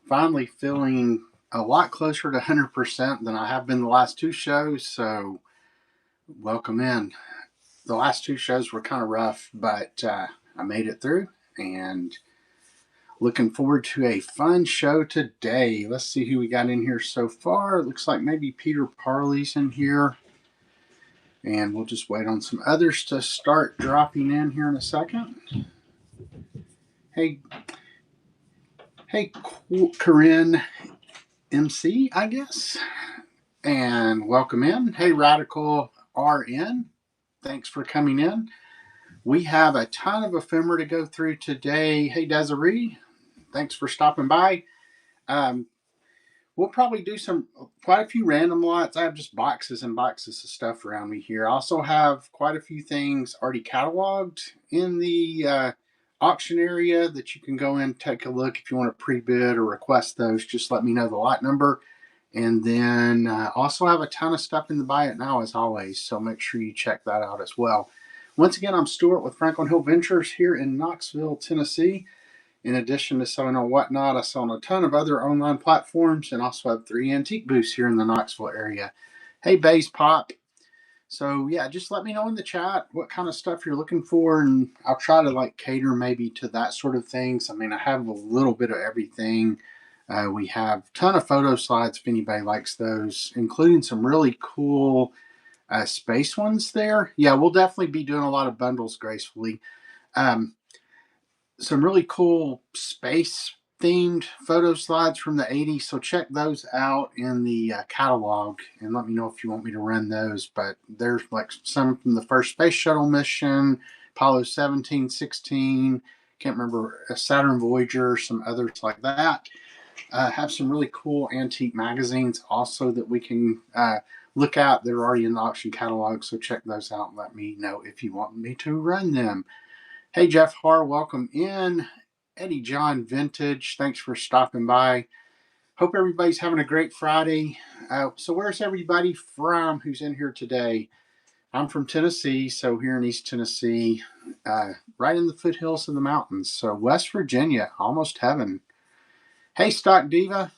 finally feeling a lot closer to 100% than I have been the last two shows. So, welcome in. The last two shows were kind of rough, but I made it through and looking forward to a fun show today. Let's see who we got in here so far. It looks like maybe Peter Parley's in here. And we'll just wait on some others to start dropping in here in a second. Hey, Corinne MC, I guess. And welcome in. Hey, Radical RN. Thanks for coming in. We have a ton of ephemera to go through today. Hey, Desiree. Thanks for stopping by. We'll probably do quite a few random lots. I have just boxes and boxes of stuff around me here. I also have quite a few things already cataloged in the auction area that you can go in and take a look. If you want to pre-bid or request those, just let me know the lot number. And then also have a ton of stuff in the Buy It Now as always, so make sure you check that out as well. Once again, I'm Stuart with Franklin Hill Ventures here in Knoxville, Tennessee. In addition to selling on Whatnot, I sell on a ton of other online platforms and also have 3 antique booths here in the Knoxville area. Hey, Bass Pop. So yeah, just let me know in the chat what kind of stuff you're looking for, and I'll try to cater maybe to that sort of things. I mean, I have a little bit of everything. We have a ton of photo slides if anybody likes those, including some really cool space ones there. Yeah, we'll definitely be doing a lot of bundles gracefully. Some really cool space themed photo slides from the 80s, so check those out in the catalog and let me know if you want me to run those. But there's some from the first space shuttle mission, Apollo 17, 16, can't remember, Saturn Voyager, some others like that. Have some really cool antique magazines also that we can look at. They're already in the auction catalog, so check those out and let me know if you want me to run them. Hey, Jeff Har, welcome in. Eddie John Vintage, thanks for stopping by. Hope everybody's having a great Friday. So where's everybody from who's in here today? I'm from Tennessee, so here in East Tennessee, right in the foothills of the mountains. So West Virginia, almost heaven. Hey, Stock Diva.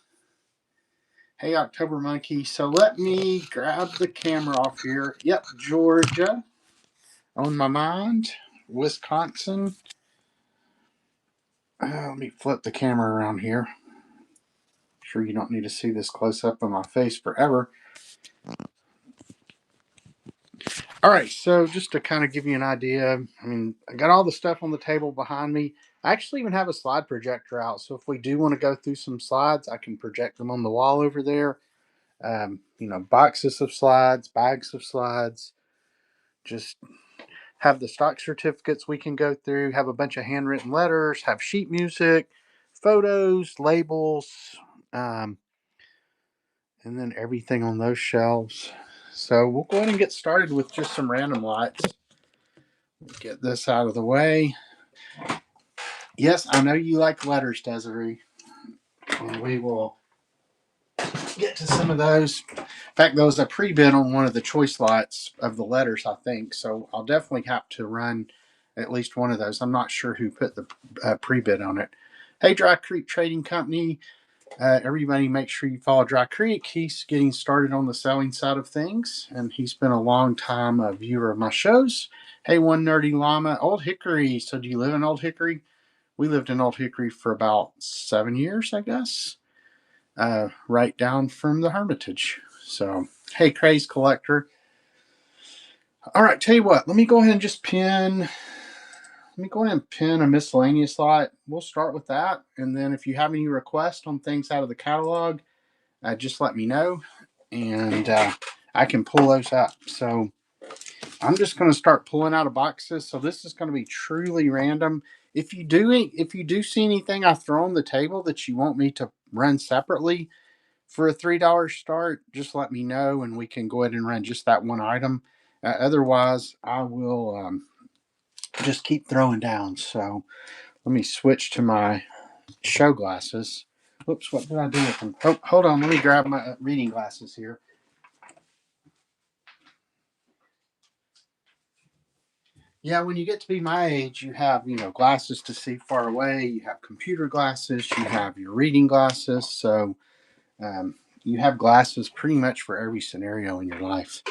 Hey, October Monkey. So let me grab the camera off here. Yep, Georgia on my mind. Wisconsin. Let me flip the camera around here. Sure you don't need to see this close up on my face forever. All right, so just to kind of give you an idea, I mean, I got all the stuff on the table behind me. I actually even have a slide projector out, so if we do want to go through some slides, I can project them on the wall over there. Boxes of slides, bags of slides, just have the stock certificates we can go through, have a bunch of handwritten letters, have sheet music, photos, labels, and then everything on those shelves. So we'll go ahead and get started with just some random lights. Get this out of the way. Yes, I know you like letters, Desiree. And we will get to some of those. In fact, there was a pre-bid on one of the choice lots of the letters, I think. So I'll definitely have to run at least one of those. I'm not sure who put the pre-bid on it. Hey, Dry Creek Trading Company. Everybody make sure you follow Dry Creek. He's getting started on the selling side of things, and he's been a long time viewer of my shows. Hey, One Nerdy Llama. Old Hickory. So do you live in Old Hickory? We lived in Old Hickory for about 7 years, I guess. Right down from the Hermitage. So, hey, Craze Collector. All right, tell you what, let me go ahead and just pin a miscellaneous lot. We'll start with that. And then if you have any requests on things out of the catalog, just let me know. And I can pull those up. So I'm just going to start pulling out of boxes. So this is going to be truly random. If you do see anything I throw on the table that you want me to run separately for a $3 start, just let me know and we can go ahead and run just that one item. Otherwise, I will just keep throwing down. So let me switch to my show glasses. Whoops, what did I do with them? Oh, hold on, let me grab my reading glasses here. Yeah, when you get to be my age, you have, glasses to see far away, you have computer glasses, you have your reading glasses. So um, you have glasses pretty much for every scenario in your life.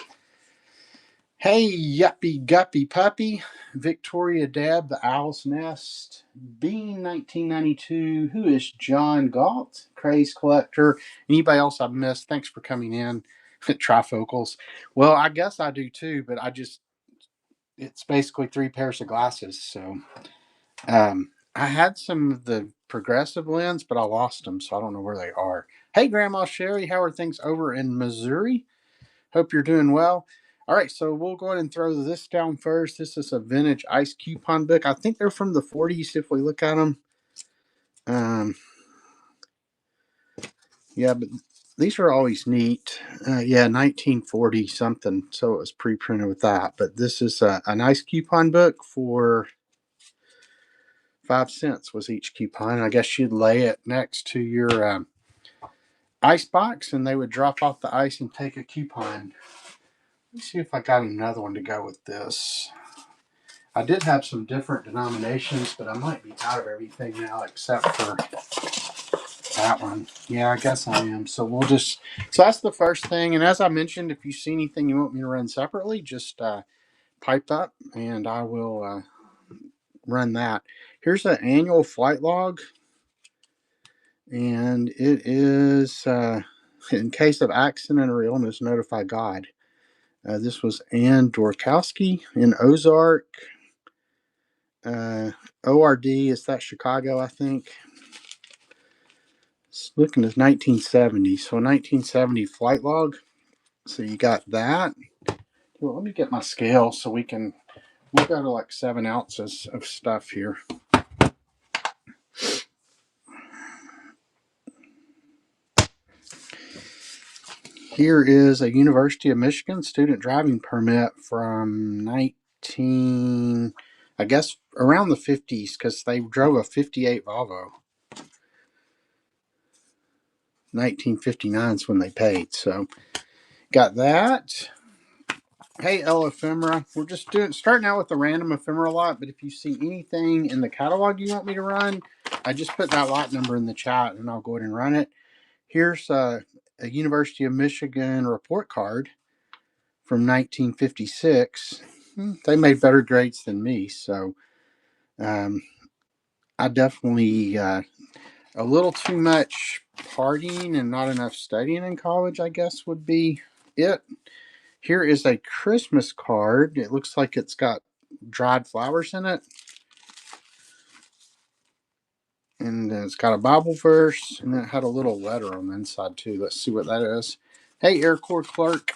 Hey, yuppie guppy puppy, Victoria Deb, the Owl's Nest, Bean 1992, who is John Galt, Craze Collector, anybody else I've missed, thanks for coming in. Trifocals. Well, I guess I do too, but it's basically three pairs of glasses. So I had some of the progressive lens, but I lost them, so I don't know where they are. Hey, Grandma Sherry, how are things over in Missouri? Hope you're doing well. All right, so we'll go ahead and throw this down first. This is a vintage ice coupon book. I think they're from the 40s if we look at them. Um, yeah, but these are always neat. Yeah, 1940 something. So it was pre-printed with that. But this is a nice coupon book for 5 cents was each coupon. I guess you'd lay it next to your ice box, and they would drop off the ice and take a coupon. Let me see if I got another one to go with this. I did have some different denominations, but I might be out of everything now except for that one. Yeah, I guess I am. So that's the first thing. And as I mentioned, if you see anything you want me to run separately, just pipe up and I will run that. Here's an annual flight log, and it is in case of accident or illness, notify God. This was Ann Dorkowski in Ozark. ORD is that Chicago, I think. It's looking at 1970. So 1970 flight log. So you got that. Well, let me get my scale so we'll go to like 7 ounces of stuff here. Here is a University of Michigan student driving permit from 19, I guess around the 50s, because they drove a 58 Volvo. 1959 is when they paid. So got that. Hey, Ephemera. We're just starting out with the random ephemera lot, but if you see anything in the catalog you want me to run, I just put that lot number in the chat and I'll go ahead and run it. Here's a University of Michigan report card from 1956. They made better grades than me, so I definitely a little too much partying and not enough studying in college, I guess would be it. Here is a Christmas card. It looks like it's got dried flowers in it. And it's got a Bible verse, and it had a little letter on the inside, too. Let's see what that is. Hey, Air Corps Clerk.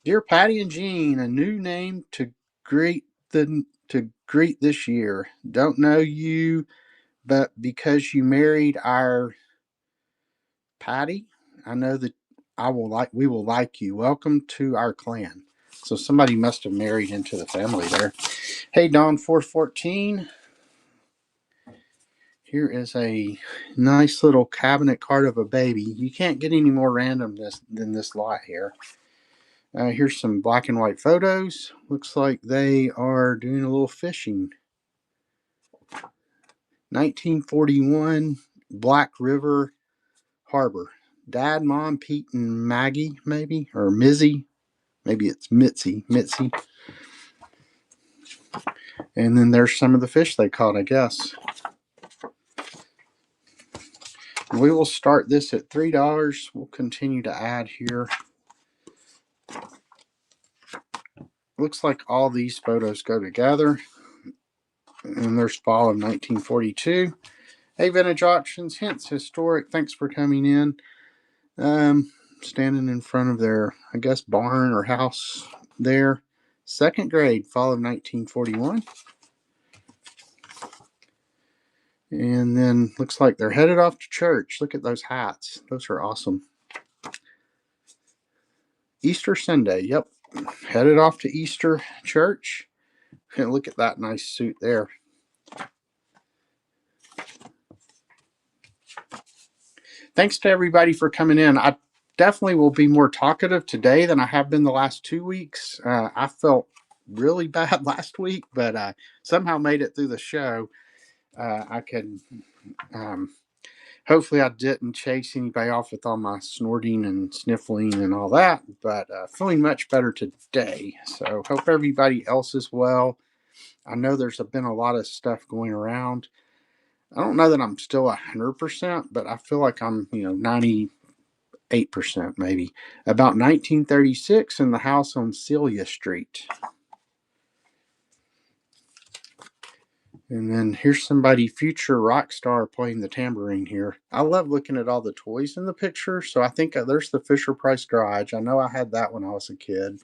Dear Patty and Jean, a new name to greet this year. Don't know you, but because you married our Patty, I know that we will like you. Welcome to our clan. So somebody must have married into the family there. Hey, Don 414. Here is a nice little cabinet card of a baby. You can't get any more random than this lot here. Here's some black and white photos. Looks like they are doing a little fishing. 1941 Black River Harbor. Dad, Mom, Pete, and Maggie, maybe, or Mizzy. Maybe it's Mitzi. And then there's some of the fish they caught, I guess. We will start this at $3. We'll continue to add here. Looks like all these photos go together. And there's fall of 1942. Hey, Vintage Auctions, Hints Historic, thanks for coming in. Standing in front of their, I guess, barn or house there. Second grade, fall of 1941. And then looks like they're headed off to church. Look at those hats. Those are awesome. Easter Sunday, yep. Headed off to Easter church. And look at that nice suit there. Thanks to everybody for coming in. I definitely will be more talkative today than I have been the last 2 weeks. I felt really bad last week, but somehow made it through the show. I could, um, hopefully, I didn't chase anybody off with all my snorting and sniffling and all that, but feeling much better today. So, hope everybody else is well. I know there's been a lot of stuff going around. I don't know that I'm still 100%, but I feel like I'm, 98% maybe. About 1936 in the house on Celia Street. And then here's somebody, future rock star, playing the tambourine here. I love looking at all the toys in the picture. So I think there's the Fisher Price Garage. I know I had that when I was a kid.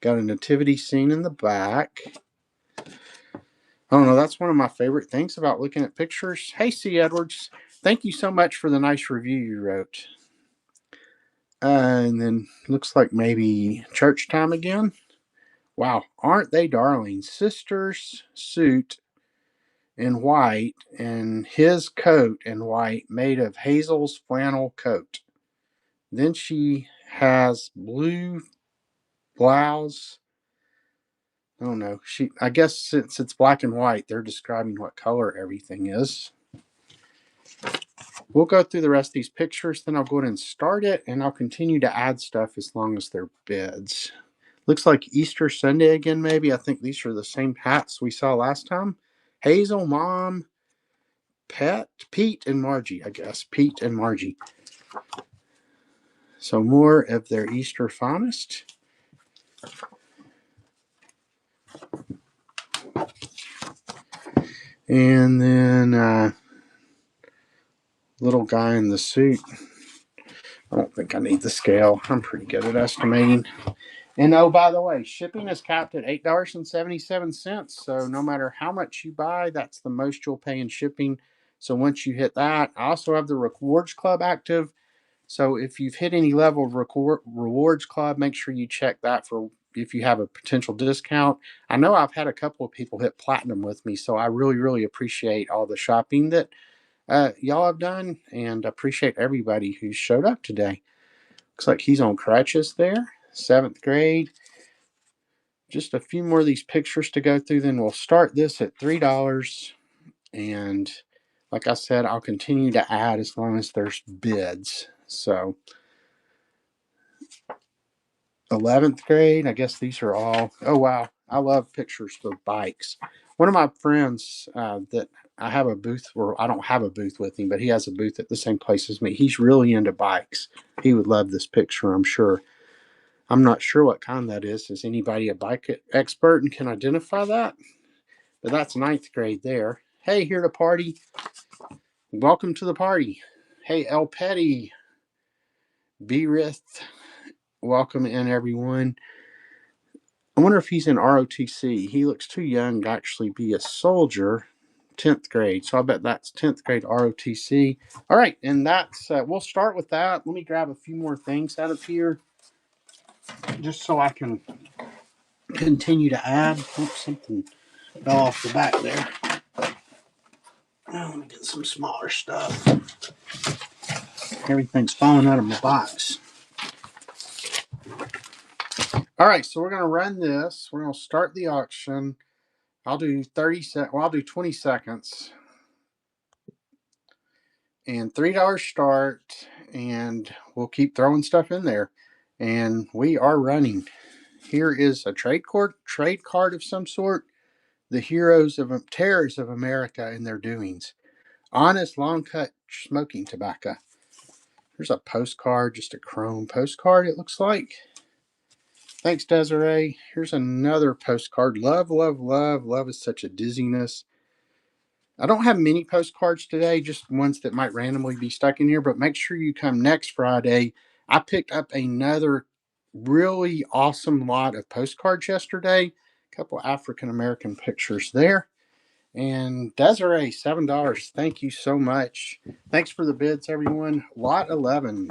Got a nativity scene in the back. I don't know. That's one of my favorite things about looking at pictures. Hey, C. Edwards, thank you so much for the nice review you wrote. And then looks like maybe church time again. Wow, aren't they darling? Sister's suit in white and his coat in white made of Hazel's flannel coat. Then she has blue blouse. I don't know. I guess since it's black and white, they're describing what color everything is. We'll go through the rest of these pictures, then I'll go ahead and start it, and I'll continue to add stuff as long as they're bids. Looks like Easter Sunday again, maybe. I think these are the same hats we saw last time. Hazel, Mom, Pete, and Margie, I guess. Pete and Margie. So more of their Easter finest. And then little guy in the suit. I don't think I need the scale. I'm pretty good at estimating. And oh, by the way, shipping is capped at $8.77. So no matter how much you buy, that's the most you'll pay in shipping. So once you hit that, I also have the Rewards Club active. So if you've hit any level of Rewards Club, make sure you check that for if you have a potential discount. I know I've had a couple of people hit platinum with me, so I really, really appreciate all the shopping that y'all have done, and appreciate everybody who showed up today. Looks like he's on crutches there, 7th grade. Just a few more of these pictures to go through, then we'll start this at $3. And like I said, I'll continue to add as long as there's bids. So 11th grade, I guess these are all, oh wow, I love pictures of bikes. One of my friends that I have a booth, or I don't have a booth with him, but he has a booth at the same place as me. He's really into bikes. He would love this picture, I'm sure. I'm not sure what kind that is. Is anybody a bike expert and can identify that? But that's 9th grade there. Hey, here to party. Welcome to the party. Hey, El Petty, B-Rith, welcome in everyone. I wonder if he's in ROTC. He looks too young to actually be a soldier. 10th grade. So I bet that's 10th grade ROTC. All right, and that's we'll start with that. Let me grab a few more things out of here just so I can continue to add. Oops, something fell off the back there. Let me get some smaller stuff. Everything's falling out of my box. All right, so we're going to run this. We're going to start the auction. I'll do 30 seconds. Well, I'll do 20 seconds. And $3 start. And we'll keep throwing stuff in there. And we are running. Here is a trade card of some sort. The terrors of America and their doings. Honest long cut smoking tobacco. There's a postcard, just a chrome postcard, it looks like. Thanks, Desiree. Here's another postcard. Love, love, love. Love is such a dizziness. I don't have many postcards today, just ones that might randomly be stuck in here, but make sure you come next Friday. I picked up another really awesome lot of postcards yesterday. A couple African American pictures there. And Desiree, $7. Thank you so much. Thanks for the bids, everyone. Lot 11.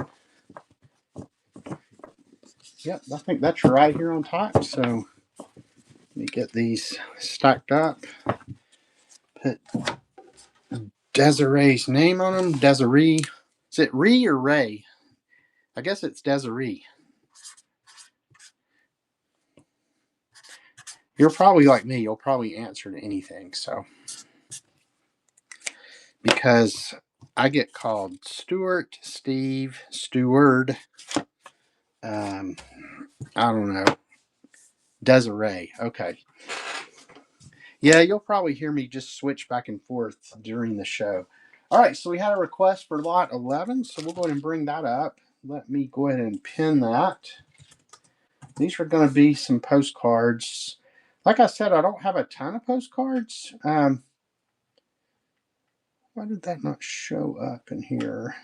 Yep, I think that's right here on top. So let me get these stacked up. Put Desiree's name on them. Desiree. Is it Ree or Ray? I guess it's Desiree. You're probably like me. You'll probably answer to anything. So, because I get called Stuart, Steve, Steward, um, I don't know, Desiree. Okay. Yeah, you'll probably hear me just switch back and forth during the show. All right, so we had a request for lot 11, so we'll go ahead and bring that up. Let me go ahead and pin that. These are going to be some postcards. Like I said, I don't have a ton of postcards. Why did that not show up in here?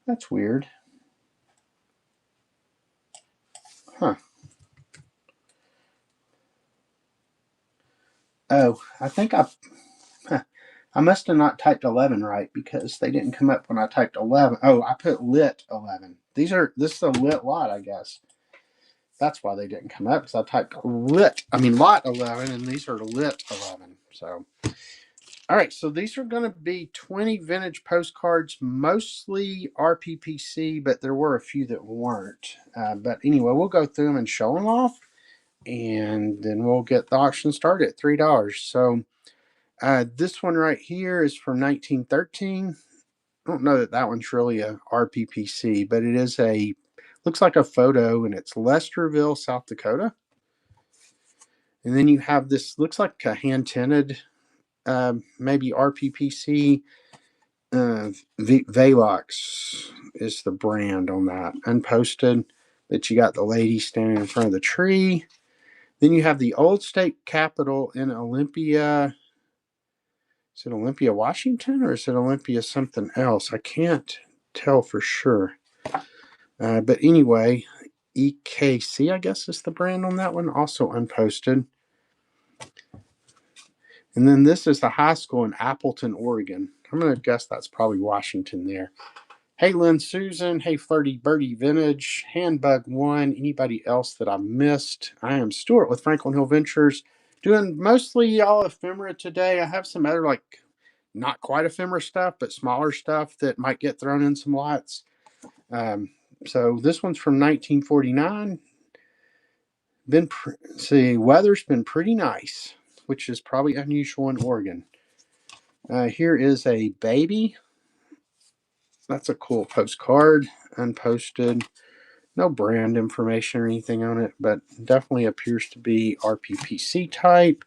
That's weird. Huh. Oh, I think I must have not typed 11 right because they didn't come up when I typed 11. Oh, I put lit 11. This is a lit lot, I guess. That's why they didn't come up because I typed lot 11, and these are lit 11. So, all right, so these are going to be 20 vintage postcards, mostly RPPC, but there were a few that weren't. But anyway, we'll go through them and show them off, and then we'll get the auction started at $3. So, this one right here is from 1913. I don't know that that one's really a RPPC, but it is looks like a photo, and it's Lesterville, South Dakota. And then you have this, looks like a hand tinted, maybe RPPC. Velox is the brand on that. Unposted, but you got the lady standing in front of the tree. Then you have the old state capitol in Olympia. Is it Olympia, Washington, or is it Olympia something else? I can't tell for sure. But anyway, EKC, I guess, is the brand on that one, also unposted. And then this is the high school in Appleton, Oregon. I'm going to guess that's probably Washington there. Hey, Lynn Susan. Hey, Flirty Birdie Vintage. Handbug One. Anybody else that I missed? I am Stuart with Franklin Hill Ventures. Doing mostly all ephemera today. I have some other, like, not quite ephemera stuff, but smaller stuff that might get thrown in some lots. So this one's from 1949. Weather's been pretty nice, which is probably unusual in Oregon. Here is a baby. That's a cool postcard, unposted. No brand information or anything on it, but definitely appears to be RPPC type.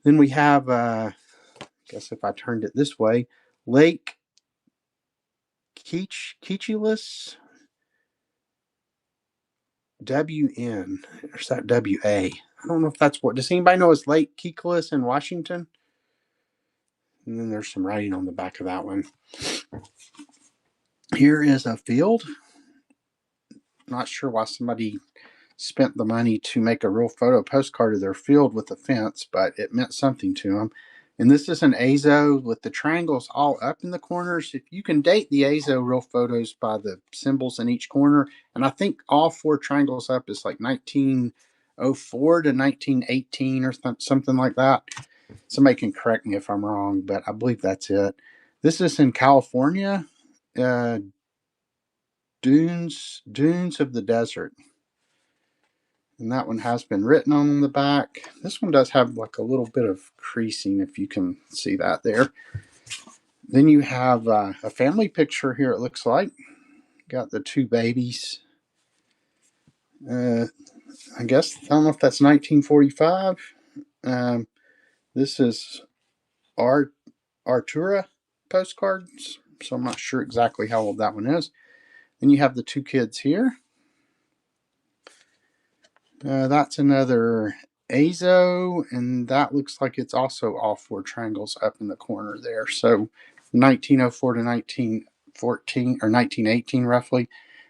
Then we have, I guess if I turned it this way, Lake Keechulus WN, or is that WA? I don't know if that's what. Does anybody know it's Lake Keechulus in Washington? And then there's some writing on the back of that one. Here is a field. Not sure why somebody spent the money to make a real photo postcard of their field with a fence, but it meant something to them. And this is an Azo with the triangles all up in the corners. If you can date the Azo real photos by the symbols in each corner, and I think all four triangles up is like 1904 to 1918 or something like that. Somebody can correct me if I'm wrong, but I believe that's it. This is in California, uh, dunes of the desert. And that one has been written on the back. This one does have like a little bit of creasing, if you can see that there. Then you have a family picture here, it looks like. Got the two babies. I guess, I don't know if that's 1945. This is Artura postcards, so I'm not sure exactly how old that one is. Then you have the two kids here. That's another Azo, and that looks like it's also all four triangles up in the corner there. So 1904 to 1914 or 1918 roughly.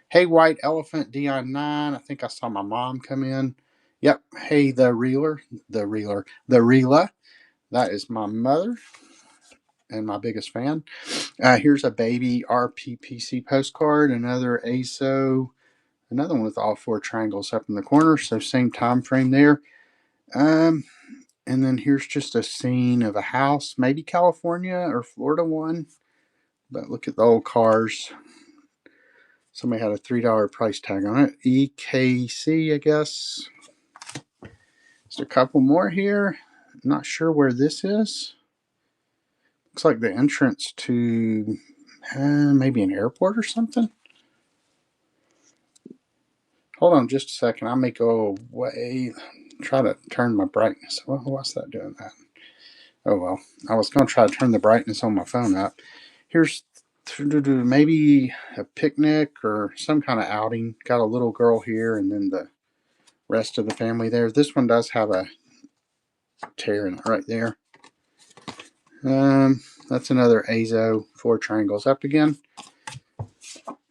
Hey, White Elephant Dion 9. I think I saw my mom come in. Yep. Hey, the Reela. That is my mother and my biggest fan. Here's a baby RPPC postcard, another Azo. Another one with all four triangles up in the corner, so same time frame there. And then here's just a scene of a house, maybe California or Florida one. But look at the old cars. Somebody had a $3 price tag on it. EKC, I guess. Just a couple more here. Not sure where this is. Looks like the entrance to maybe an airport or something. Hold on just a second. I may go away. Try to turn my brightness. Well, what's that doing that? Oh well. I was going to try to turn the brightness on my phone up. Here's maybe a picnic or some kind of outing. Got a little girl here and then the rest of the family there. This one does have a tear in it right there. That's another Azo, 4 triangles up again.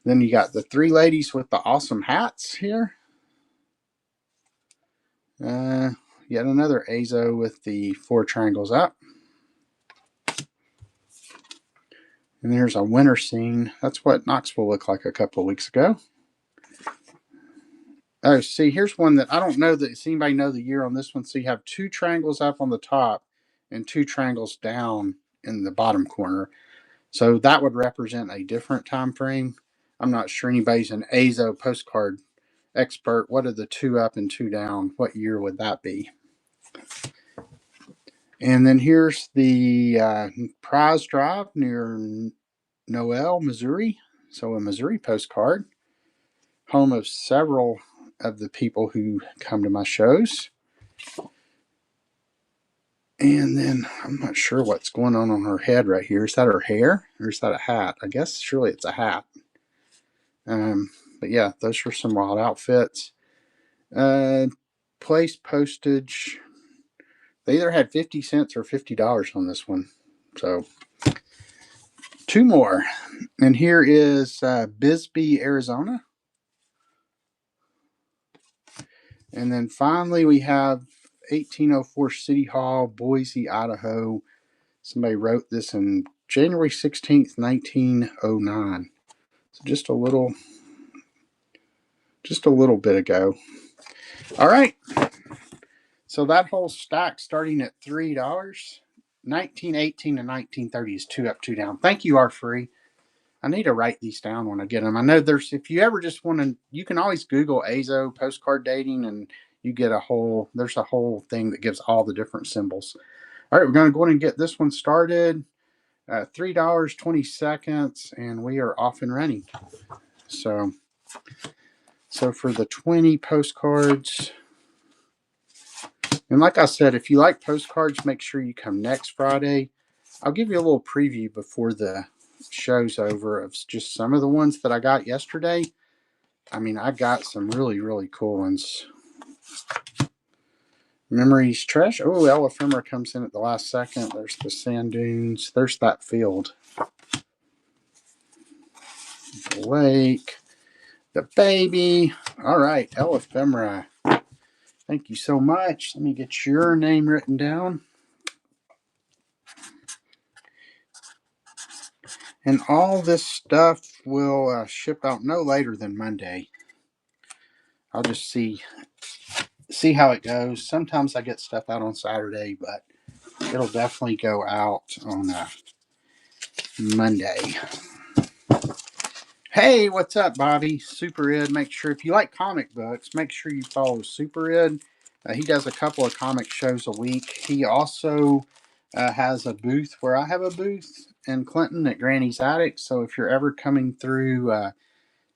Then you got the 3 ladies with the awesome hats here. Yet another Azo with the 4 triangles up. And there's a winter scene. That's what Knoxville looked like a couple of weeks ago. Oh, see, here's one that I don't know that. Does anybody know the year on this one? So you have 2 triangles up on the top and 2 triangles down in the bottom corner. So that would represent a different time frame. I'm not sure anybody's an Azo postcard expert. What are the 2 up and 2 down? What year would that be? And then here's the prize drive near Noel, Missouri. So a Missouri postcard, home of several of the people who come to my shows. And then I'm not sure what's going on her head right here. Is that her hair or is that a hat? I guess surely it's a hat. But yeah, those are some wild outfits. Place postage. They either had 50 cents or $50 on this one. So 2 more. And here is Bisbee, Arizona. And then finally we have 1804 City Hall, Boise, Idaho. Somebody wrote this in January 16th, 1909. So just a little bit ago. All right. So that whole stack starting at $3, 1918 to 1930 is 2 up, 2 down. Thank you, R. Free. I need to write these down when I get them. I know if you ever just want to, you can always Google Azo postcard dating and you get there's a whole thing that gives all the different symbols. All right, we're going to go ahead and get this one started. $3, 20 seconds, and we are off and running. So for the 20 postcards, and like I said, if you like postcards, make sure you come next Friday. I'll give you a little preview before the show's over of just some of the ones that I got yesterday. I mean, I got some really, really cool ones. Memories Trash. Oh, Ephemera comes in at the last second. There's the sand dunes. There's that field. The lake. The baby. All right, Ephemera. Thank you so much. Let me get your name written down. And all this stuff will ship out no later than Monday. I'll just see how it goes. Sometimes I get stuff out on Saturday, but it'll definitely go out on Monday. Hey, what's up, Bobby? Super Ed. Make sure if you like comic books, make sure you follow Super Ed. He does a couple of comic shows a week. He also has a booth where I have a booth in Clinton at Granny's Attic. So if you're ever coming through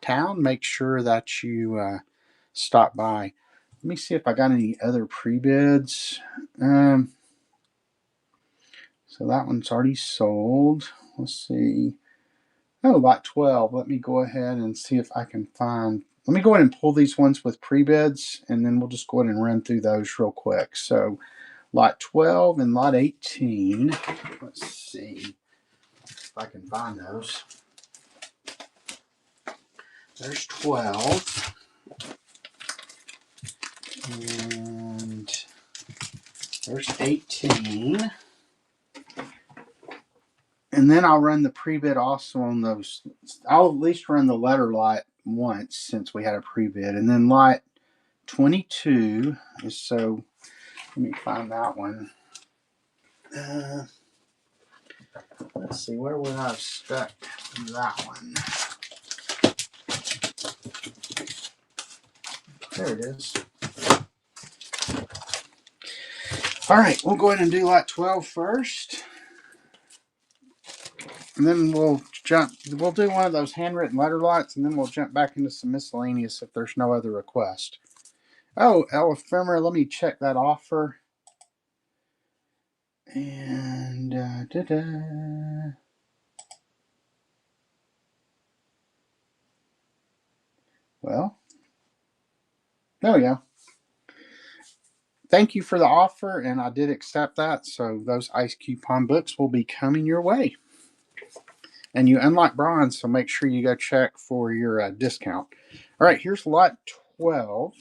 town, make sure that you stop by. Let me see if I got any other pre-bids. So that one's already sold. Let's see. Oh, lot 12. Let me go ahead and see if I can find. Let me go ahead and pull these ones with pre-bids, and then we'll just go ahead and run through those real quick. So lot 12 and lot 18. Let's see if I can find those. There's 12. And there's 18. And then I'll run the pre-bid also on those. I'll at least run the letter lot once since we had a pre-bid. And then lot 22 is so, let me find that one. Let's see, where would I have stuck that one? There it is. All right, we'll go ahead and do lot 12 first. And then we'll do one of those handwritten letter lots, and then we'll jump back into some miscellaneous if there's no other request. Oh, Ephemera, let me check that offer. And, well, there we go. Thank you for the offer, and I did accept that. So those ice coupon books will be coming your way. And you unlock bronze, so make sure you go check for your discount. All right, here's lot 12.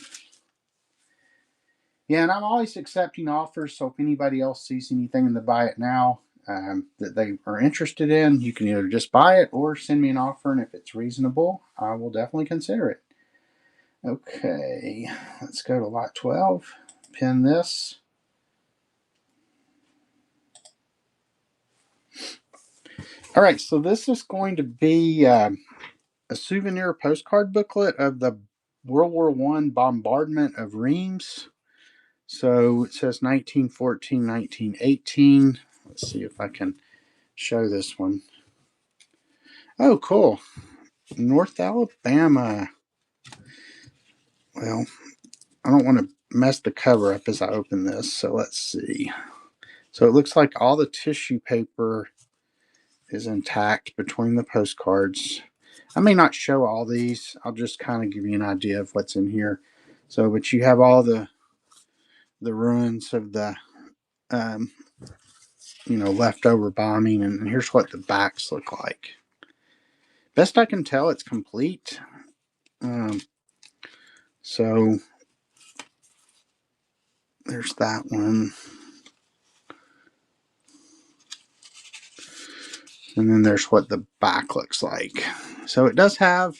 Yeah, and I'm always accepting offers, so if anybody else sees anything in the buy it now that they are interested in, you can either just buy it or send me an offer, and if it's reasonable, I will definitely consider it. Okay, let's go to lot 12. Pin this. All right, so this is going to be a souvenir postcard booklet of the World War I bombardment of Reims. So it says 1914, 1918. Let's see if I can show this one. Oh, cool. North Alabama. Well, I don't want to mess the cover up as I open this, so let's see. So it looks like all the tissue paper is intact between the postcards. I may not show all these. I'll just kind of give you an idea of what's in here. So, but you have all the ruins of the um, leftover bombing, and here's what the backs look like. Best I can tell, it's complete. So there's that one. And then there's what the back looks like. So it does have,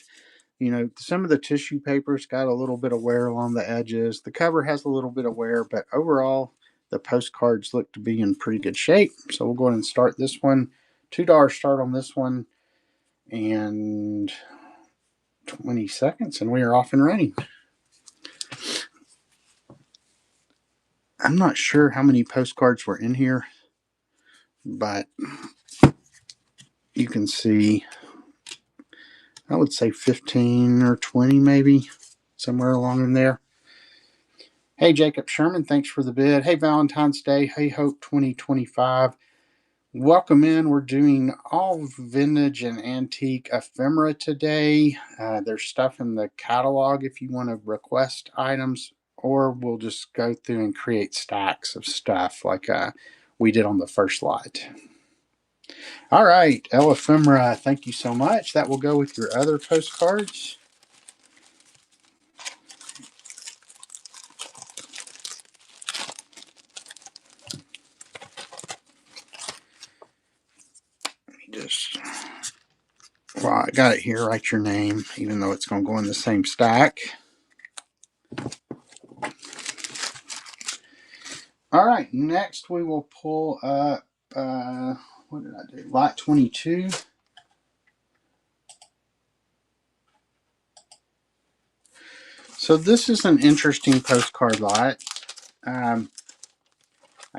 some of the tissue paper's got a little bit of wear along the edges. The cover has a little bit of wear, but overall, the postcards look to be in pretty good shape. So we'll go ahead and start this one. $2 start on this one. And 20 seconds, and we are off and running. I'm not sure how many postcards were in here, but you can see, I would say 15 or 20 maybe, somewhere along in there. Hey, Jacob Sherman, thanks for the bid. Hey, Valentine's Day. Hey, Hope 2025. Welcome in. We're doing all vintage and antique ephemera today. There's stuff in the catalog if you want to request items, or we'll just go through and create stacks of stuff like we did on the first lot. All right, ephemera, thank you so much. That will go with your other postcards. Let me just, well, I got it here. Write your name, even though it's going to go in the same stack. All right, next we will pull up, what did I do? Lot 22. So this is an interesting postcard lot. I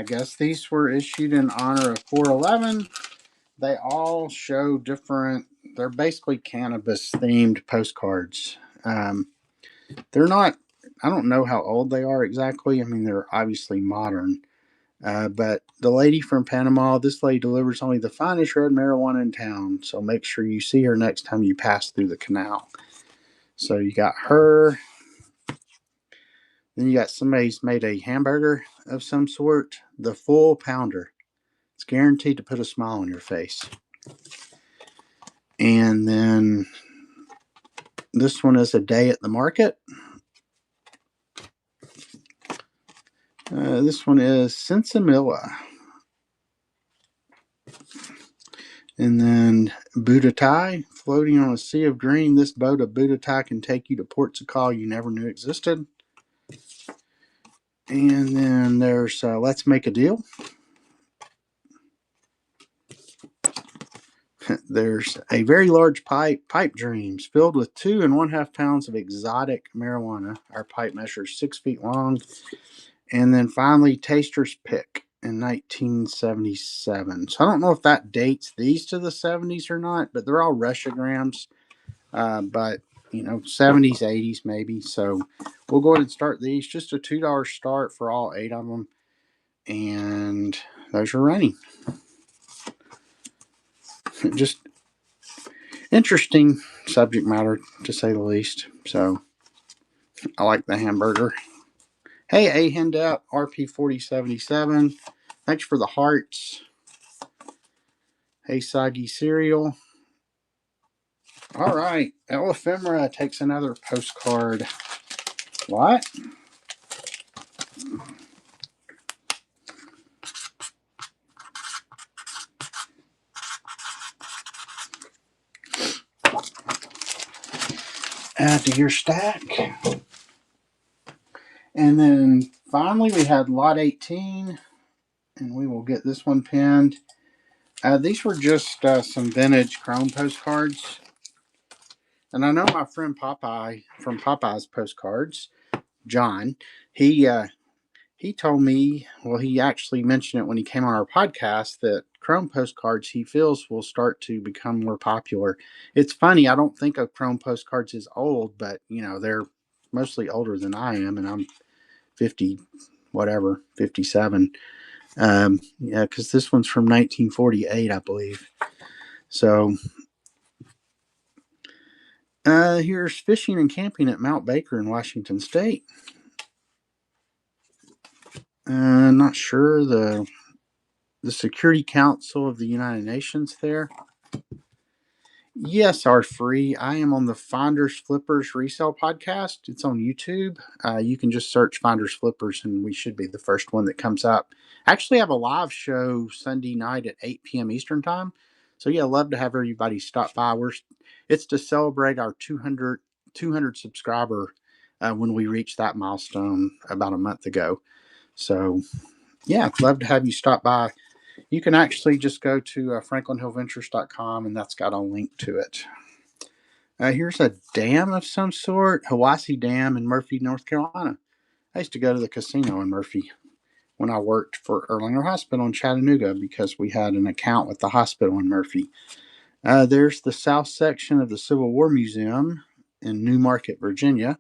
guess these were issued in honor of 411. They all show different, they're basically cannabis themed postcards. They're not, I don't know how old they are exactly. I mean, they're obviously modern. But the lady from Panama, this lady delivers only the finest red marijuana in town. So make sure you see her next time you pass through the canal. So you got her. Then you got somebody's made a hamburger of some sort, the full pounder. It's guaranteed to put a smile on your face. And then this one is a day at the market. This one is Sensimilla. And then Budatai, floating on a sea of green. This boat of Budatai can take you to ports of call you never knew existed. And then there's Let's Make a Deal. There's a very large pipe dreams, filled with 2 1/2 pounds of exotic marijuana. Our pipe measures 6 feet long And then finally, Taster's Pick in 1977. So I don't know if that dates these to the 70s or not, but they're all Russiagrams. But, 70s, 80s maybe. So we'll go ahead and start these. Just a $2 start for all 8 of them. And those are running. Just interesting subject matter, to say the least. So I like the hamburger. Hey, A Handout, RP4077. Thanks for the hearts. Hey, Soggy Cereal. All right. Ephemera takes another postcard. What? Add to your stack. And then finally we had lot 18. And we will get this one pinned. These were just some vintage chrome postcards. And I know my friend Popeye from Popeye's Postcards, John, he told me, well, he actually mentioned it when he came on our podcast, that chrome postcards he feels will start to become more popular. It's funny, I don't think of chrome postcards as old, but they're mostly older than I am, and I'm 50, whatever, 57. Yeah, because this one's from 1948, I believe. So here's fishing and camping at Mount Baker in Washington State. Not sure the Security Council of the United Nations there. Yes, are free. I am on the Finders Flippers Resale Podcast. It's on YouTube. You can just search Finders Flippers, and we should be the first one that comes up. Actually, I have a live show Sunday night at 8 p.m. Eastern Time. So, yeah, love to have everybody stop by. It's to celebrate our 200 subscriber when we reached that milestone about a month ago. So, yeah, love to have you stop by. You can actually just go to franklinhillventures.com, and that's got a link to it. Here's a dam of some sort, Hiwassee Dam in Murphy, North Carolina. I used to go to the casino in Murphy when I worked for Erlanger Hospital in Chattanooga because we had an account with the hospital in Murphy. There's the south section of the Civil War Museum in New Market, Virginia.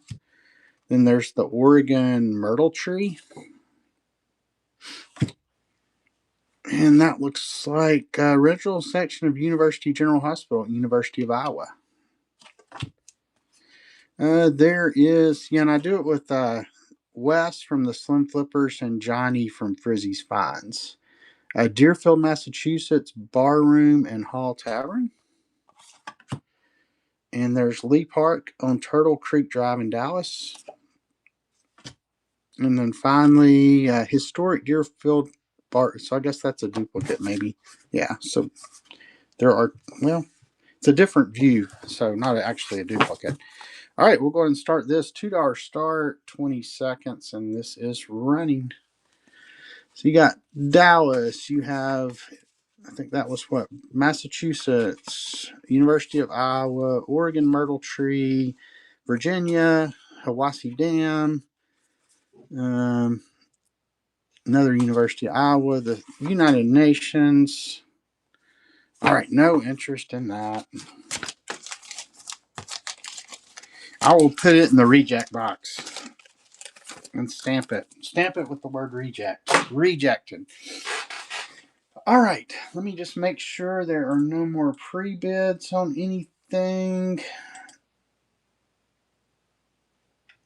Then there's the Oregon Myrtle Tree. And that looks like a original section of University General Hospital at University of Iowa. There is, and I do it with Wes from the Slim Flippers and Johnny from Frizzy's Finds. Deerfield, Massachusetts, Bar Room and Hall Tavern. And there's Lee Park on Turtle Creek Drive in Dallas. And then finally, historic Deerfield Bar. So I guess that's a duplicate, maybe. Yeah, so there are, it's a different view, so not actually a duplicate. All right, we'll go ahead and start this. $2 start, 20 seconds, and this is running. So you got Dallas. You have, I think that was what? Massachusetts, University of Iowa, Oregon Myrtle Tree, Virginia, Hiwassee Dam, another University of Iowa, the United Nations. All right, no interest in that. I will put it in the reject box and stamp it. Stamp it with the word reject. Rejected. All right, let me just make sure there are no more pre-bids on anything.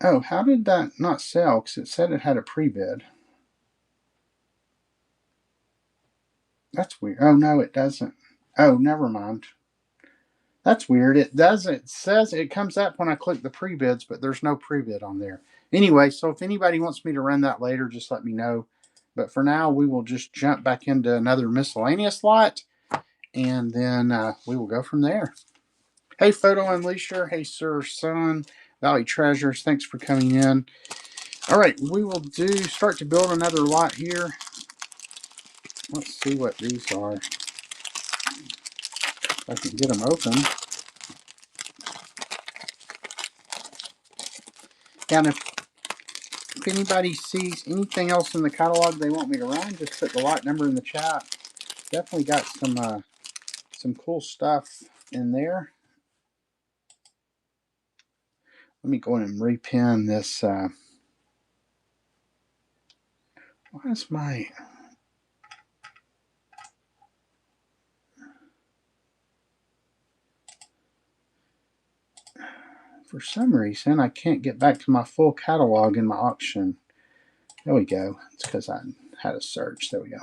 Oh, how did that not sell? Because it said it had a pre-bid. That's weird. Oh, no, it doesn't. Oh, never mind. That's weird. It doesn't. It says it comes up when I click the pre-bids, but there's no pre-bid on there. Anyway, so if anybody wants me to run that later, just let me know. But for now, we will just jump back into another miscellaneous lot, and then we will go from there. Hey, Photo Unleasher. Hey, Sir Son. Valley Treasures. Thanks for coming in. All right, we will start to build another lot here. Let's see what these are. If I can get them open. And if if anybody sees anything else in the catalog they want me to run, just put the lot number in the chat. Definitely got some cool stuff in there. Let me go in and repin this. Why is my... For some reason, I can't get back to my full catalog in my auction. There we go. It's because I had a search. There we go.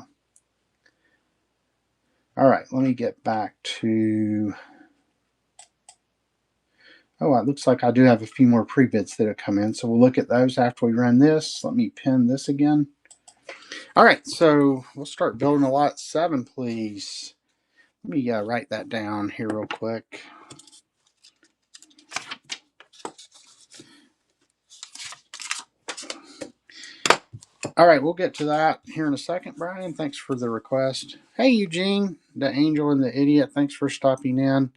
All right, let me get back to... Oh, it looks like I do have a few more pre-bids that have come in, so we'll look at those after we run this. Let me pin this again. All right, so we'll start building a lot 7, please. Let me write that down here real quick. All right, we'll get to that here in a second, Brian. Thanks for the request. Hey, Eugene, the angel and the idiot. Thanks for stopping in.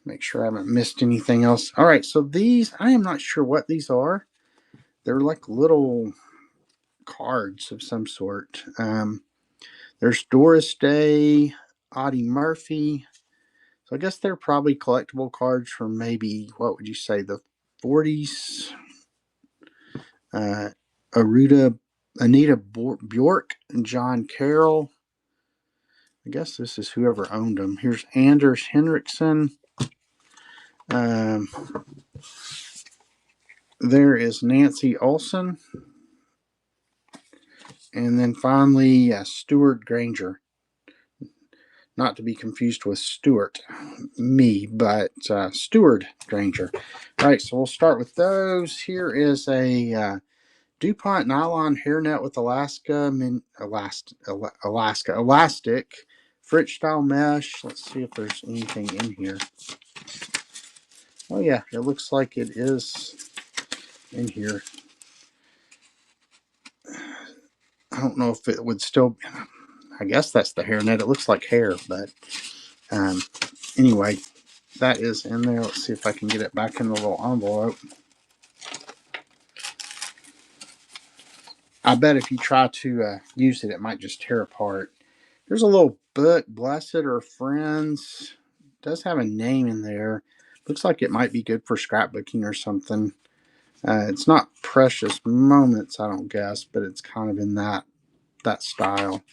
Make sure I haven't missed anything else. All right, so these, I am not sure what these are. They're like little cards of some sort. There's Doris Day, Audie Murphy. So I guess they're probably collectible cards from maybe, what would you say, the 40s? Anita Bjork and John Carroll. I guess this is whoever owned them. Here's Anders Henriksen. There is Nancy Olson. And then finally, Stuart Granger. Not to be confused with Stuart, me, but Stuart Granger. All right, so we'll start with those. Here is a DuPont nylon hairnet with elastic Fritz style mesh. Let's see if there's anything in here. Oh yeah, it looks like it is in here. I don't know if it would still... I guess that's the hairnet. It looks like hair, but anyway, that is in there. Let's see if I can get it back in the little envelope. I bet if you try to use it, it might just tear apart. There's a little book, Blessed or Friends. It does have a name in there. Looks like it might be good for scrapbooking or something. It's not Precious Moments, I don't guess, but it's kind of in that style.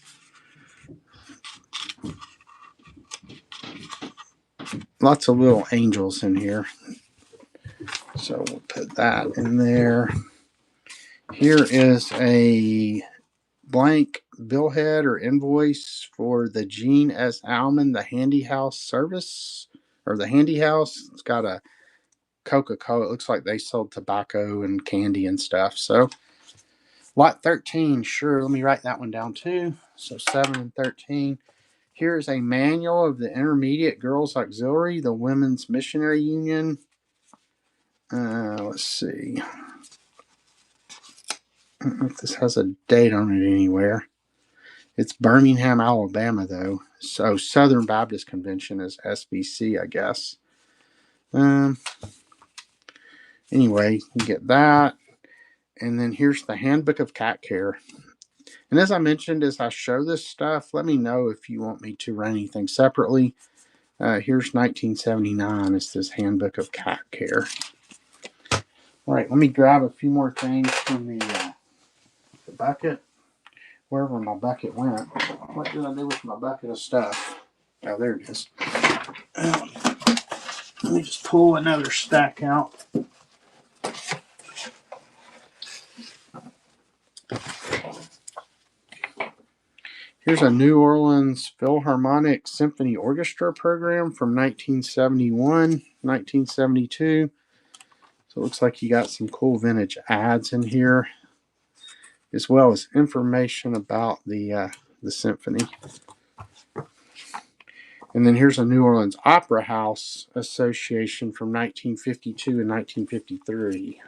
Lots of little angels in here. So we'll put that in there. Here is a blank billhead or invoice for the Gene S. Alman, the Handy House service, or the Handy House. It's got a Coca-Cola. It looks like they sold tobacco and candy and stuff. So lot 13, sure. Let me write that one down too. So 7 and 13. Here's a manual of the Intermediate Girls Auxiliary, the Women's Missionary Union. Let's see. I don't know if this has a date on it anywhere. It's Birmingham, Alabama, though. So Southern Baptist Convention is SBC, I guess. Anyway, you get that. And then here's the Handbook of Cat Care. And as I mentioned, as I show this stuff, let me know if you want me to run anything separately. Here's 1979. It's this Handbook of Cat Care. All right, let me grab a few more things from the bucket. Wherever my bucket went. What did I do with my bucket of stuff? Oh, there it is. Let me just pull another stack out. Here's a New Orleans Philharmonic Symphony Orchestra program from 1971, 1972. So it looks like you got some cool vintage ads in here, as well as information about the symphony. And then here's a New Orleans Opera House Association from 1952 and 1953.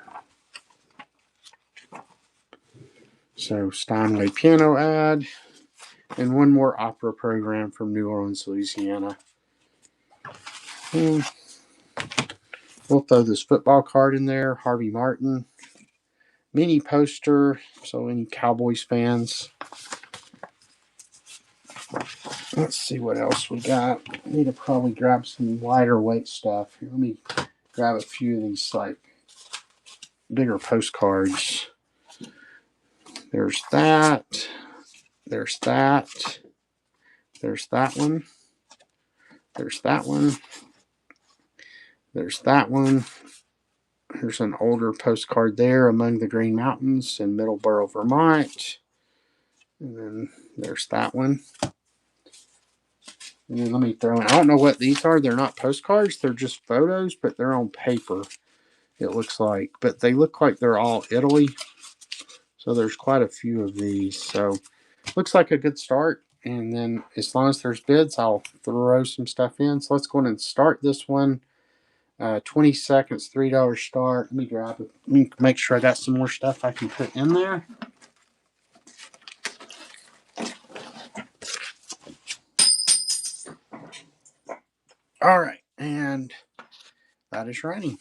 So Steinway piano ad, and one more opera program from New Orleans, Louisiana. We'll throw this football card in there, Harvey Martin. mini poster. So any Cowboys fans. Let's see what else we got. I need to probably grab some lighter weight stuff. Here, let me grab a few of these like bigger postcards. There's that. There's that. There's that one. There's that one. There's that one. There's an older postcard there, Among the Green Mountains in Middleborough, Vermont. And then there's that one. And then let me throw in, I don't know what these are. They're not postcards. They're just photos, but they're on paper, it looks like. But they look like they're all Italy. So there's quite a few of these. So looks like a good start. And then as long as there's bids, I'll throw some stuff in. So let's go ahead and start this one. 20 seconds, $3 start. Let me grab it. Let me make sure I got some more stuff I can put in there. All right, and that is raining.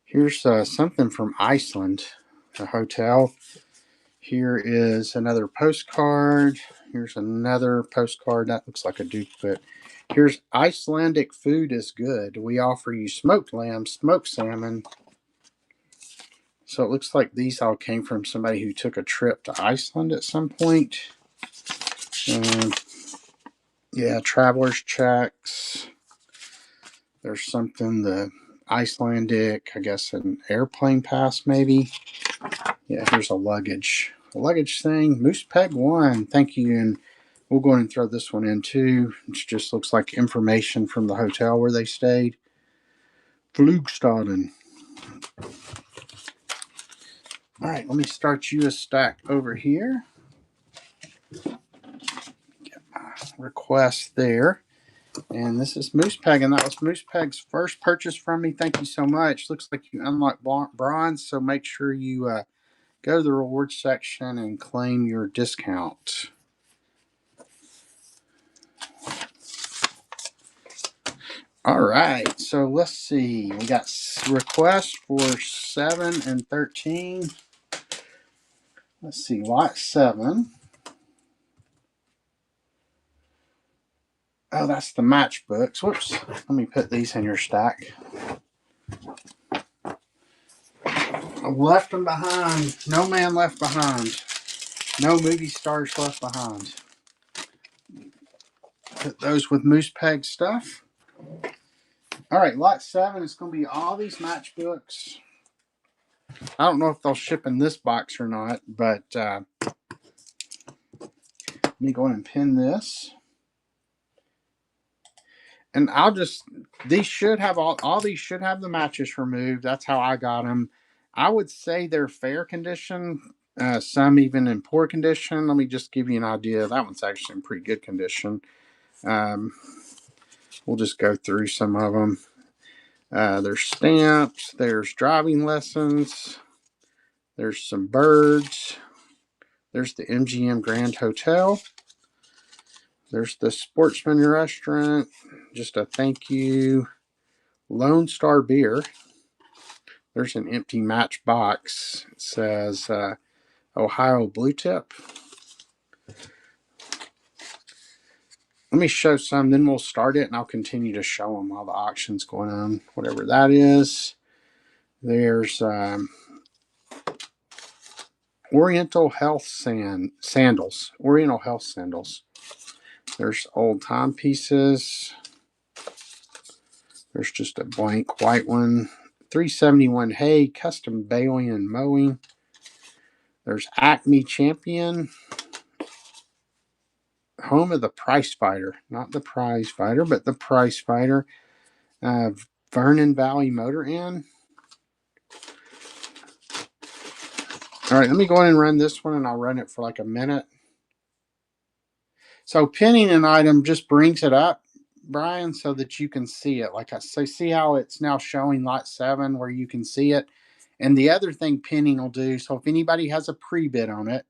Here's something from Iceland, a hotel. Here is another postcard. Here's another postcard. That looks like a duplicate. Here's Icelandic food is good. We offer you smoked lamb, smoked salmon. So it looks like these all came from somebody who took a trip to Iceland at some point. Yeah, traveler's checks. There's something, the Icelandic, I guess an airplane pass maybe. Yeah, here's a luggage thing. Moose Peg 1, thank you. And we'll go ahead and throw this one in too. It just looks like information from the hotel where they stayed. Flugstaden. All right, let me start you a stack over here. Get my request there. And this is Moose Peg, and that was Moose Peg's first purchase from me. Thank you so much. Looks like you unlocked bronze, so make sure you go to the rewards section and claim your discount. All right, so let's see. We got requests for 7 and 13. Let's see, lot 7. Oh, that's the matchbooks. Whoops. Let me put these in your stack. I left them behind. No man left behind. No movie stars left behind. Put those with Moose Peg stuff. All right, lot 7 is going to be all these matchbooks. I don't know if they'll ship in this box or not, but let me go in and pin this. And these should have all these should have the matches removed. That's how I got them. I would say they're fair condition, some even in poor condition. Let me just give you an idea. That one's actually in pretty good condition. We'll just go through some of them. There's stamps, there's driving lessons, there's some birds, there's the MGM Grand Hotel, there's the Sportsman Restaurant, just a thank you, Lone Star Beer, there's an empty match box, it says Ohio Blue Tip. Let me show some, then we'll start it and I'll continue to show them while the auction's going on, whatever that is. There's Oriental Health sandals. Oriental Health sandals. There's old timepieces. There's just a blank white one. 371 Hay custom baling and mowing. There's Acme Champion. Home of the Price Fighter. Not the Prize Fighter, but the Price Fighter. Vernon Valley Motor Inn. All right, let me go in and run this one, and I'll run it for like a minute. So pinning an item just brings it up, Brian, so that you can see it. Like I say, see how it's now showing lot 7 where you can see it. And the other thing pinning will do, so if anybody has a pre-bid on it,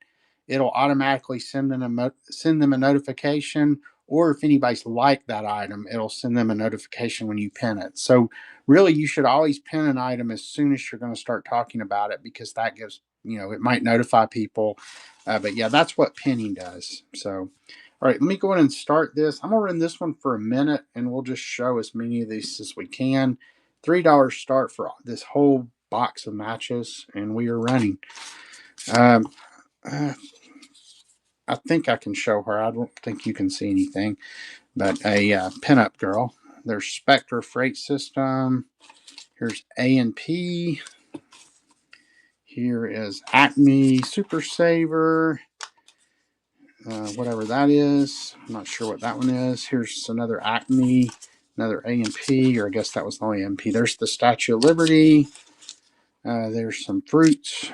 it'll automatically send them a notification, or if anybody's liked that item, it'll send them a notification when you pin it. So really, you should always pin an item as soon as you're going to start talking about it, because that gives, it might notify people. But yeah, that's what pinning does. So, all right, let me go ahead and start this. I'm going to run this one for a minute, and we'll just show as many of these as we can. $3 start for this whole box of matches, and we are running. Um, uh, I think I can show her. I don't think you can see anything, but a pinup girl. There's Spectre Freight System. Here's A&P. Here is Acme Super Saver. Whatever that is. I'm not sure what that one is. Here's another Acme, another A&P, or I guess that was the only A&P. There's the Statue of Liberty. There's some fruits.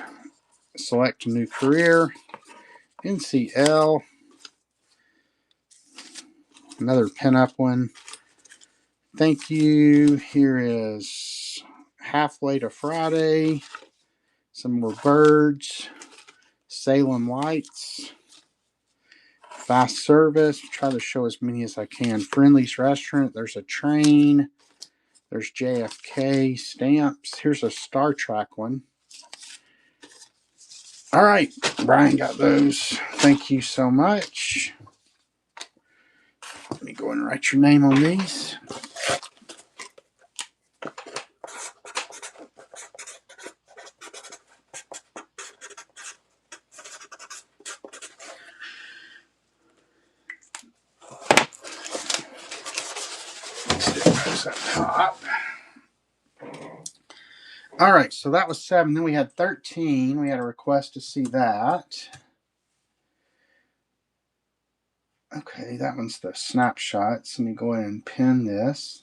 Select a new career. NCL. Another pinup one. Thank you. Here is Halfway to Friday. Some more birds. Salem Lights. Fast service. Try to show as many as I can. Friendly's Restaurant. There's a train. There's JFK stamps. Here's a Star Trek one. All right. Brian got those. Thank you so much. Let me go and write your name on these. Top. All right, so that was 7. Then we had 13. We had a request to see that. Okay, that one's the snapshots. Let me go ahead and pin this.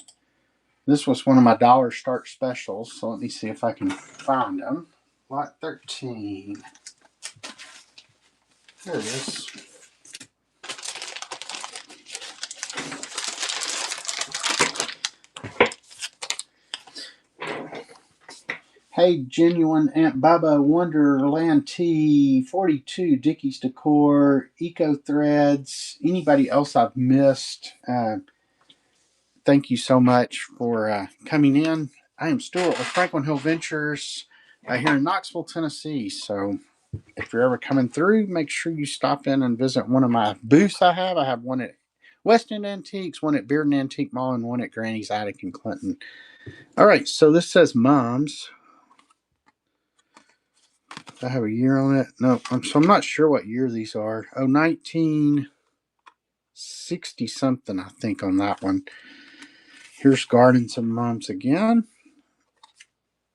This was one of my dollar start specials, so let me see if I can find them. Lot 13. There it is. Hey, Genuine Aunt Baba Wonderland Tea, 42 Dickies Decor, Eco Threads. Anybody else I've missed? Thank you so much for coming in. I am Stuart with Franklin Hill Ventures here in Knoxville, Tennessee. So if you're ever coming through, make sure you stop in and visit one of my booths I have. I have one at West End Antiques, one at Bearden Antique Mall, and one at Granny's Attic in Clinton. All right, so this says Moms. I have a year on it. No, I'm not sure what year these are. Oh, 1960 something, I think, on that one. Here's Gardens of Moms again.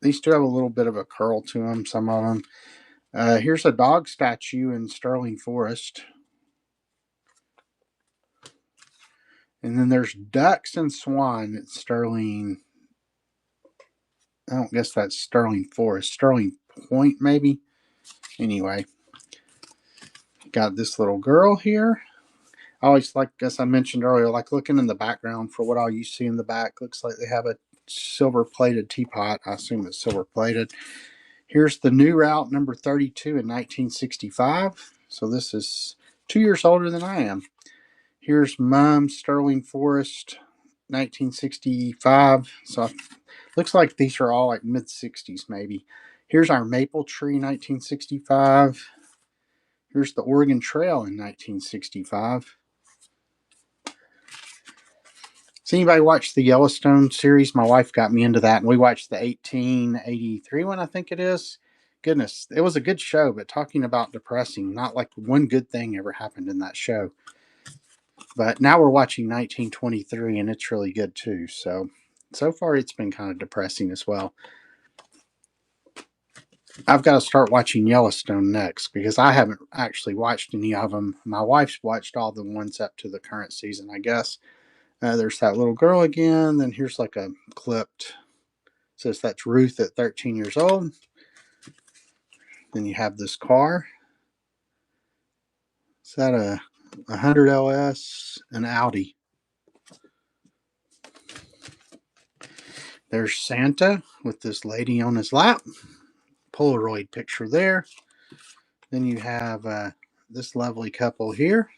These do have a little bit of a curl to them, some of them. Here's a dog statue in Sterling Forest. And then there's ducks and swan at Sterling. I don't guess that's Sterling Forest. Sterling Point, maybe. Anyway, got this little girl here. I always like, as I mentioned earlier, like looking in the background for what all you see in the back. Looks like they have a silver plated teapot. I assume it's silver plated. Here's the new route, number 32 in 1965. So this is 2 years older than I am. Here's Mom Sterling Forest, 1965. So looks like these are all like mid 60s maybe. Here's our Maple Tree, 1965. Here's the Oregon Trail in 1965. Does anybody watch the Yellowstone series? My wife got me into that, and we watched the 1883 one, I think it is. Goodness, it was a good show, but talking about depressing, not like one good thing ever happened in that show. But now we're watching 1923, and it's really good too. So far it's been kind of depressing as well. I've got to start watching Yellowstone next because I haven't actually watched any of them. My wife's watched all the ones up to the current season, I guess. There's that little girl again. Then here's like a clipped. Says that's Ruth at 13 years old. Then you have this car. Is that a 100 LS? An Audi. There's Santa with this lady on his lap. Polaroid picture there. Then you have this lovely couple here.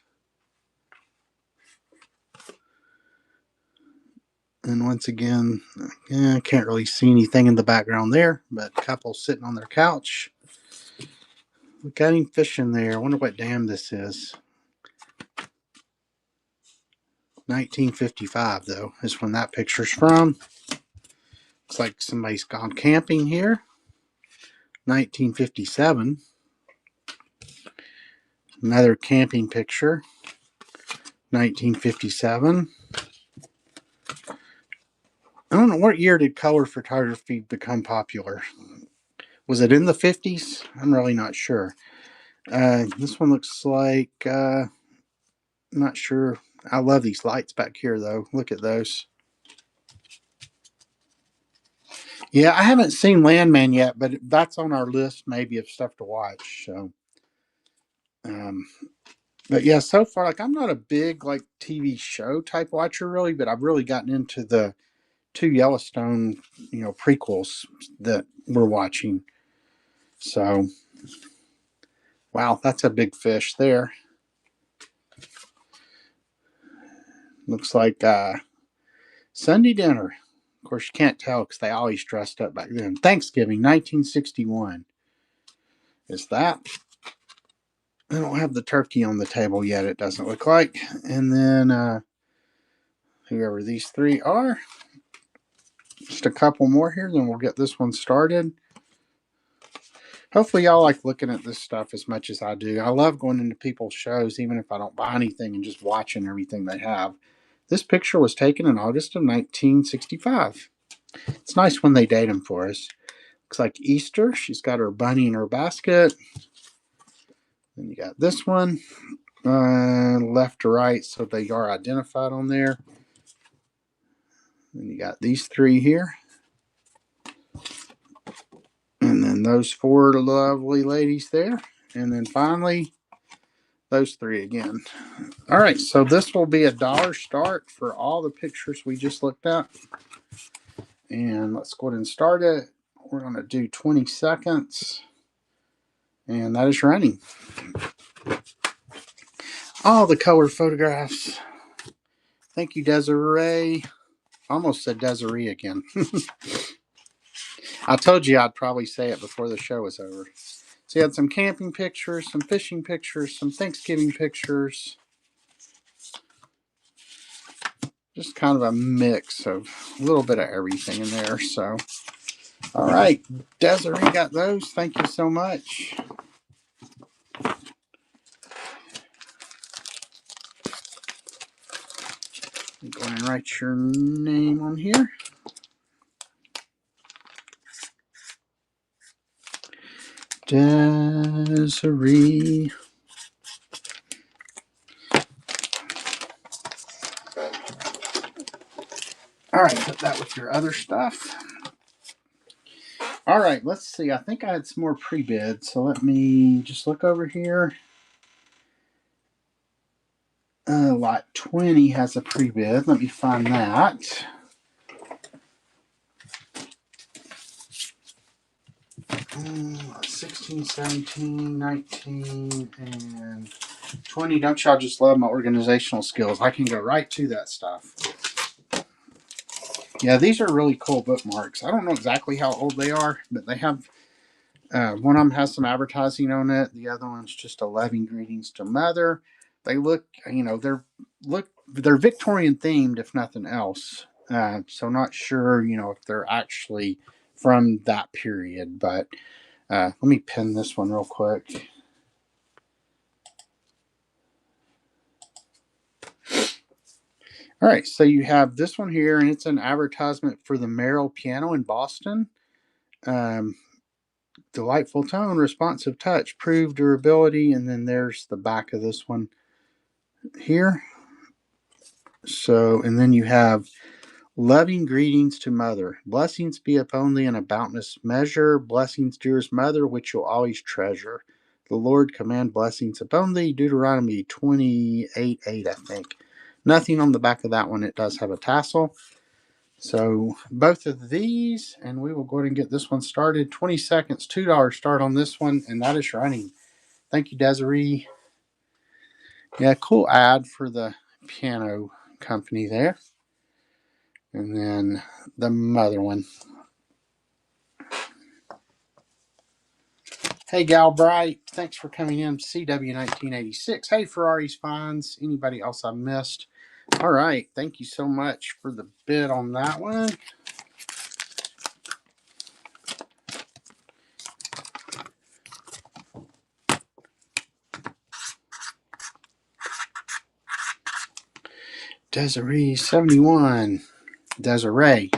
And once again, I can't really see anything in the background there, but a couple sitting on their couch. Look at him fishing there. I wonder what dam this is. 1955, though, is when that picture's from. Looks like somebody's gone camping here. 1957. Another camping picture. 1957. I don't know, what year did color photography become popular? Was it in the 50s? I'm really not sure. This one looks like, I'm not sure. I love these lights back here, though. Look at those. Yeah, I haven't seen Landman yet, but that's on our list maybe of stuff to watch. So, um, but yeah, so far, like I'm not a big like TV show type watcher really, but I've really gotten into the two Yellowstone, prequels that we're watching. So, wow, that's a big fish there. Looks like Sunday dinner. Of course, you can't tell because they always dressed up back then. Thanksgiving, 1961. Is that? I don't have the turkey on the table yet, it doesn't look like. And then whoever these three are. Just a couple more here, then we'll get this one started. Hopefully y'all like looking at this stuff as much as I do. I love going into people's shows, even if I don't buy anything, and just watching everything they have. This picture was taken in August of 1965. It's nice when they date them for us. Looks like Easter. She's got her bunny in her basket. Then you got this one, left to right, so they are identified on there. Then you got these three here. And then those four lovely ladies there. And then finally, those three again. All right, so this will be $1 start for all the pictures we just looked at. And let's go ahead and start it. We're going to do 20 seconds. And that is running. All the color photographs. Thank you, Desiree. Almost said Desiree again. I told you I'd probably say it before the show was over. So you had some camping pictures, some fishing pictures, some Thanksgiving pictures. Just kind of a mix of a little bit of everything in there. So, all right, Desiree got those. Thank you so much. Go ahead and write your name on here. Desiree. All right, put that with your other stuff. All right, let's see. I think I had some more pre-bid, so let me just look over here. Lot 20 has a pre-bid. Let me find that. Uh, 16, 17, 19, and 20. Don't y'all just love my organizational skills? I can go right to that stuff. Yeah, these are really cool bookmarks. I don't know exactly how old they are, but they have one of them has some advertising on it. The other one's just a loving greetings to mother. They look, they're Victorian themed, if nothing else. So not sure, if they're actually from that period. But let me pin this one real quick. All right, so you have this one here, and it's an advertisement for the Merrill piano in Boston. Delightful tone, responsive touch, proved durability, and then there's the back of this one here. So, and then you have loving greetings to mother. Blessings be upon thee in a boundless measure. Blessings, dearest mother, which you'll always treasure. The Lord command blessings upon thee. Deuteronomy 28:8, I think. Nothing on the back of that one. It does have a tassel. So both of these, and we will go ahead and get this one started. 20 seconds, $2 start on this one, and that is running. Thank you, Desiree. Yeah, cool ad for the piano company there. And then the mother one. Hey, Gal Bright, thanks for coming in. CW 1986. Hey, Ferrari's Finds. Anybody else I missed? All right, thank you so much for the bid on that one. Desiree 71. Desiree.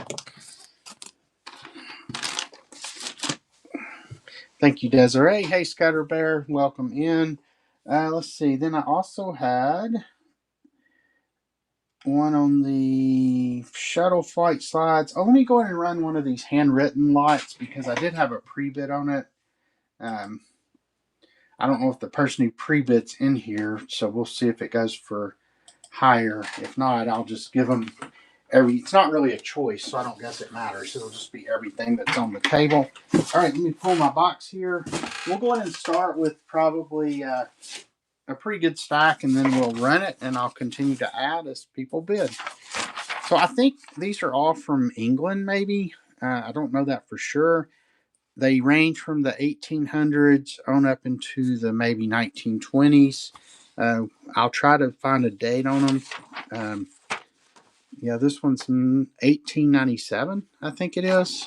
Thank you, Desiree. Hey, Scatter Bear, welcome in. Let's see. Then I also had one on the shuttle flight slides. Oh, let me go ahead and run one of these handwritten lots because I did have a pre-bid on it. Um, I don't know if the person who pre-bid's in here, so we'll see if it goes for higher. If not, I'll just give them it's not really a choice, so I don't guess it matters. It'll just be everything that's on the table. All right, let me pull my box here. We'll go ahead and start with probably a pretty good stack, and then we'll run it, and I'll continue to add as people bid. So I think these are all from England, maybe. I don't know that for sure. They range from the 1800s on up into the maybe 1920s. I'll try to find a date on them. Yeah, this one's 1897, I think it is.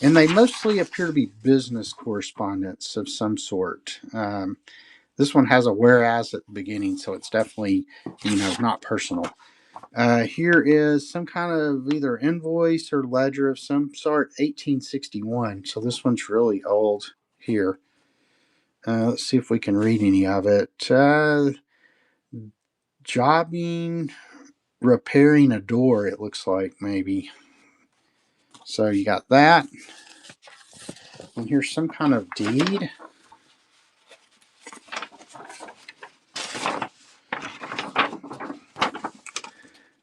And they mostly appear to be business correspondence of some sort. This one has a whereas at the beginning, so it's definitely, not personal. Here is some kind of either invoice or ledger of some sort, 1861. So this one's really old here. Let's see if we can read any of it. Jobbing, repairing a door, it looks like, maybe. So you got that. And here's some kind of deed.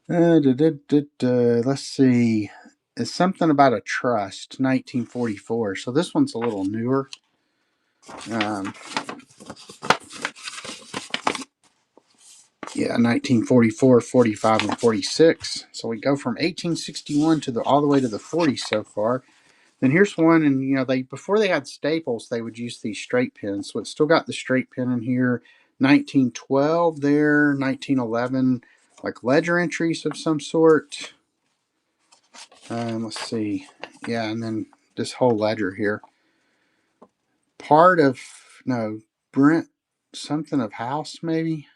Let's see. It's something about a trust, 1944. So this one's a little newer. Yeah, 1944, 45, and 46. So we go from 1861 to all the way to the 40s so far. Then here's one, and they before they had staples, they would use these straight pins. So it's still got the straight pin in here. 1912 there, 1911, like ledger entries of some sort. Let's see. Yeah, and then this whole ledger here. Part of, no, Brent, something of house, maybe.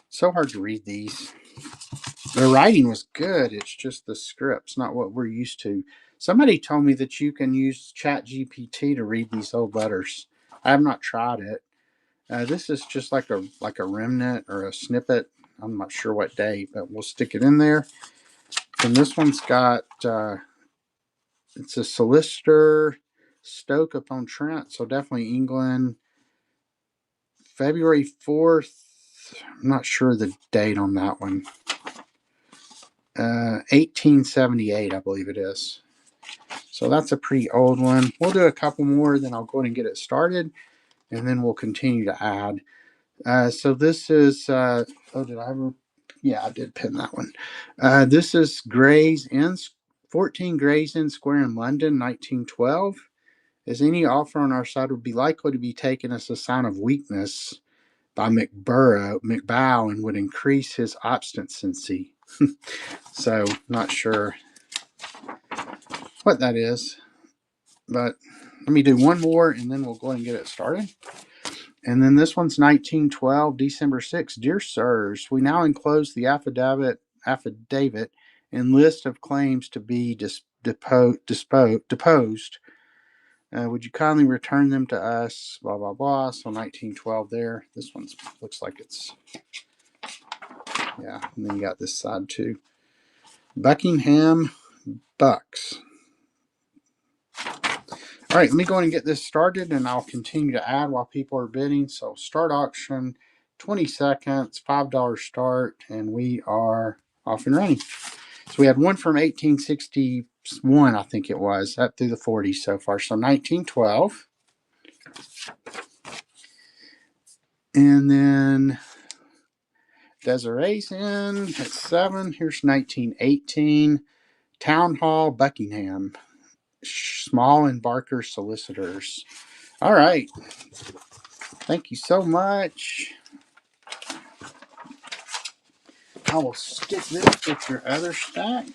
So hard to read these. The writing was good. It's just the script's not what we're used to. Somebody told me that you can use Chat GPT to read these old letters. I have not tried it. This is just like a remnant or a snippet. I'm not sure what date, but we'll stick it in there. And this one's got it's a solicitor, Stoke upon Trent, so definitely England. February 4th. I'm not sure the date on that one. 1878, I believe it is. So that's a pretty old one. We'll do a couple more, then I'll go ahead and get it started, and then we'll continue to add. So this is, did I ever? Yeah, I did pin that one. This is Gray's Inn, 14 Gray's Inn Square in London, 1912. As any offer on our side would be likely to be taken as a sign of weakness by McBow, and would increase his obstinacy. So, not sure what that is, but let me do one more and then we'll go ahead and get it started. And then this one's 1912, December 6th. Dear Sirs, we now enclose the affidavit and list of claims to be deposed. Would you kindly return them to us? Blah, blah, blah. So 1912 there. This one looks like it's, yeah. And then you got this side too. Buckingham Bucks. All right, let me go ahead and get this started, and I'll continue to add while people are bidding. So start auction, 20 seconds, $5 start, and we are off and running. So we had one from 1861, I think it was, up through the 40s so far. So 1912. And then Desiree's in at 7. Here's 1918. Town Hall, Buckingham. Small and Barker Solicitors. All right. Thank you so much. I will stick this with your other stack.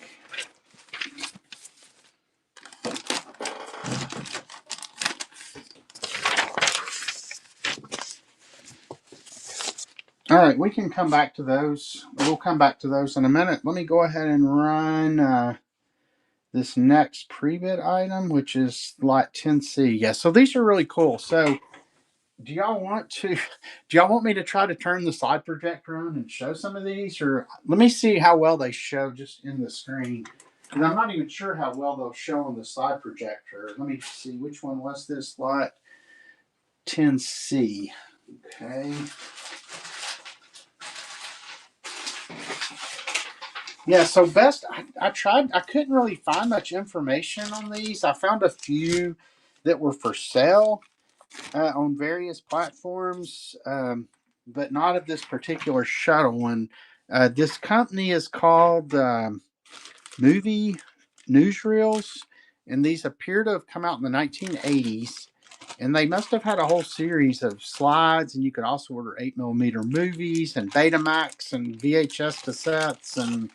All right, we can come back to those. We'll come back to those in a minute. Let me go ahead and run this next pre-bid item, which is lot 10C. Yeah, so these are really cool. So do y'all want me to try to turn the slide projector on and show some of these? Or let me see how well they show just in the screen. And I'm not even sure how well they'll show on the slide projector. Let me see, which one was this? Lot 10C. Okay. Yeah, so I tried, I couldn't really find much information on these. I found a few that were for sale on various platforms, but not of this particular shuttle one. This company is called Movie Newsreels, and these appear to have come out in the 1980s. And they must have had a whole series of slides, and you could also order 8mm movies and Betamax and VHS cassettes.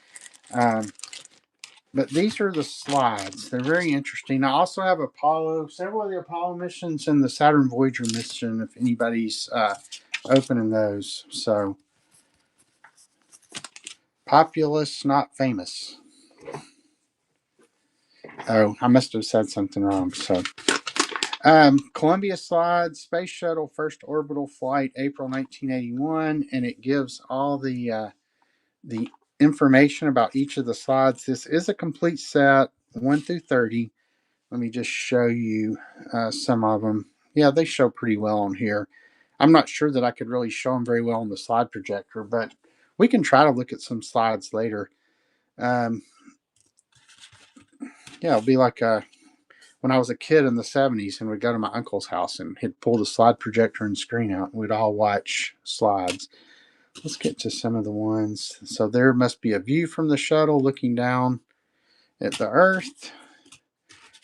But these are the slides. They're very interesting. I also have several of the Apollo missions and the Saturn Voyager mission, if anybody's opening those. So, populous, not famous. Oh, I must have said something wrong. So, Columbia slides, Space Shuttle first orbital flight, April 1981, and it gives all the information about each of the slides. This is a complete set, 1 through 30. Let me just show you some of them. Yeah, they show pretty well on here. I'm not sure that I could really show them very well on the slide projector, but we can try to look at some slides later. Yeah, it'll be like when I was a kid in the 70s and we'd go to my uncle's house and he'd pull the slide projector and screen out and we'd all watch slides. Let's get to some of the ones. So there must be a view from the shuttle looking down at the Earth.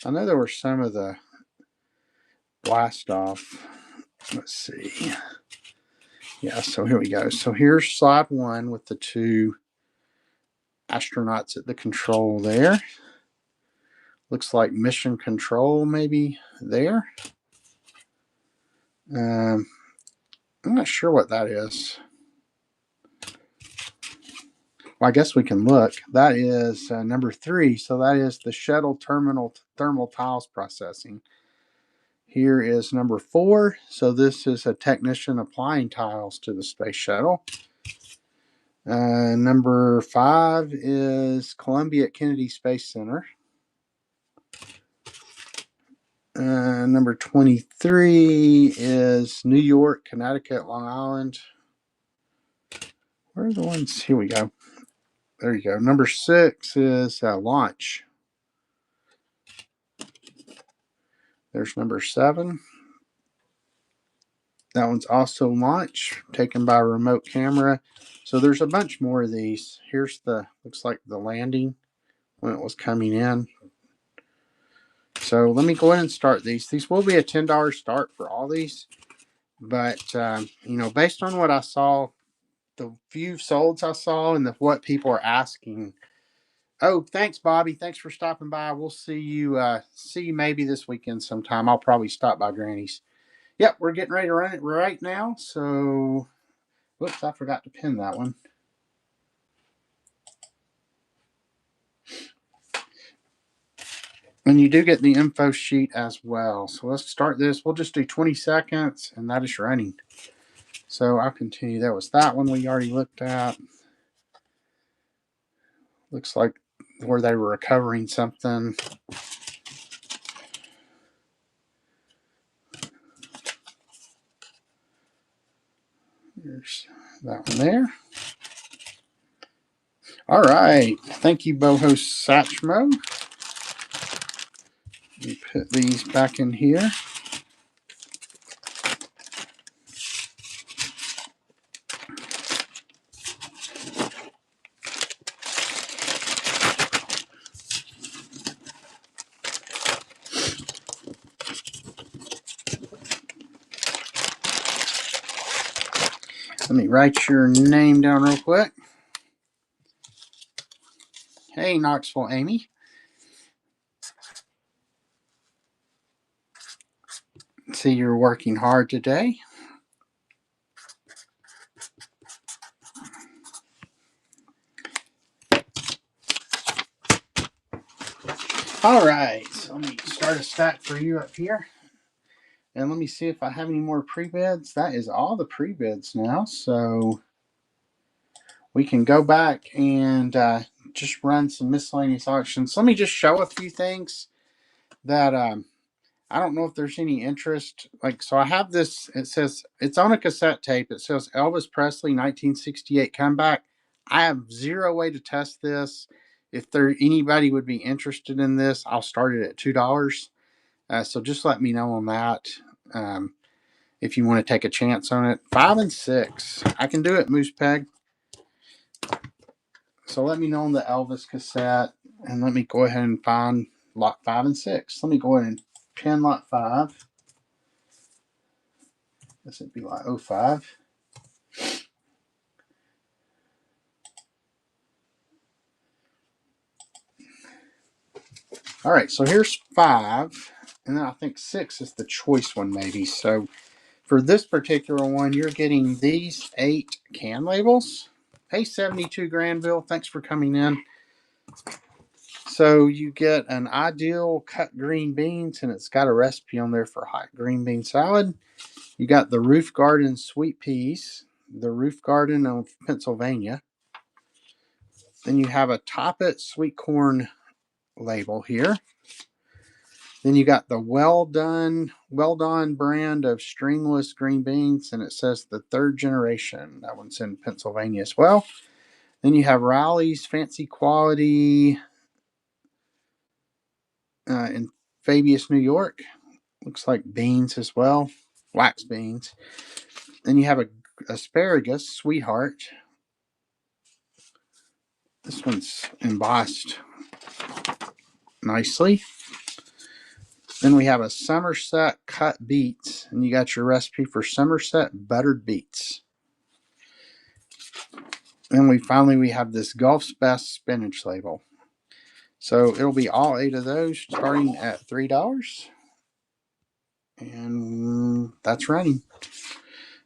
I know there were some of the blast off. Let's see. Yeah, so here we go. So here's slide 1 with the 2 astronauts at the control there. Looks like mission control maybe there. I'm not sure what that is. Well, I guess we can look. That is number 3. So that is the shuttle terminal thermal tiles processing. Here is number 4. So this is a technician applying tiles to the space shuttle. Number 5 is Columbia at Kennedy Space Center. Number 23 is New York, Connecticut, Long Island. Where are the ones? Here we go. There you go. Number 6 is launch. There's number 7. That one's also launch, taken by a remote camera. So there's a bunch more of these. Here's looks like the landing when it was coming in. So let me go ahead and start these. These will be a $10 start for all these. But, based on what I saw, the few solds I saw and what people are asking. Oh, thanks, Bobby. Thanks for stopping by. We'll see you maybe this weekend sometime. I'll probably stop by Granny's. Yep, we're getting ready to run it right now. So, whoops, I forgot to pin that one. And you do get the info sheet as well. So let's start this. We'll just do 20 seconds and that is running. So I'll continue. There was that one we already looked at. Looks like where they were recovering something. There's that one there. All right. Thank you, Boho Satchmo. Let me put these back in here. Let me write your name down real quick. Hey, Knoxville Amy. See, you're working hard today. All right, so let me start a stack for you up here. And let me see if I have any more pre-bids. That is all the pre-bids now. So we can go back and just run some miscellaneous auctions. Let me just show a few things that I don't know if there's any interest. Like, so I have this, it says, it's on a cassette tape. It says Elvis Presley 1968 comeback. I have zero way to test this. If anybody would be interested in this, I'll start it at $2. So just let me know on that. If you want to take a chance on it. 5 and 6. I can do it, Moose Peg. So let me know on the Elvis cassette. And let me go ahead and find lot 5 and 6. Let me go ahead and pin lot 5. This would be lot 05. All right, so here's 5. And then I think 6 is the choice one, maybe. So for this particular one, you're getting these 8 can labels. Hey, 72 Granville, thanks for coming in. So you get an ideal cut green beans, and it's got a recipe on there for hot green bean salad. You got the Roof Garden sweet peas, the Roof Garden of Pennsylvania. Then you have a Top It sweet corn label here. Then you got the Well Done brand of stringless green beans, and it says the 3rd generation. That one's in Pennsylvania as well. Then you have Riley's Fancy Quality in Fabius, New York. Looks like beans as well, wax beans. Then you have a asparagus Sweetheart. This one's embossed nicely. Then we have a Somerset cut beets, and you got your recipe for Somerset buttered beets. Then we have this Gulf's Best spinach label. So it'll be all 8 of those starting at $3. And that's running.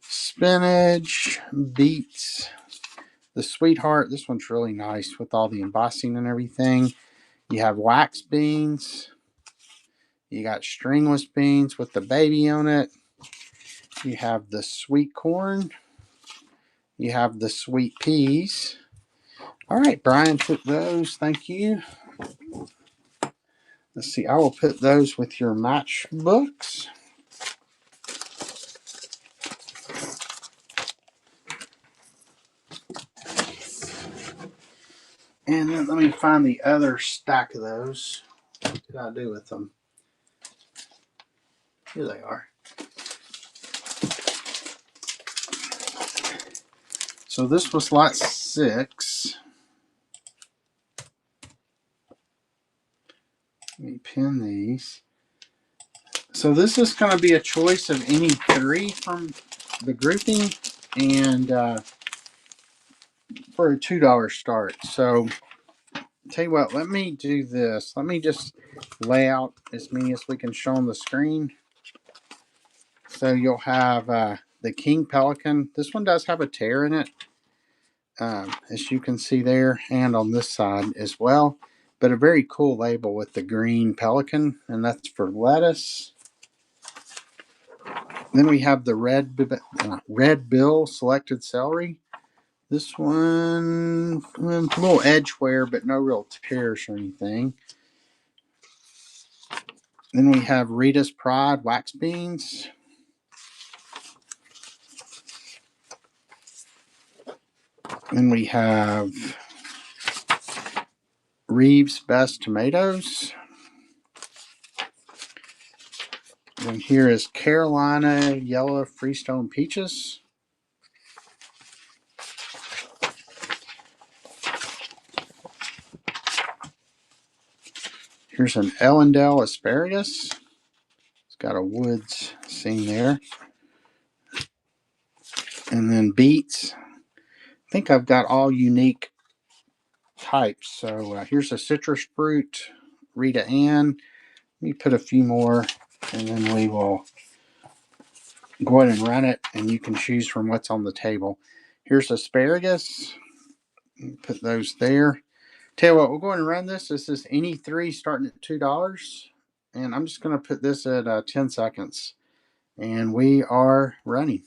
Spinach, beets, the Sweetheart. This one's really nice with all the embossing and everything. You have wax beans. You got stringless beans with the baby on it. You have the sweet corn. You have the sweet peas. All right, Brian took those. Thank you. Let's see. I will put those with your matchbooks. And then let me find the other stack of those. What did I do with them? Here they are. So this was lot 6. Let me pin these. So this is going to be a choice of any 3 from the grouping, and for a $2 start. So tell you what, let me do this. Let me just lay out as many as we can show on the screen. So you'll have the King Pelican. This one does have a tear in it, as you can see there, and on this side as well. But a very cool label with the green pelican, and that's for lettuce. Then we have the red bill selected celery. This one, a little edge wear, but no real tears or anything. Then we have Rita's Pride wax beans. Then we have Reeves Best tomatoes. And here is Carolina Yellow Freestone peaches. Here's an Ellendale asparagus. It's got a woods scene there. And then beets. I think I've got all unique types. So here's a citrus fruit, Rita Ann. Let me put a few more, and then we will go ahead and run it, and you can choose from what's on the table. Here's asparagus. Put those there. Tell you what, we'll go ahead and run this. This is any three starting at $2. And I'm just going to put this at 10 seconds. And we are running.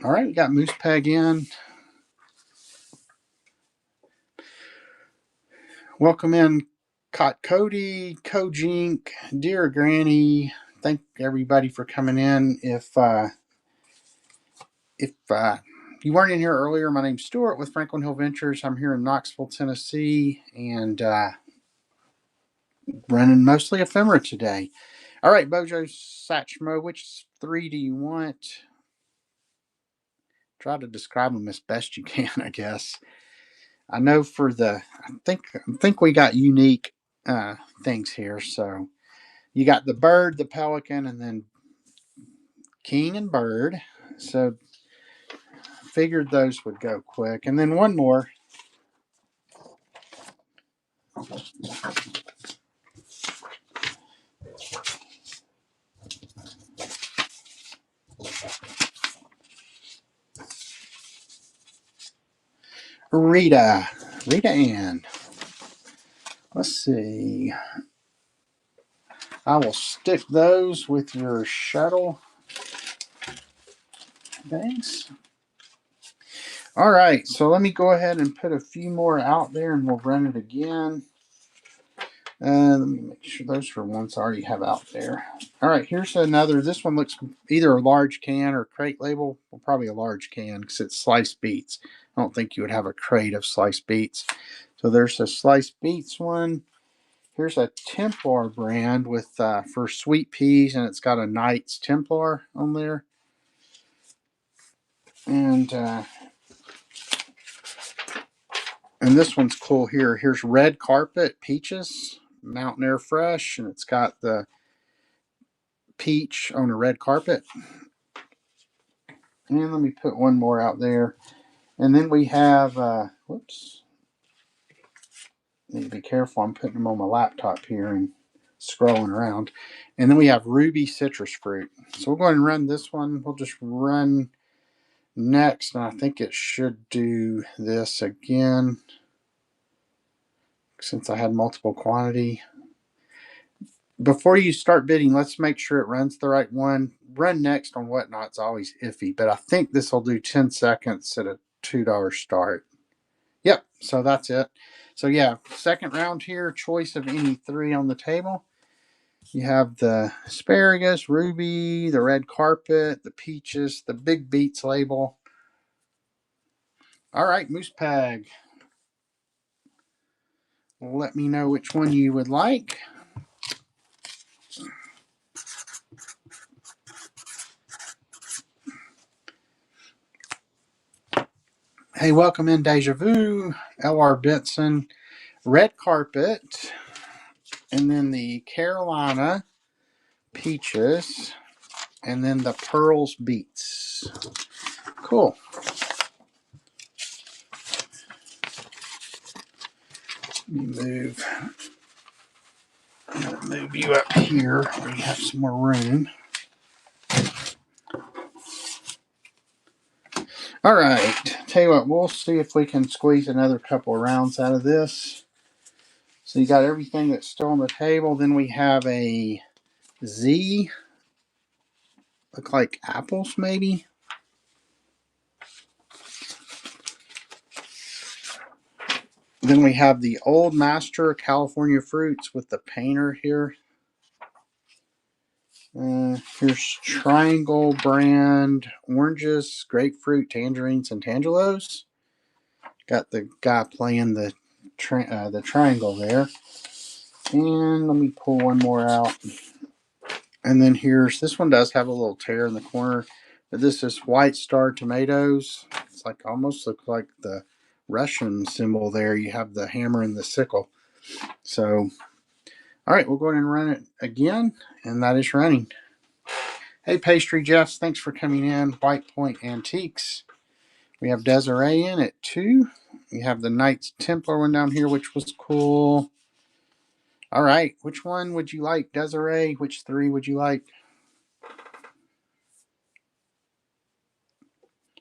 All right, we got Moose Peg in. Welcome in, Cot Cody, Kojink, Dear Granny. Thank everybody for coming in. If you weren't in here earlier, my name's Stuart with Franklin Hill Ventures. I'm here in Knoxville, Tennessee, and running mostly Ephemera today. All right, Bojo Satchmo, which three do you want? Try to describe them as best you can, I guess. I know I think we got unique things here. So you got the bird, the pelican, and then king and bird. So figured those would go quick. And then one more. Rita Ann. Let's see. I will stick those with your shuttle things. All right, so let me go ahead and put a few more out there and we'll run it again. Let me make sure those are ones I already have out there. All right, here's another. This one looks either a large can or crate label. Well, probably a large can because it's sliced beets. I don't think you would have a crate of sliced beets. So there's a sliced beets one. Here's a Templar brand with for sweet peas, and it's got a Knights Templar on there. And this one's cool here. Here's Red Carpet Peaches, Mountain Air Fresh, and it's got the peach on a red carpet. And let me put one more out there. And then we have, whoops, need to be careful. I'm putting them on my laptop here and scrolling around. And then we have Ruby Citrus Fruit. So we'll go ahead and run this one. We'll just run next. And I think it should do this again since I had multiple quantity. Before you start bidding, let's make sure it runs the right one. Run next on whatnot's always iffy, but I think this will do 10 seconds at a $2 start. Yep, so that's it. So yeah, second round here, choice of any three on the table. You have the asparagus, ruby, the red carpet, the peaches, the big beets label. All right, Moose Peg. Let me know which one you would like. Hey, welcome in Deja Vu, L.R. Benson, red carpet, and then the Carolina peaches, and then the pearls beets. Cool. Let me move you up here where you have some more room. All right. Tell you what, we'll see if we can squeeze another couple of rounds out of this. So you got everything that's still on the table. Then we have a Z. Look like apples, maybe. Then we have the Old Master California Fruits with the painter here. Here's Triangle brand oranges, grapefruit, tangerines, and tangelos. Got the guy playing the triangle there. And let me pull one more out. And then this one does have a little tear in the corner, but this is White Star tomatoes. It's like almost look like the Russian symbol there. You have the hammer and the sickle. So, all right, we'll go ahead and run it again, and that is running. Hey, Pastry Jeffs, thanks for coming in. White Point Antiques. We have Desiree in at 2. We have the Knights Templar one down here, which was cool. All right, which one would you like, Desiree? Which 3 would you like?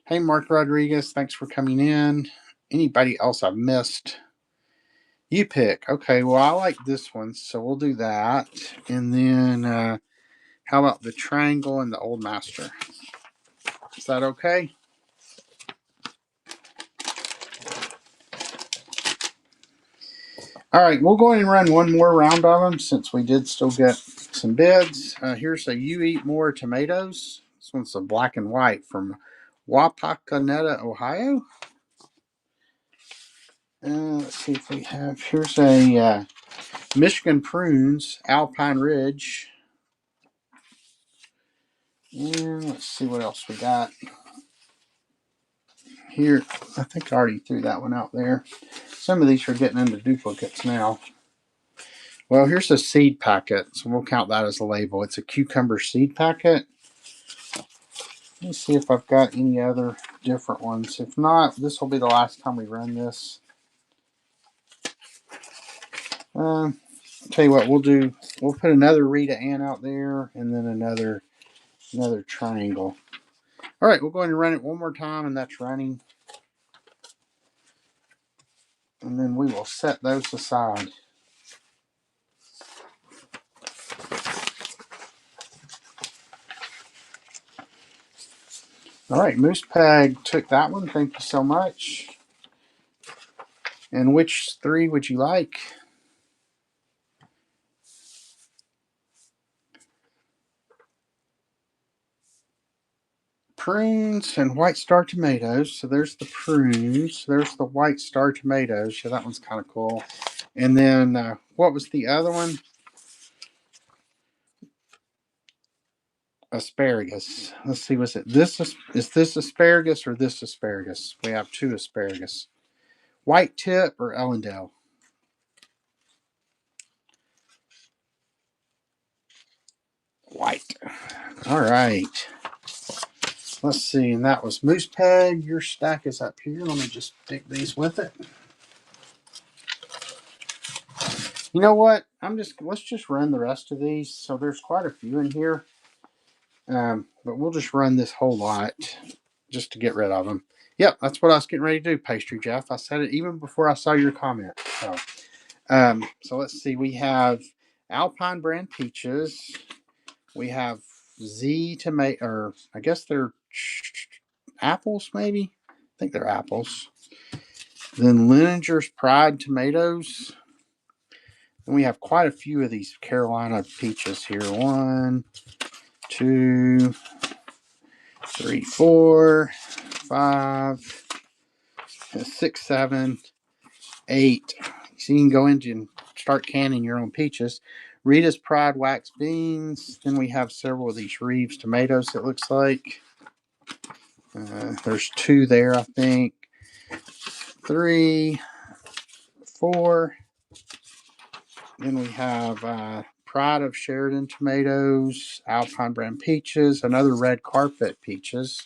Hey, Mark Rodriguez, thanks for coming in. Anybody else I've missed? You pick. Okay, well, I like this one, so we'll do that. And then how about the Triangle and the Old Master? Is that okay? All right, we'll go ahead and run one more round of them since we did still get some bids. Here's a You Eat More Tomatoes. This one's a black and white from Wapakoneta, Ohio. Let's see if we have. Here's a Michigan Prunes, Alpine Ridge. And let's see what else we got. Here, I think I already threw that one out there. Some of these are getting into duplicates now. Well, here's a seed packet, so we'll count that as a label. It's a cucumber seed packet. Let me see if I've got any other different ones. If not, this will be the last time we run this. Tell you what, we'll put another Rita Ann out there and then another triangle. All right, we'll go ahead and run it one more time, and that's running. And then we will set those aside. All right, Moose Peg took that one. Thank you so much. And which 3 would you like? Prunes and White Star tomatoes. So there's the prunes. There's the White Star tomatoes. So that one's kind of cool. And then what was the other one? Asparagus. Let's see. Was it this? Is this asparagus or this asparagus? We have 2 asparagus. White tip or Ellendale? White. All right. Let's see. And that was Moose Peg. Your stack is up here. Let me just stick these with it. You know what? Let's just run the rest of these. So there's quite a few in here. But we'll just run this whole lot just to get rid of them. Yep, that's what I was getting ready to do, Pastry Jeff. I said it even before I saw your comment. So let's see. We have Alpine brand peaches. We have Z tomato, or I guess they're apples, maybe. I think they're apples. Then Lininger's Pride tomatoes. And we have quite a few of these Carolina peaches here. 1, 2, 3, 4, 5, 6, 7, 8. So you can go into and start canning your own peaches. Rita's Pride wax beans. Then we have several of these Reeves tomatoes, it looks like. There's 2 there, I think. 3, 4. Then we have Pride of Sheridan tomatoes, Alpine brand peaches, another red carpet peaches,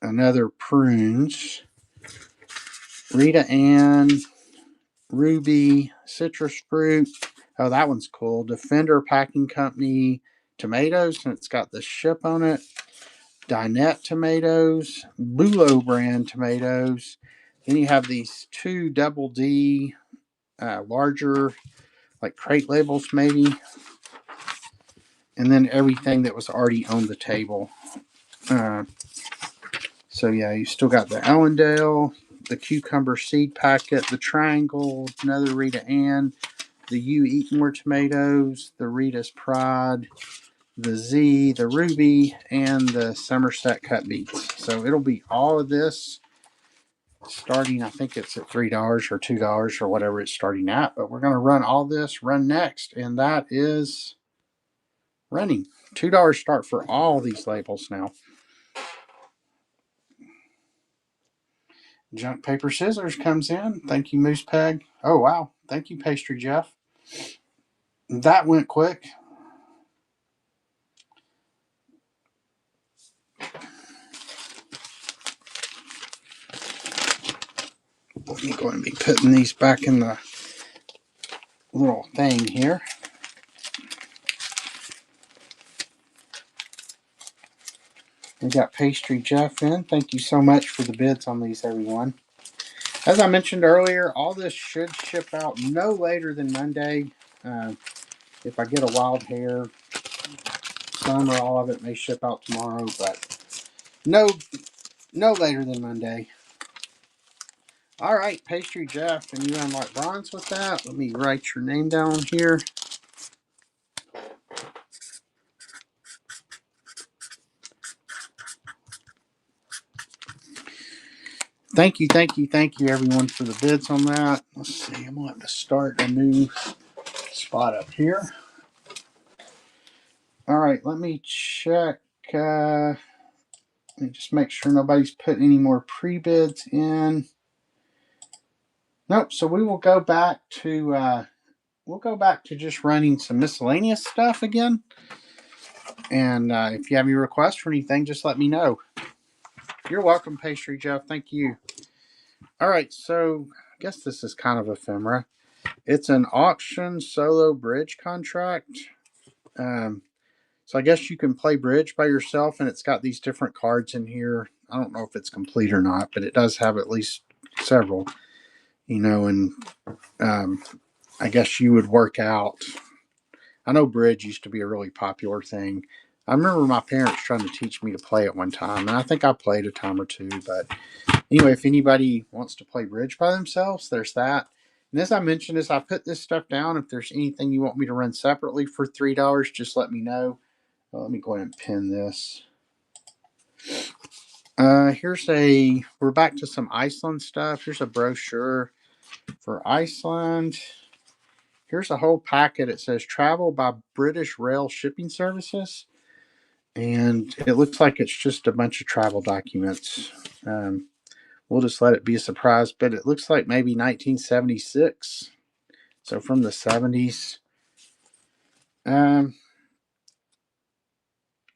another prunes, Rita Ann, Ruby, citrus fruit. Oh, that one's cool. Defender Packing Company tomatoes, and it's got the ship on it. Dinette tomatoes, Bulo brand tomatoes. Then you have these 2 double D larger, like crate labels maybe. And then everything that was already on the table. So yeah, you still got the Ellendale, the cucumber seed packet, the triangle, another Rita Ann, the You Eat More tomatoes, the Rita's Pride, the Z, the Ruby, and the Somerset cut beets. So it'll be all of this starting, I think it's at $3 or $2 or whatever it's starting at. But we're going to run all this, run next, and that is running. $2 start for all these labels now. Junk paper scissors comes in. Thank you, Moose Peg. Oh wow, thank you, Pastry Jeff. That went quick. I'm going to be putting these back in the little thing here. We got Pastry Jeff in. Thank you so much for the bids on these, everyone. As I mentioned earlier, all this should ship out no later than Monday. If I get a wild hair, some or all of it may ship out tomorrow, but no later than Monday. All right, Pastry Jeff, and you unlock bronze with that. Let me write your name down here. Thank you, everyone, for the bids on that. Let's see, I'm going to have to start a new spot up here. All right, let me check. Let me just make sure nobody's put any more pre-bids in. Nope. So we will go back to just running some miscellaneous stuff again. And if you have any requests for anything, just let me know. You're welcome, Pastry Jeff. Thank you. All right. So I guess this is kind of ephemera. It's an auction solo bridge contract. So I guess you can play bridge by yourself, and it's got these different cards in here. I don't know if it's complete or not, but it does have at least several, and I guess you would work out. I know bridge used to be a really popular thing. I remember my parents trying to teach me to play it one time, and I think I played a time or two. But anyway, if anybody wants to play bridge by themselves, there's that. And as I mentioned, as I put this stuff down, if there's anything you want me to run separately for $3, just let me know. Well, let me go ahead and pin this. We're back to some Iceland stuff. Here's a brochure for Iceland. Here's a whole packet. It says travel by British Rail Shipping Services. And it looks like it's just a bunch of travel documents. We'll just let it be a surprise, but it looks like maybe 1976. So from the 70s.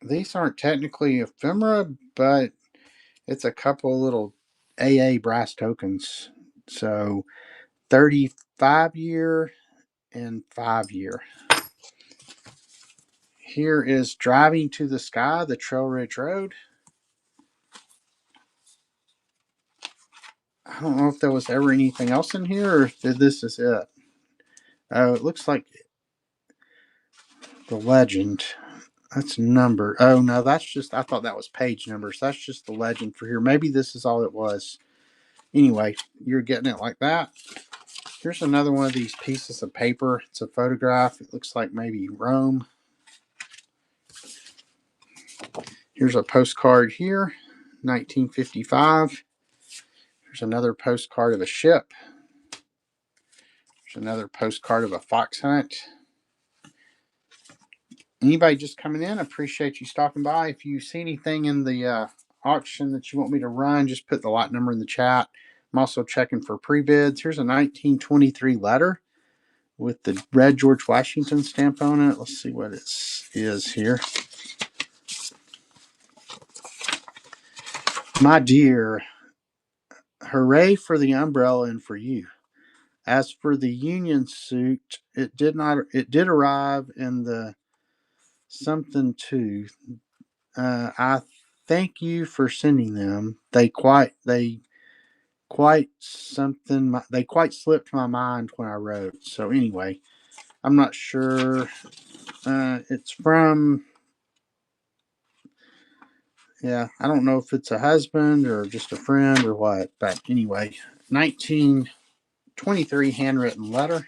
These aren't technically ephemera, but it's a couple little AA brass tokens. So 35-year and 5-year. Here is Driving to the Sky, the Trail Ridge Road. I don't know if there was ever anything else in here or if this is it. Oh, it looks like the legend. That's number. Oh, no, that's just, I thought that was page numbers. That's just the legend for here. Maybe this is all it was. Anyway, you're getting it like that. Here's another one of these pieces of paper. It's a photograph. It looks like maybe Rome. Here's a postcard here, 1955. There's another postcard of a ship. There's another postcard of a fox hunt. Anybody just coming in, I appreciate you stopping by. If you see anything in the auction that you want me to run, just put the lot number in the chat. I'm also checking for pre-bids. Here's a 1923 letter with the red George Washington stamp on it. Let's see what it is here. My dear, hooray for the umbrella and for you. As for the union suit, it did arrive in the something too. I thank you for sending them. They quite something. They quite slipped my mind when I wrote. So anyway, I'm not sure. It's from. Yeah, I don't know if it's a husband or just a friend or what. But anyway, 1923 handwritten letter.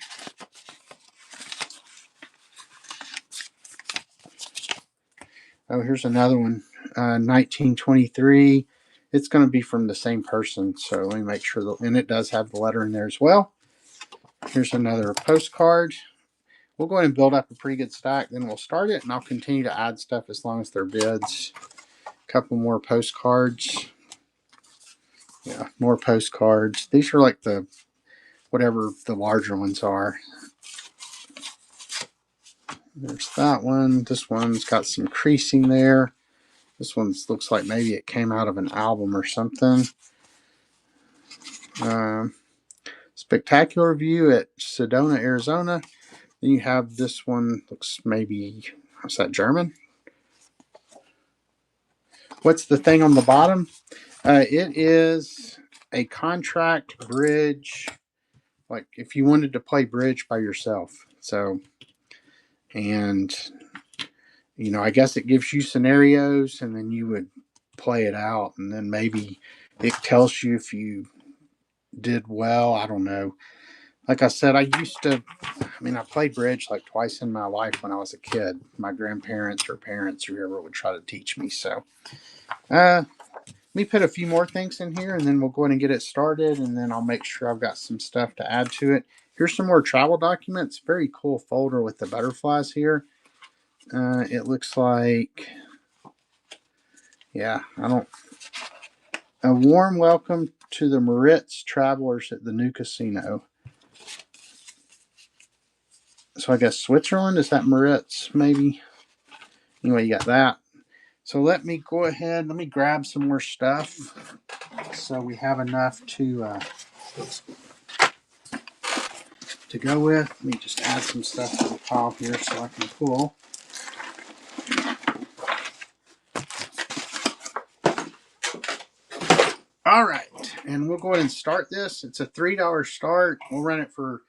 Oh, here's another one. 1923. It's going to be from the same person. So let me make sure that, and it does have the letter in there as well. Here's another postcard. We'll go ahead and build up a pretty good stack. Then we'll start it, and I'll continue to add stuff as long as they're bids. A couple more postcards. Yeah, more postcards. These are like whatever the larger ones are. There's that one. This one's got some creasing there. This one looks like maybe it came out of an album or something. Spectacular view at Sedona, Arizona. Then you have this one, looks maybe, what's that, German? What's the thing on the bottom? It is a contract bridge, like if you wanted to play bridge by yourself. So, and, I guess it gives you scenarios and then you would play it out. And then maybe it tells you if you did well. I don't know. Like I said, I played bridge like twice in my life when I was a kid. My grandparents or parents or whoever would try to teach me. So, let me put a few more things in here and then we'll go ahead and get it started. And then I'll make sure I've got some stuff to add to it. Here's some more travel documents. Very cool folder with the butterflies here. It looks like, yeah, a warm welcome to the Maritz travelers at the new casino. So I guess Switzerland, is that Maritz maybe? Anyway, you got that. So let me go ahead, let me grab some more stuff so we have enough to go with. Let me just add some stuff to the pile here so I can pull. All right, and we'll go ahead and start this. It's a $3 start. We'll run it for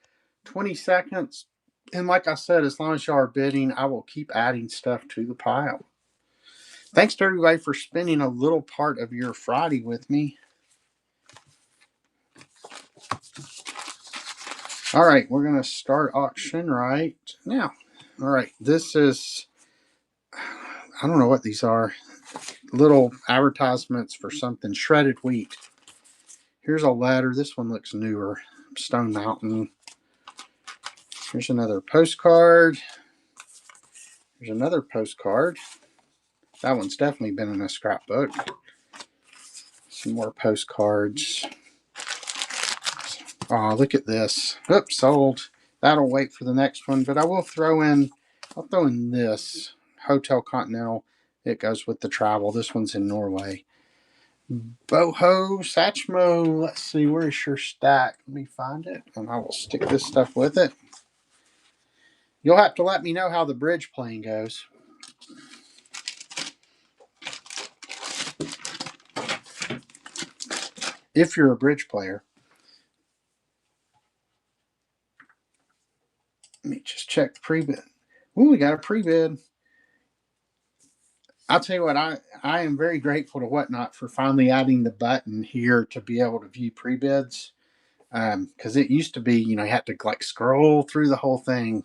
20 seconds. And like I said, as long as y'all are bidding, I will keep adding stuff to the pile. Thanks to everybody for spending a little part of your Friday with me. All right, we're going to start auction right now. All right, this is, I don't know what these are. Little advertisements for something. Shredded wheat. Here's a ladder. This one looks newer. Stone Mountain. Here's another postcard. Here's another postcard. That one's definitely been in a scrapbook. Some more postcards. Oh, look at this. Oops, sold. That'll wait for the next one, but I'll throw in this Hotel Continental. It goes with the travel. This one's in Norway. Boho Satchmo. Let's see, where's your stack? Let me find it, and I will stick this stuff with it. You'll have to let me know how the bridge playing goes. If you're a bridge player. Let me just check the pre-bid. Ooh, we got a pre-bid. I'll tell you what, I am very grateful to Whatnot for finally adding the button here to be able to view pre-bids. Because it used to be, you had to like scroll through the whole thing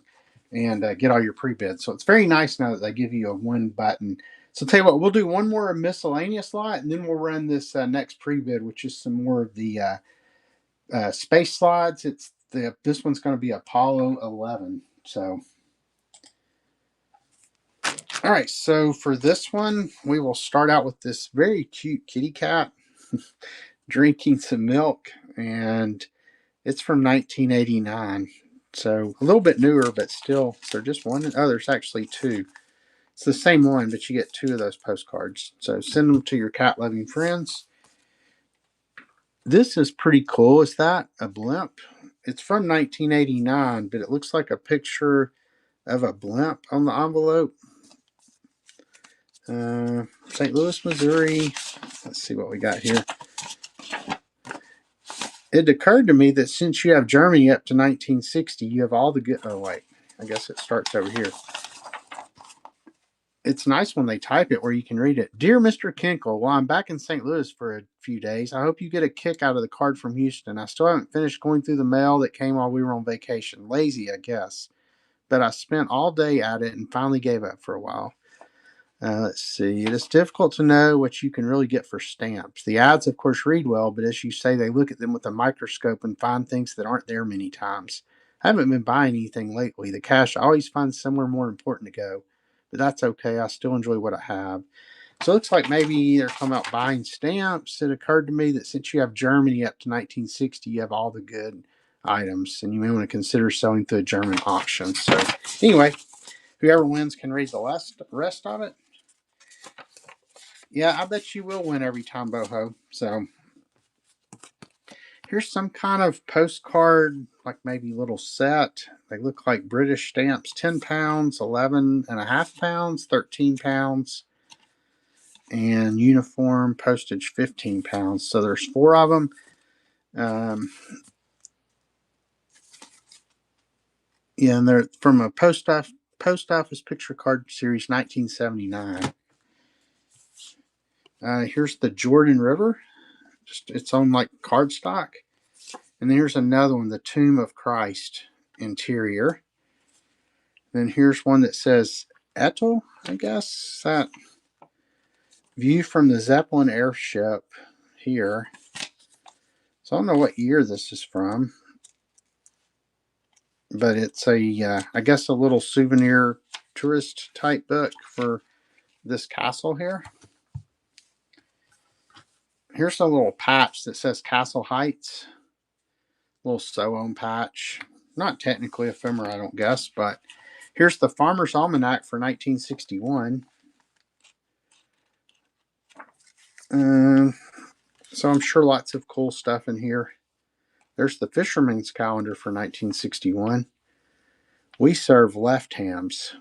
and get all your pre-bids. So it's very nice now that they give you a one button. So tell you what, we'll do one more miscellaneous lot, and then we'll run this next pre-bid, which is some more of the space slides. This one's going to be Apollo 11. So, all right. So for this one, we will start out with this very cute kitty cat drinking some milk, and it's from 1989. So a little bit newer, but still, so just one. Oh, there's actually two. It's the same one, but you get two of those postcards. So send them to your cat loving friends. This is pretty cool. Is that a blimp? It's from 1989, but it looks like a picture of a blimp on the envelope. St. Louis, Missouri. Let's see what we got here. It occurred to me that since you have Germany up to 1960, you have all the good. Oh, wait. I guess it starts over here. It's nice when they type it where you can read it. Dear Mr. Kinkle, while I'm back in St. Louis for a few days, I hope you get a kick out of the card from Houston. I still haven't finished going through the mail that came while we were on vacation. Lazy, I guess. But I spent all day at it and finally gave up for a while. Let's see. It is difficult to know what you can really get for stamps. The ads, of course, read well, but as you say, they look at them with a microscope and find things that aren't there many times. I haven't been buying anything lately. The cash always finds somewhere more important to go, but that's okay. I still enjoy what I have. So it looks like maybe they're talking about buying stamps. It occurred to me that since you have Germany up to 1960, you have all the good items, and you may want to consider selling through a German auction. So anyway, whoever wins can read the rest of it. Yeah, I bet you will win every time, Boho. So Here's some kind of postcard, like maybe little set. They look like British stamps. 10 pounds, 11.5 pounds, 13 pounds, and uniform postage 15 pounds. So there's 4 of them. Yeah, and they're from a post office picture card series 1979. Here's the Jordan River, just its own like cardstock. And then here's another one, the Tomb of Christ interior. Then here's one that says Eto, I guess. That view from the Zeppelin airship here. So I don't know what year this is from, but it's I guess a little souvenir tourist type book for this castle here. Here's a little patch that says Castle Heights. Little sew-on patch. Not technically ephemera, I don't guess, but here's the Farmer's Almanac for 1961. So I'm sure lots of cool stuff in here. There's the Fisherman's Calendar for 1961. We serve left hams.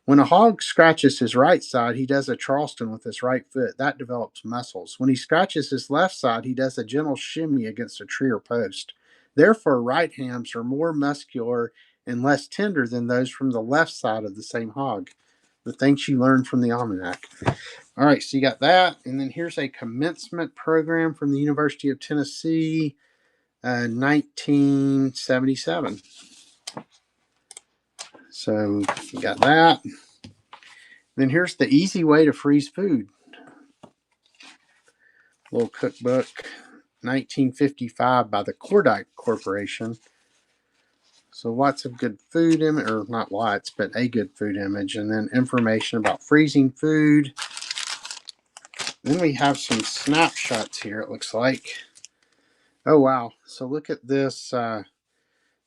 When a hog scratches his right side, he does a Charleston with his right foot. That develops muscles. When he scratches his left side, he does a gentle shimmy against a tree or post. Therefore, right hams are more muscular and less tender than those from the left side of the same hog. The things you learn from the almanac. All right, so you got that. And then here's a commencement program from the University of Tennessee, 1977. So you got that. Then here's the easy way to freeze food. Little cookbook, 1955 by the Cordite Corporation. So lots of good food image, or not lots, but a good food image, and then information about freezing food. Then we have some snapshots here, it looks like. Oh, wow. So look at this.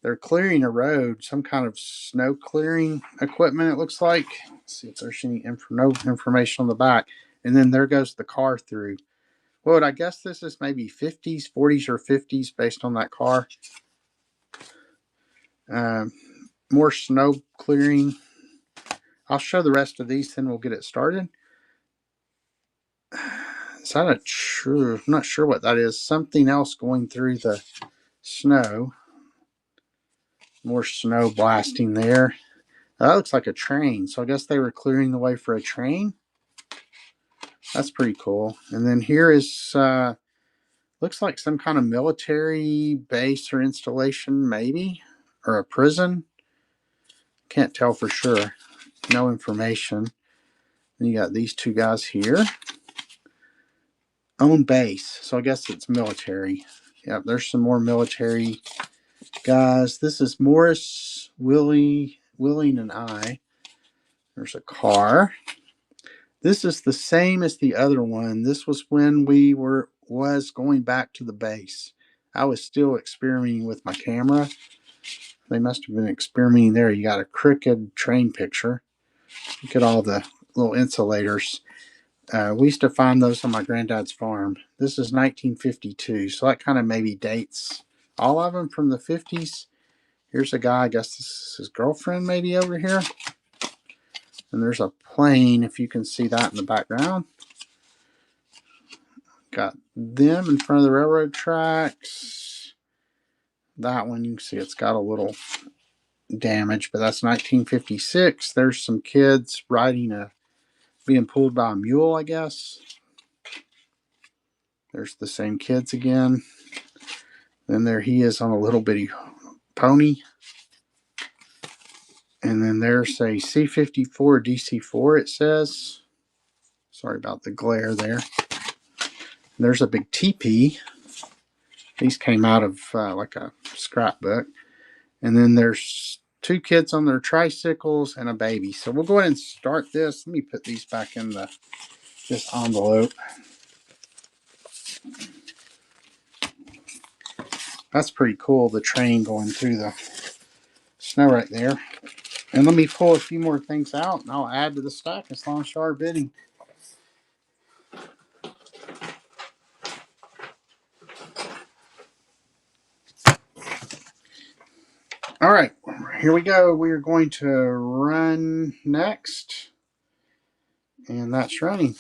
They're clearing a road, some kind of snow clearing equipment, it looks like. Let's see if there's any no information on the back. And then there goes the car through. Well, I guess this is maybe 50s, 40s, or 50s based on that car. More snow clearing. I'll show the rest of these, then we'll get it started. Is that a true? I'm not sure what that is. Something else going through the snow. More snow blasting there. That looks like a train. So I guess they were clearing the way for a train. That's pretty cool. And then here is, looks like some kind of military base or installation, maybe, or a prison. Can't tell for sure. No information. Then you got these two guys here. Own base. So I guess it's military. Yep, there's some more military guys. This is Morris, Willing, and I. There's a car. This is the same as the other one. This was when we was going back to the base. I was still experimenting with my camera. They must have been experimenting there. You got a crooked train picture. Look at all the little insulators. We used to find those on my granddad's farm. This is 1952, so that kind of maybe dates all of them from the 50s. Here's a guy, I guess this is his girlfriend maybe over here. And there's a plane, if you can see that in the background. Got them in front of the railroad tracks. That one, you can see it's got a little damage, but that's 1956. There's some kids being pulled by a mule, I guess. There's the same kids again. Then there he is on a little bitty pony. And then there's a C-54 DC-4, it says. Sorry about the glare there. There's a big teepee. These came out of like a scrapbook. And then there's two kids on their tricycles and a baby. So we'll go ahead and start this. Let me put these back in this envelope. That's pretty cool, the train going through the snow right there. And let me pull a few more things out, and I'll add to the stack as long as you are bidding. All right, here we go. We are going to run next, and that's running.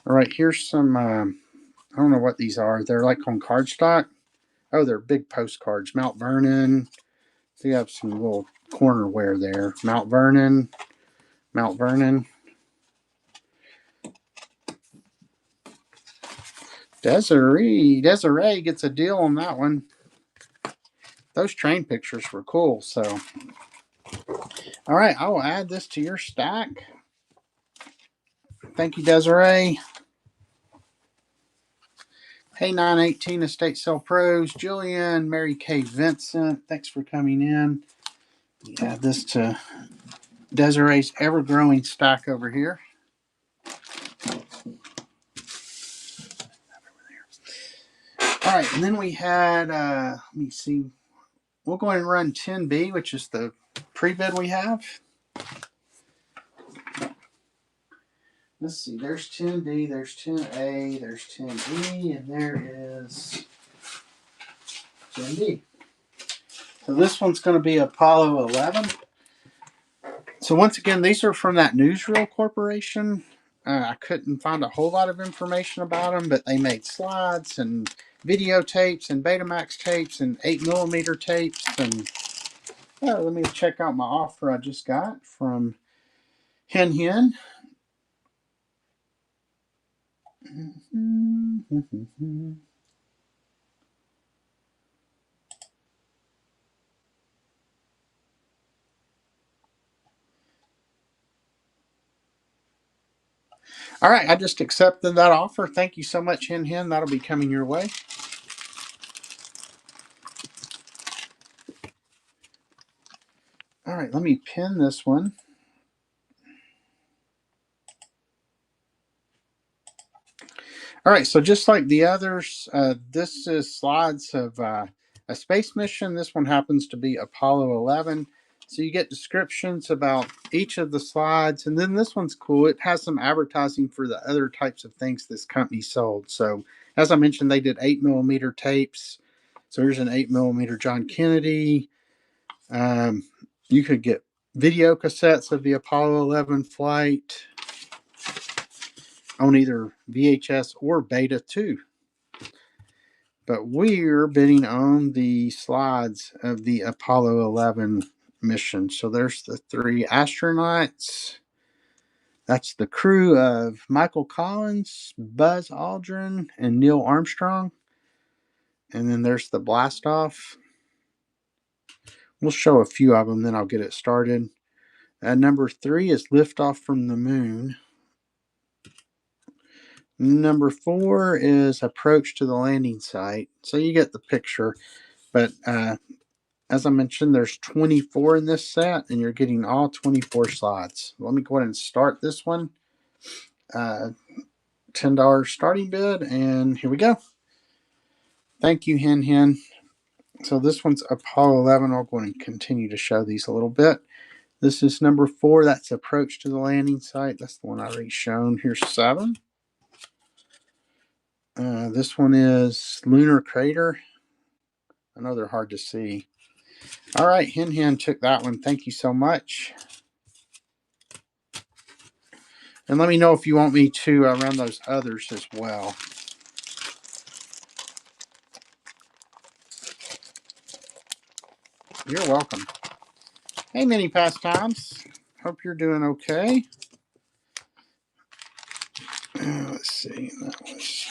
All right, here's some, I don't know what these are. They're like on cardstock. Oh, they're big postcards. Mount Vernon. So you have some little cornerware there. Mount Vernon. Mount Vernon. Desiree gets a deal on that one. Those train pictures were cool. So, all right, I will add this to your stack. Thank you, Desiree. Hey, 918 Estate Sale Pros, Jillian, Mary Kay Vincent, thanks for coming in. Add this to Desiree's ever-growing stack over here. All right, and then we had, let me see, we'll go ahead and run 10B, which is the pre-bid we have. Let's see, there's 10D, there's 10A, there's 10E, and there is 10D. So this one's going to be Apollo 11. So once again, these are from that Newsreel Corporation. I couldn't find a whole lot of information about them, but they made slides and videotapes and Betamax tapes and 8mm tapes. And let me check out my offer I just got from Hen Hen. All right, I just accepted that offer. Thank you so much, Hen Hen. That'll be coming your way. All right, let me pin this one. All right, so just like the others, this is slides of a space mission. This one happens to be Apollo 11. So you get descriptions about each of the slides. And then this one's cool. It has some advertising for the other types of things this company sold. So as I mentioned, they did 8mm tapes. So here's an 8mm John Kennedy. You could get video cassettes of the Apollo 11 flight on either VHS or Beta 2. But we're bidding on the slides of the Apollo 11 mission. So there's the 3 astronauts. That's the crew of Michael Collins, Buzz Aldrin, and Neil Armstrong. And then there's the blast off. We'll show a few of them, then I'll get it started. Number 3 is liftoff from the moon. Number 4 is approach to the landing site. So you get the picture. But as I mentioned, there's 24 in this set, and you're getting all 24 slides. Let me go ahead and start this one. $10 starting bid, and here we go. Thank you, Hen Hen. So this one's Apollo 11. I'll go ahead and continue to show these a little bit. This is number 4. That's approach to the landing site. That's the one I already shown. Here's 7. This one is lunar crater. I know they're hard to see. All right, Hen Hen took that one. Thank you so much. And let me know if you want me to run those others as well. You're welcome. Hey, Mini Pastimes. Hope you're doing okay. Let's see. That was...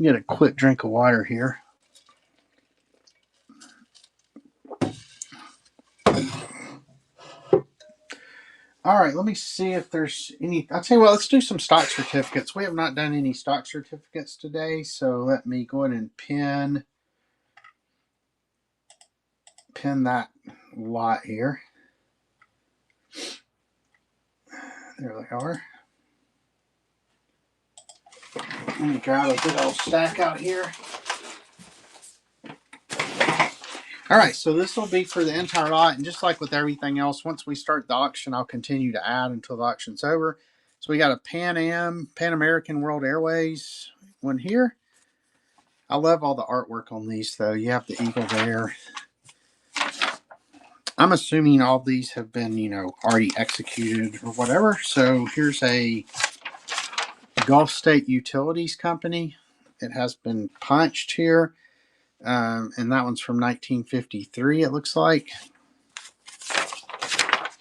Get a quick drink of water here. All right, let me see if there's any. I'll tell you what, let's do some stock certificates. We have not done any stock certificates today, so let me go ahead and pin that lot here. There they are. Let me grab a good old stack out here. All right, so this will be for the entire lot, and just like with everything else, once we start the auction, I'll continue to add until the auction's over. So we got a Pan American World Airways one here. I love all the artwork on these, though. You have the eagle there. I'm assuming all these have been, already executed or whatever. So here's a Gulf State Utilities Company. It has been punched here. And that one's from 1953, it looks like.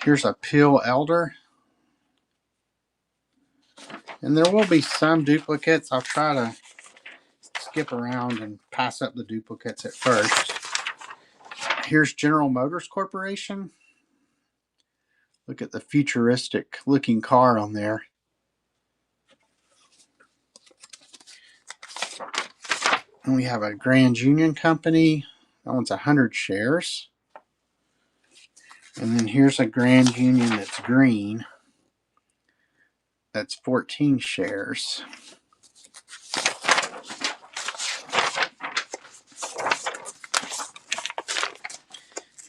Here's a Peel Elder. And there will be some duplicates. I'll try to skip around and pass up the duplicates at first. Here's General Motors Corporation. Look at the futuristic looking car on there. And we have a Grand Union Company. That one's 100 shares. And then here's a Grand Union that's green. That's 14 shares.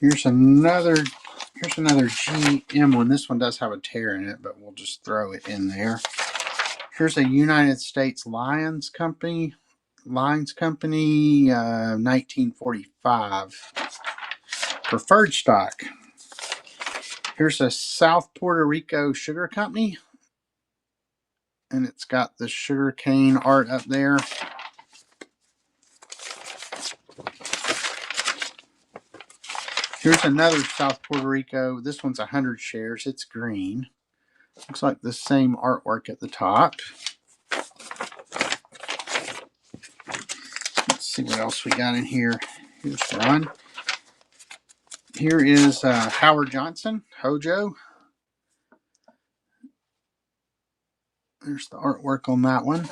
Here's another GM one. This one does have a tear in it, but we'll just throw it in there. Here's a United States Lions Company. 1945. Preferred stock. Here's a South Puerto Rico Sugar Company. And it's got the sugar cane art up there. Here's another South Puerto Rico. This one's 100 shares. It's green. Looks like the same artwork at the top. Let's see what else we got in here. Here's one. Here is Howard Johnson, Hojo. There's the artwork on that one.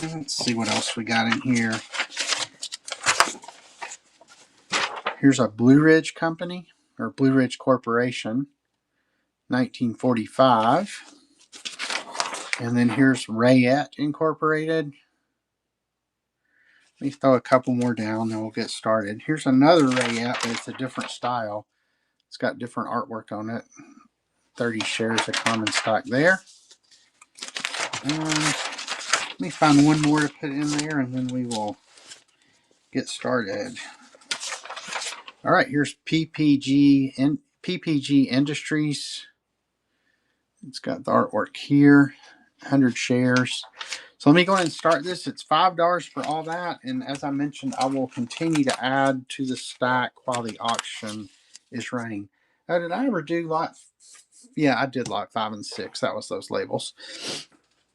Let's see what else we got in here. Here's a Blue Ridge Company, or Blue Ridge Corporation, 1945. And then here's Rayette Incorporated. Let me throw a couple more down, then we'll get started. Here's another Rayette, but it's a different style. It's got different artwork on it. 30 shares of common stock there. Let me find one more to put in there, and then we will get started. All right, here's PPG Industries. It's got the artwork here, 100 shares. So let me go ahead and start this. It's $5 for all that. And as I mentioned, I will continue to add to the stack while the auction is running. Oh, did I ever do lot? Yeah, I did lot 5 and 6. That was those labels.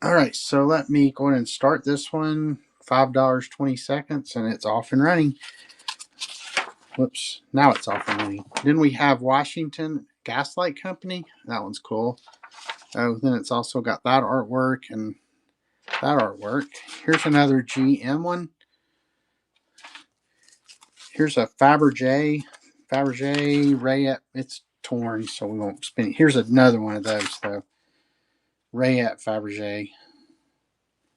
All right, so let me go ahead and start this one. $5, 20 seconds, and it's off and running. Whoops, now it's off and running. Then we have Washington Gaslight Company. That one's cool. Oh, then it's also got that artwork and that artwork. Here's another GM one. Here's a Fabergé Rayette. It's torn, so we won't spin it. Here's another one of those, though. Rayette Fabergé.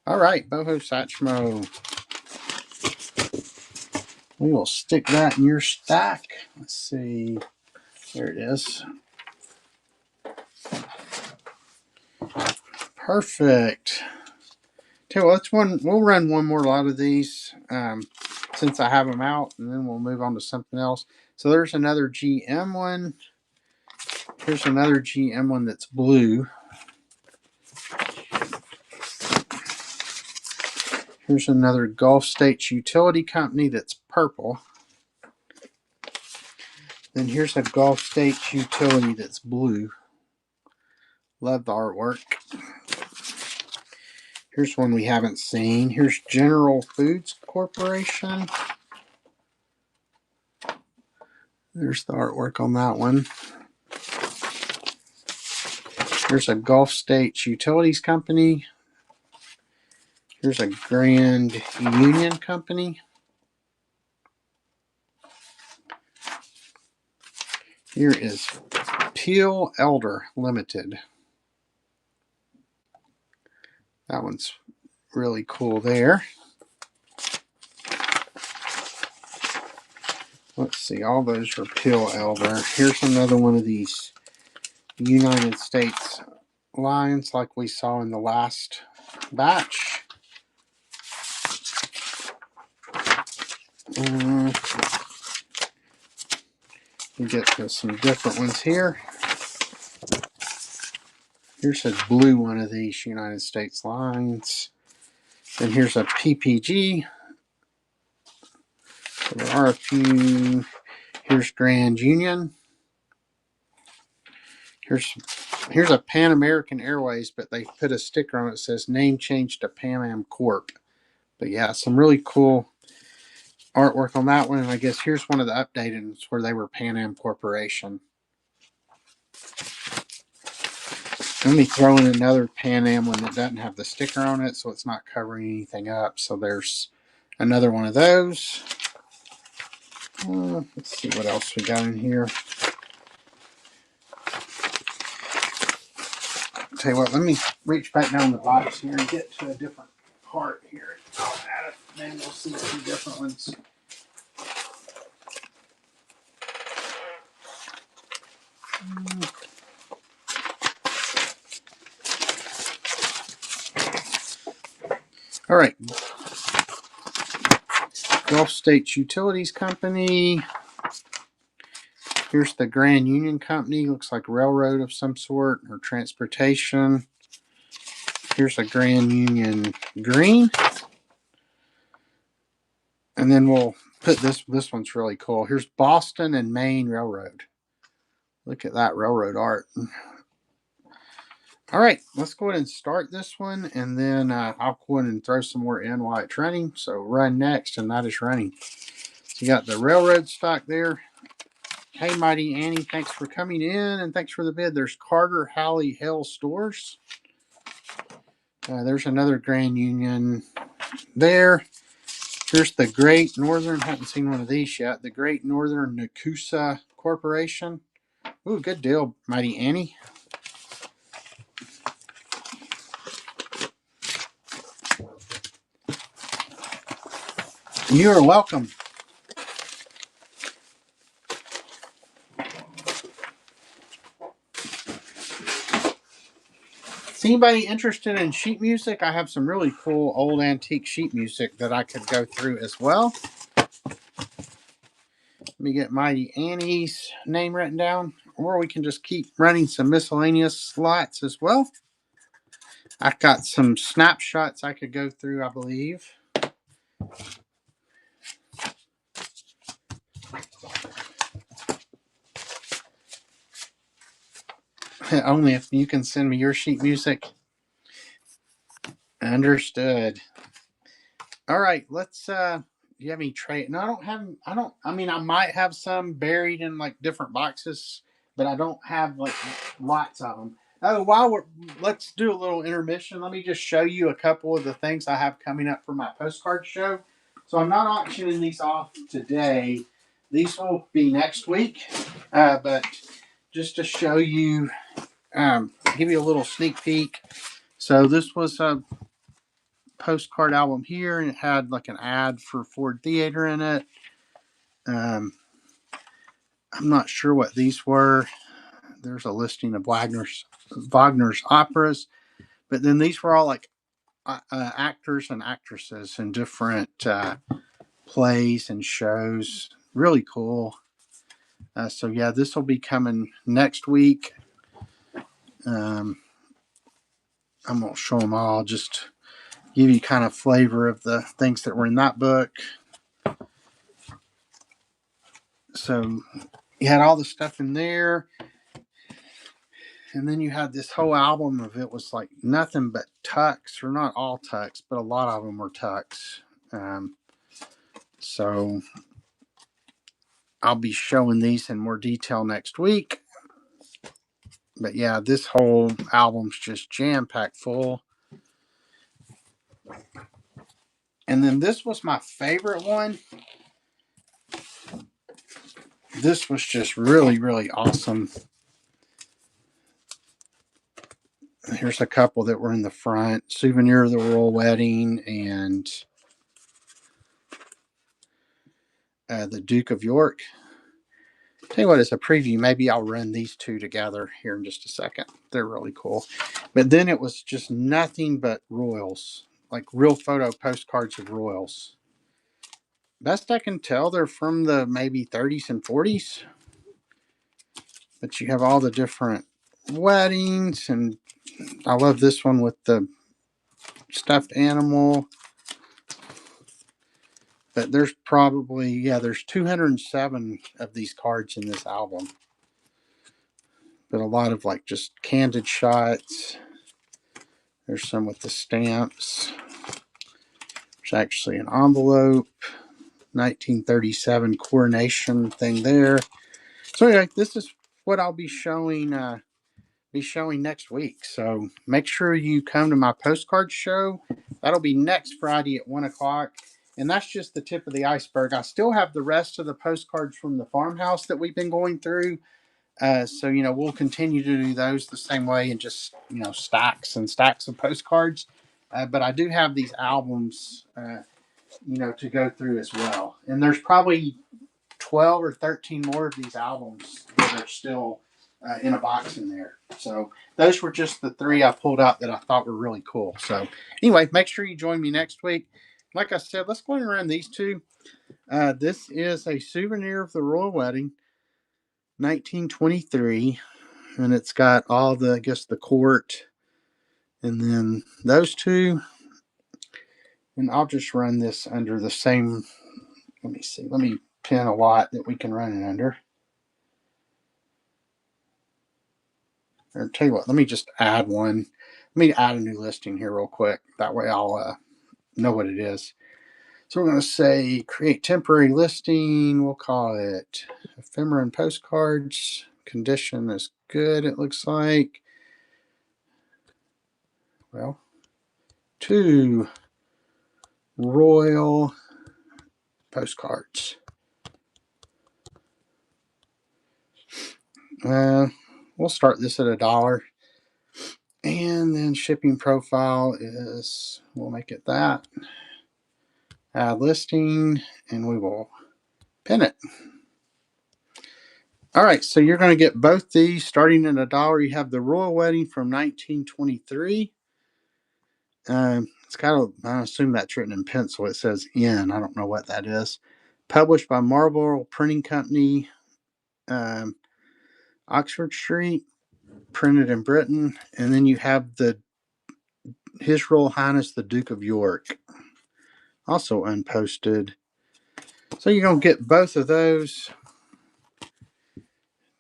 All right, Boho Satchmo. We will stick that in your stack. Let's see. There it is. Perfect. Okay, well, we'll run one more lot of these since I have them out, and then we'll move on to something else. So there's another GM one. Here's another GM one that's blue. Here's another Gulf States Utility Company that's purple. Then here's a Gulf States Utility that's blue. Love the artwork. Here's one we haven't seen. Here's General Foods Corporation. There's the artwork on that one. Here's a Gulf States Utilities Company. Here's a Grand Union Company. Here is Peel Elder Limited. That one's really cool there. let's see, all those are pill elder. Here's another one of these United States lines like we saw in the last batch. You get some different ones here. Here's a blue one of these United States lines. And here's a PPG. So there are a few. Here's Grand Union. Here's a Pan American Airways, but they put a sticker on it that says name change to Pan Am Corp. But yeah, some really cool artwork on that one. And I guess here's one of the updated ones where they were Pan Am Corporation. Let me throw in another Pan Am one that doesn't have the sticker on it, so it's not covering anything up. So there's another one of those. Let's see what else we got in here. Tell you what, let me reach back down the box here and get to a different part here. I'll add it, maybe we'll see some different ones. All right. Gulf States Utilities Company. Here's the Grand Union Company. Looks like railroad of some sort or transportation. Here's a Grand Union Green. And then we'll put this one's really cool. Here's Boston and Maine Railroad. Look at that railroad art. All right, let's go ahead and start this one, and then I'll go ahead and throw some more in while it's running. So run next, and that is running. So you got the railroad stock there. Hey, Mighty Annie, thanks for coming in, and thanks for the bid. There's Carter Halley Hale Stores. There's another Grand Union there. Here's the Great Northern. Haven't seen one of these yet. The Great Northern Nakusa Corporation. Ooh, good deal, Mighty Annie. You are welcome. Is anybody interested in sheet music? I have some really cool old antique sheet music that I could go through as well. Let me get Mighty Annie's name written down, or we can just keep running some miscellaneous slots as well. I've got some snapshots I could go through, I believe. Only if you can send me your sheet music. Understood. All right, let's do you have any trade? No, I mean I might have some buried in like different boxes, but I don't have like lots of them. Oh, let's do a little intermission. Let me just show you a couple of the things I have coming up for my postcard show. So I'm not auctioning these off today. These will be next week. But just to show you, give you a little sneak peek. So this was a postcard album here, and it had like an ad for Ford Theater in it. I'm not sure what these were. There's a listing of Wagner's operas, but then these were all like actors and actresses in different plays and shows. Really cool. So yeah, this will be coming next week. I won't show them all. Just give you kind of flavor of the things that were in that book. So you had all the stuff in there. And then you had this whole album of it was like nothing but tucks, or not all tucks, but a lot of them were tucks. So I'll be showing these in more detail next week. But yeah, this whole album's just jam-packed full. And then this was my favorite one. This was just really, really awesome. Here's a couple that were in the front. Souvenir of the Royal Wedding and the Duke of York. Tell you what, as a preview, maybe I'll run these two together here in just a second. They're really cool. But then it was just nothing but royals, like real photo postcards of royals. Best I can tell, they're from the maybe 30s and 40s. But you have all the different weddings, and I love this one with the stuffed animal. But there's probably, yeah, there's 207 of these cards in this album. But a lot of like just candid shots. There's some with the stamps. There's actually an envelope. 1937 coronation thing there. So anyway, this is what I'll be showing next week. So make sure you come to my postcard show. That'll be next Friday at 1 o'clock. And that's just the tip of the iceberg. I still have the rest of the postcards from the farmhouse that we've been going through. So, we'll continue to do those the same way and just, stacks and stacks of postcards. But I do have these albums, to go through as well. And there's probably 12 or 13 more of these albums that are still in a box in there. So those were just the three I pulled out that I thought were really cool. So anyway, make sure you join me next week. Like I said, let's go and run these two. This is a souvenir of the royal wedding, 1923, and it's got all the court, and then those two. And I'll just run this under the same. Let me see. Let me pin a lot that we can run it under. Or tell you what, let me just add one. Let me add a new listing here real quick. That way I'll know what it is. So we're going to say create temporary listing. We'll call it Ephemera and Postcards. Condition is good, it looks like. Well, 2 royal postcards. We'll start this at $1. And then shipping profile is, we'll make it that. Add listing, and we will pin it. All right, so you're going to get both these starting at $1. You have the royal wedding from 1923. It's got I assume that's written in pencil. It says N. I don't know what that is. Published by Marlborough Printing Company, Oxford Street. Printed in Britain. And then you have His Royal Highness the Duke of York, also unposted. So you're going to get both of those.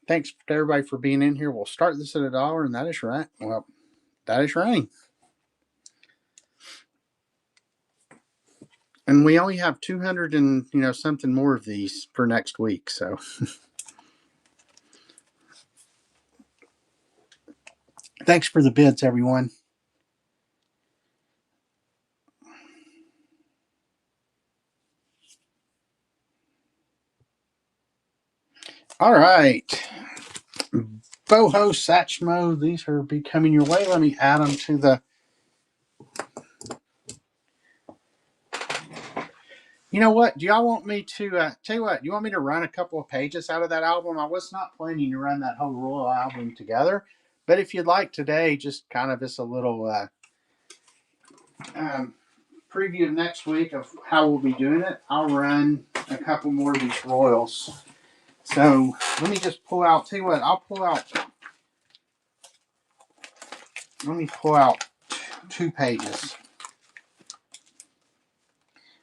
Thanks to everybody for being in here. We'll start this at $1, and that is right. Well, that is right. And we only have 200 and something more of these for next week. So thanks for the bids, everyone. All right. Boho, Satchmo, these are coming your way. Let me add them to the. You know what? Do y'all want me to tell you what? Do you want me to run a couple of pages out of that album? I was not planning to run that whole Royal album together, but if you'd like today, just kind of as a little preview of next week of how we'll be doing it, I'll run a couple more of these Royals. So let me just pull out. Tell you what, I'll pull out. Let me pull out 2 pages.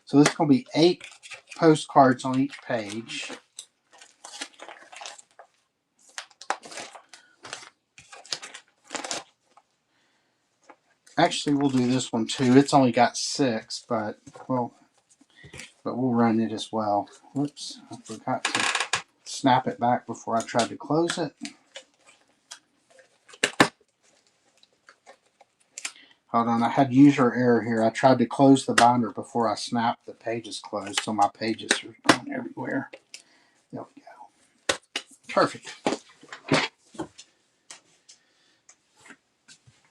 So this is going to be 8 postcards on each page. Actually, we'll do this one too. It's only got 6, but we'll run it as well. Whoops, I forgot to snap it back before I tried to close it. Hold on, I had user error here. I tried to close the binder before I snapped the pages closed, so my pages are going everywhere. There we go. Perfect.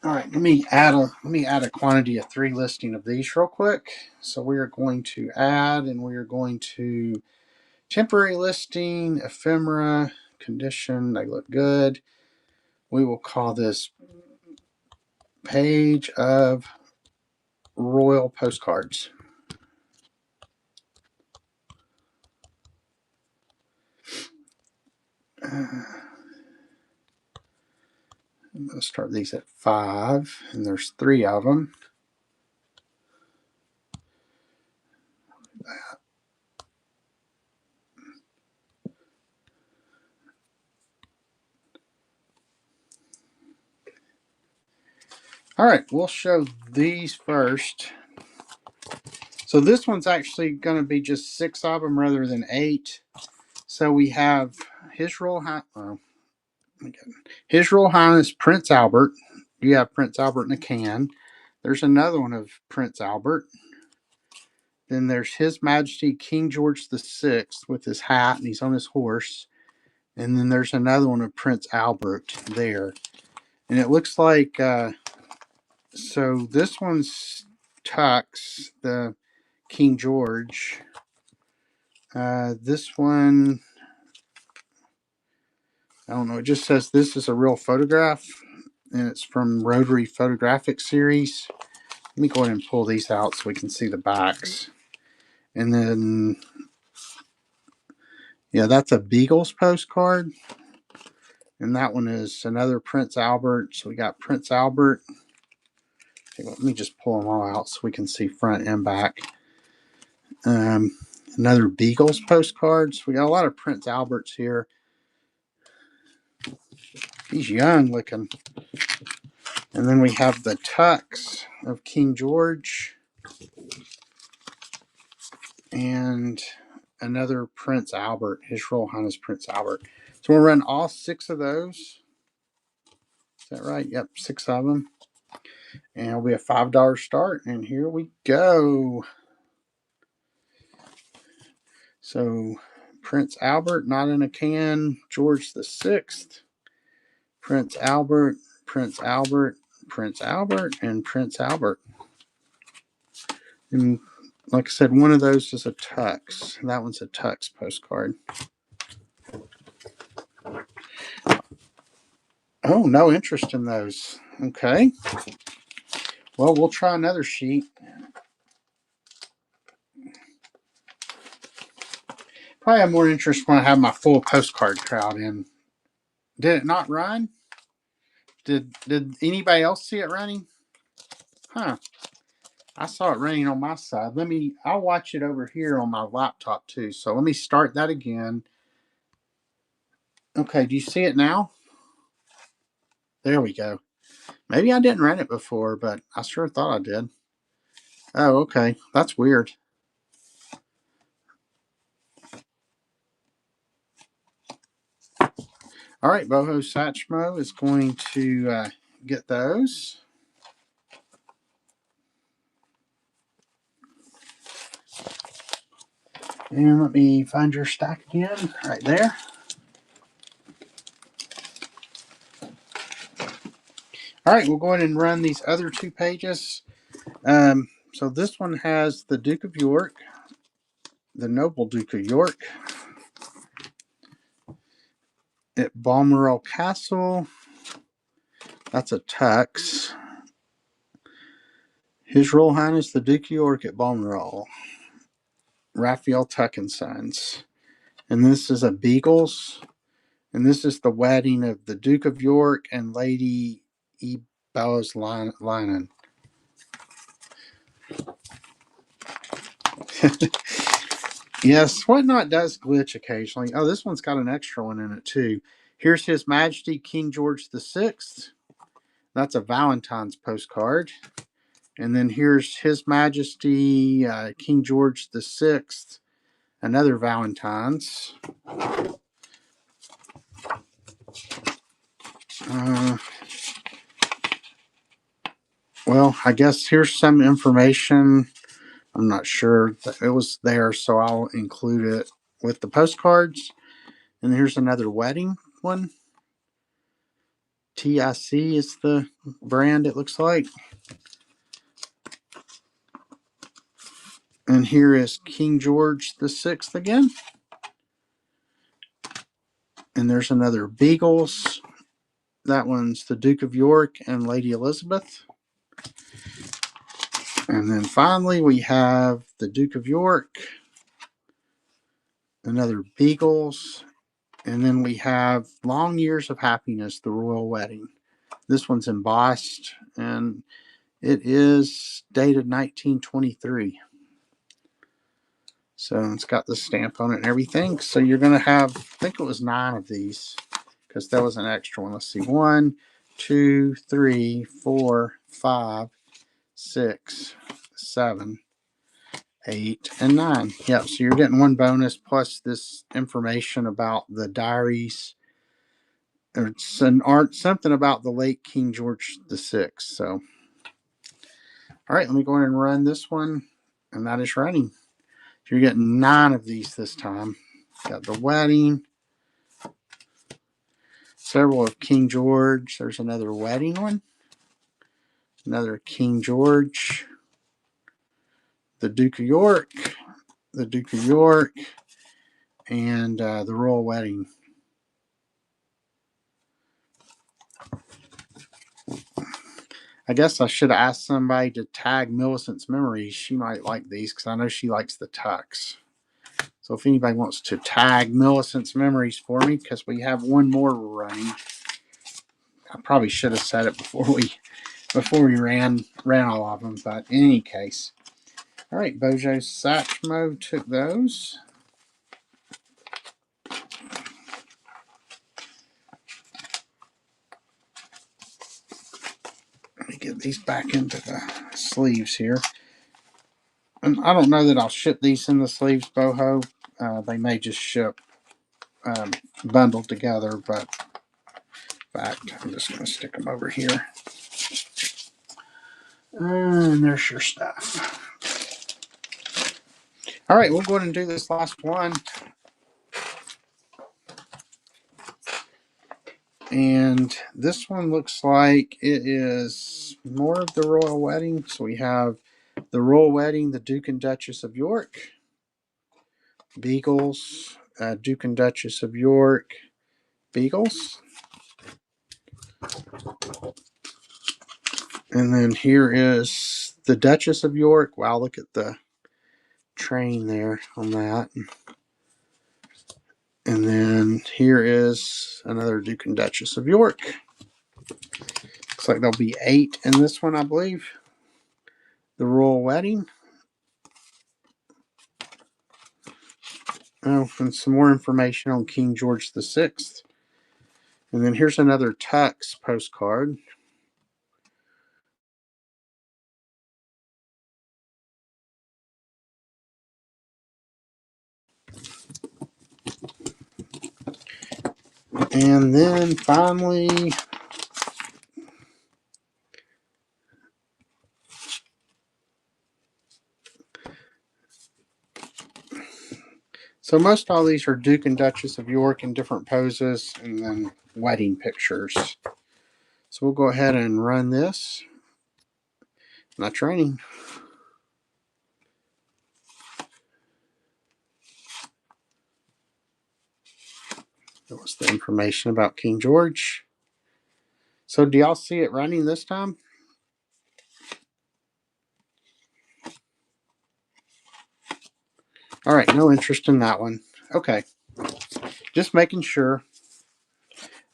All right, let me add a quantity of 3 listing of these real quick. So we are going to add, and we are going to Temporary listing, ephemera, condition, they look good. We will call this page of royal postcards. I'm going to start these at 5, and there's 3 of them. All right, we'll show these first. So this one's actually going to be just 6 of them rather than 8. So we have His Royal Highness Prince Albert. You have Prince Albert in a can. There's another one of Prince Albert. Then there's His Majesty King George VI with his hat, and he's on his horse. And then there's another one of Prince Albert there. And it looks like, so this one's Tux, the King George. This one, I don't know, it just says this is a real photograph, and it's from Rotary Photographic Series. Let me go ahead and pull these out so we can see the backs. And then, yeah, that's a Beagles postcard. And that one is another Prince Albert. So we got Prince Albert. Okay, let me just pull them all out so we can see front and back. Another Beagles postcard. So we got a lot of Prince Alberts here. He's young looking. And then we have the Tux of King George. And another Prince Albert, His Royal Highness Prince Albert. So we'll run all 6 of those. Is that right? Yep, 6 of them. And it'll be a $5 start. And here we go. So Prince Albert, not in a can. George VI. Prince Albert, Prince Albert, Prince Albert, and Prince Albert. And like I said, one of those is a Tux. That one's a Tux postcard. Oh, no interest in those. Okay. Well, we'll try another sheet. Probably have more interest when I have my full postcard crowd in. Did it not run? Did anybody else see it running? Huh. I saw it running on my side. I'll watch it over here on my laptop too. So let me start that again. Okay, do you see it now? There we go. Maybe I didn't run it before, but I sure thought I did. Oh, okay. That's weird. All right, Boho Satchmo is going to get those. And let me find your stack again. Right there. All right, we'll go ahead and run these other 2 pages. So this one has the Duke of York, the noble Duke of York, at Balmoral Castle. That's a Tux. His Royal Highness the Duke of York at Balmoral. Raphael Tuck and Sons. And this is a Beagles. And this is the wedding of the Duke of York and Lady Bella's Linen. Yes, Whatnot does glitch occasionally. Oh, this one's got an extra one in it too. Here's His Majesty King George VI. That's a Valentine's postcard. And then here's His Majesty King George VI. Another Valentine's. Well, I guess here's some information. I'm not sure. It was there, so I'll include it with the postcards. And here's another wedding one. TIC is the brand, it looks like. And here is King George VI again. And there's another Beagles. That one's the Duke of York and Lady Elizabeth. And then finally we have the Duke of York, another Beagles, and then we have Long Years of Happiness, the Royal Wedding. This one's embossed and it is dated 1923. So it's got the stamp on it and everything. So you're going to have, I think it was 9 of these because there was an extra one. Let's see. 1, 2, 3, 4, 5, 6, 7, 8, and 9. Yep. So you're getting one bonus plus this information about the diaries or something about the late King George VI. So, all right, let me go ahead and run this one, and that is running. So you're getting 9 of these this time. Got the wedding, several of King George. There's another wedding one, another King George, the Duke of York, the Duke of York, and the royal wedding. I guess I should have asked somebody to tag Millicent's memories. She might like these because I know she likes the tux. So if anybody wants to tag Millicent's memories for me, because we have one more running. I probably should have said it before we ran all of them. But in any case, all right, Bojo Satchmo took those. Let me get these back into the sleeves here. And I don't know that I'll ship these in the sleeves, Boho. They may just ship bundled together, but in fact, I'm just going to stick them over here. And there's your stuff. All right, we'll go ahead and do this last one. And this one looks like it is more of the royal wedding. So we have the royal wedding, the Duke and Duchess of York, Beagles, Duke and Duchess of York, Beagles. And then here is the Duchess of York. Wow, look at the train there on that. And then here is another Duke and Duchess of York. Looks like there'll be 8 in this one, I believe. The royal wedding. Oh, and some more information on King George VI. And then here's another tux postcard. And then finally, so most all these are Duke and Duchess of York in different poses and then wedding pictures. So we'll go ahead and run this. Not training. That was the information about King George. So do y'all see it running this time? All right, no interest in that one. Okay, just making sure.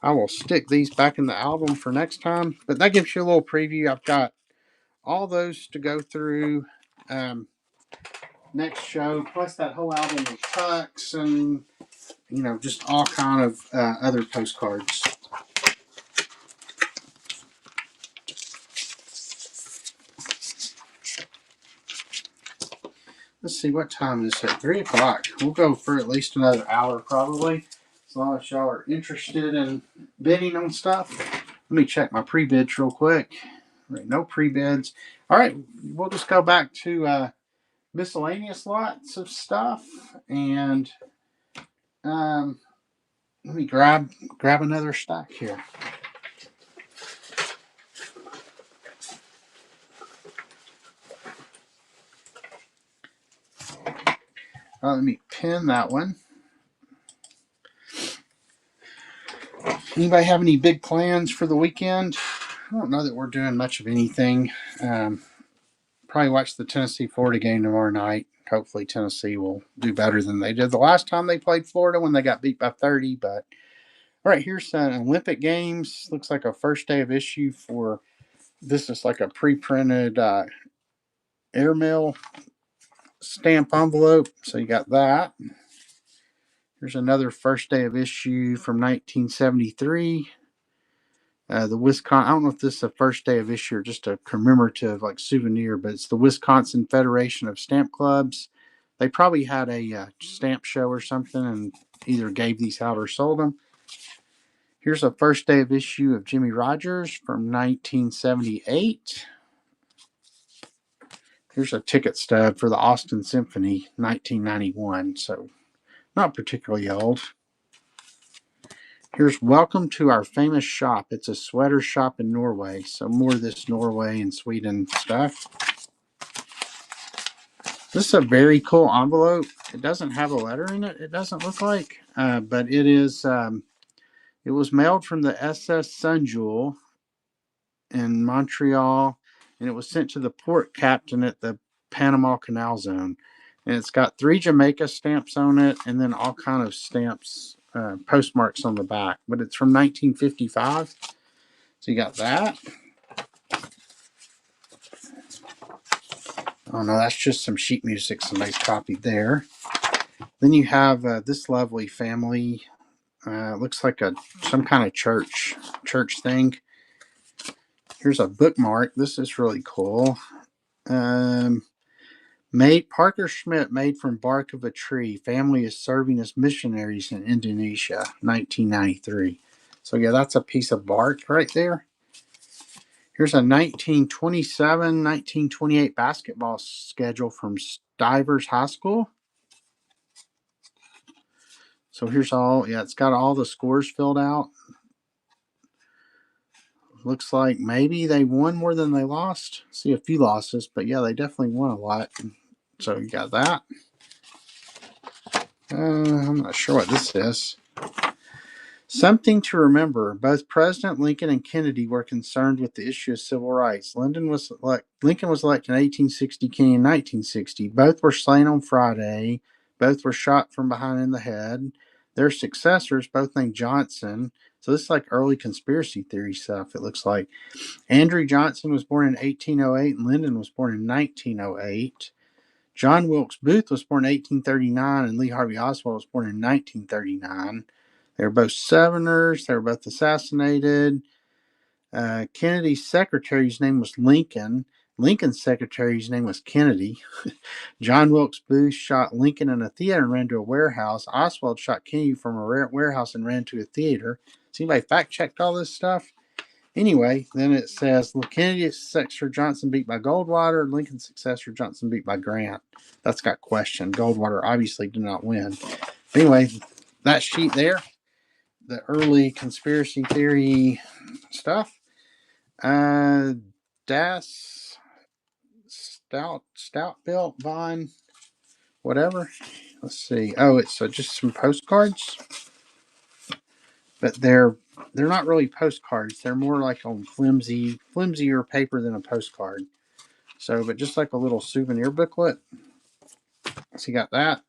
I will stick these back in the album for next time, but that gives you a little preview. I've got all those to go through next show, plus that whole album of tucks and just all kind of other postcards. Let's see, what time is it? 3 o'clock. We'll go for at least another hour probably, as long as y'all are interested in bidding on stuff. Let me check my pre-bids real quick. Right, no pre-bids. All right, we'll just go back to miscellaneous lots of stuff, and let me grab another stack here. Let me pin that one. Anybody have any big plans for the weekend? I don't know that we're doing much of anything. Um, Probably watch the Tennessee-Florida game tomorrow night. Hopefully Tennessee will do better than they did the last time they played Florida when they got beat by 30. But all right, here's an Olympic Games. Looks like a first day of issue for this is like a pre-printed airmail stamp envelope. So you got that. Here's another first day of issue from 1973. The Wisconsin, I don't know if this is the first day of issue or just a commemorative like souvenir, but it's the Wisconsin Federation of Stamp Clubs. They probably had a stamp show or something and either gave these out or sold them. Here's a first day of issue of Jimmy Rogers from 1978. Here's a ticket stub for the Austin Symphony, 1991. So not particularly old. Here's Welcome to Our Famous Shop. It's a sweater shop in Norway. So more of this Norway and Sweden stuff. This is a very cool envelope. It doesn't have a letter in it, it doesn't look like. But it is. It was mailed from the SS Sunjewel in Montreal, and it was sent to the port captain at the Panama Canal Zone. And it's got 3 Jamaica stamps on it, and then all kind of stamps, postmarks on the back. But it's from 1955, so you got that. Oh no, that's just some sheet music somebody's copied there. Then you have this lovely family. Looks like some kind of church thing. Here's a bookmark. This is really cool. Made Parker Schmidt, made from bark of a tree. Family is serving as missionaries in Indonesia, 1993. So yeah, that's a piece of bark right there. Here's a 1927-1928 basketball schedule from Stivers High School. So here's it's got all the scores filled out. Looks like maybe they won more than they lost. See a few losses, but yeah, they definitely won a lot. So you got that. I'm not sure what this is. Something to remember. Both President Lincoln and Kennedy were concerned with the issue of civil rights. Lincoln was elected in 1860, Kennedy in 1960. Both were slain on Friday. Both were shot from behind in the head. Their successors, both named Johnson. So this is like early conspiracy theory stuff, it looks like. Andrew Johnson was born in 1808 and Lyndon was born in 1908. John Wilkes Booth was born in 1839 and Lee Harvey Oswald was born in 1939. They were both Southerners. They were both assassinated. Kennedy's secretary's name was Lincoln. Lincoln's secretary's name was Kennedy. John Wilkes Booth shot Lincoln in a theater and ran to a warehouse. Oswald shot Kennedy from a warehouse and ran to a theater. So anybody fact-checked all this stuff? Anyway, then it says Kennedy's successor Johnson beat by Goldwater. Lincoln's successor Johnson beat by Grant. That's got questioned. Goldwater obviously did not win. But anyway, that sheet there, the early conspiracy theory stuff. Das Stout built Von whatever. Let's see. Oh, it's just some postcards, but they're not really postcards. They're more like on flimsier paper than a postcard. So, but just like a little souvenir booklet. So you got that.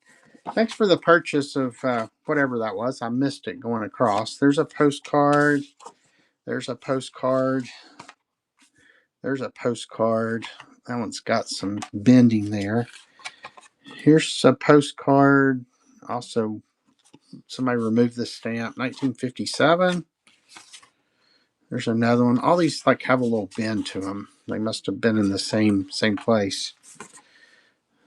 Thanks for the purchase of whatever that was. I missed it going across. There's a postcard. There's a postcard. There's a postcard. That one's got some bending there. Here's a postcard. Also, somebody removed the stamp. 1957. There's another one. All these like have a little bend to them. They must have been in the same place.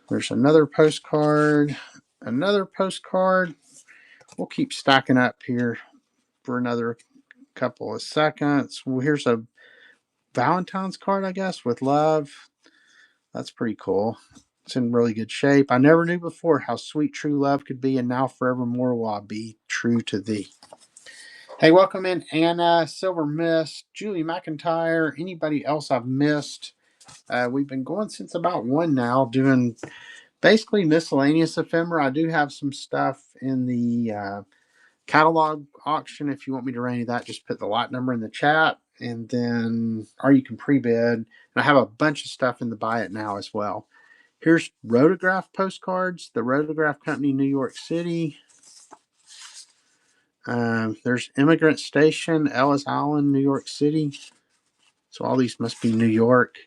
There's another postcard. Another postcard. We'll keep stacking up here for another couple of seconds. Well, here's a Valentine's card, I guess, with love. That's pretty cool. It's in really good shape. I never knew before how sweet true love could be, and now forevermore will I be true to thee. Hey, welcome in Anna, Silver Mist, Julie McIntyre, anybody else I've missed. We've been going since about 1 now, doing basically miscellaneous ephemera. I do have some stuff in the catalog auction. If you want me to run any of that, just put the lot number in the chat, and then, or you can pre-bid. And I have a bunch of stuff in the buy it now as well. Here's Rotograph postcards, the Rotograph Company, New York City. There's Immigrant Station, Ellis Island, New York City. So all these must be New York.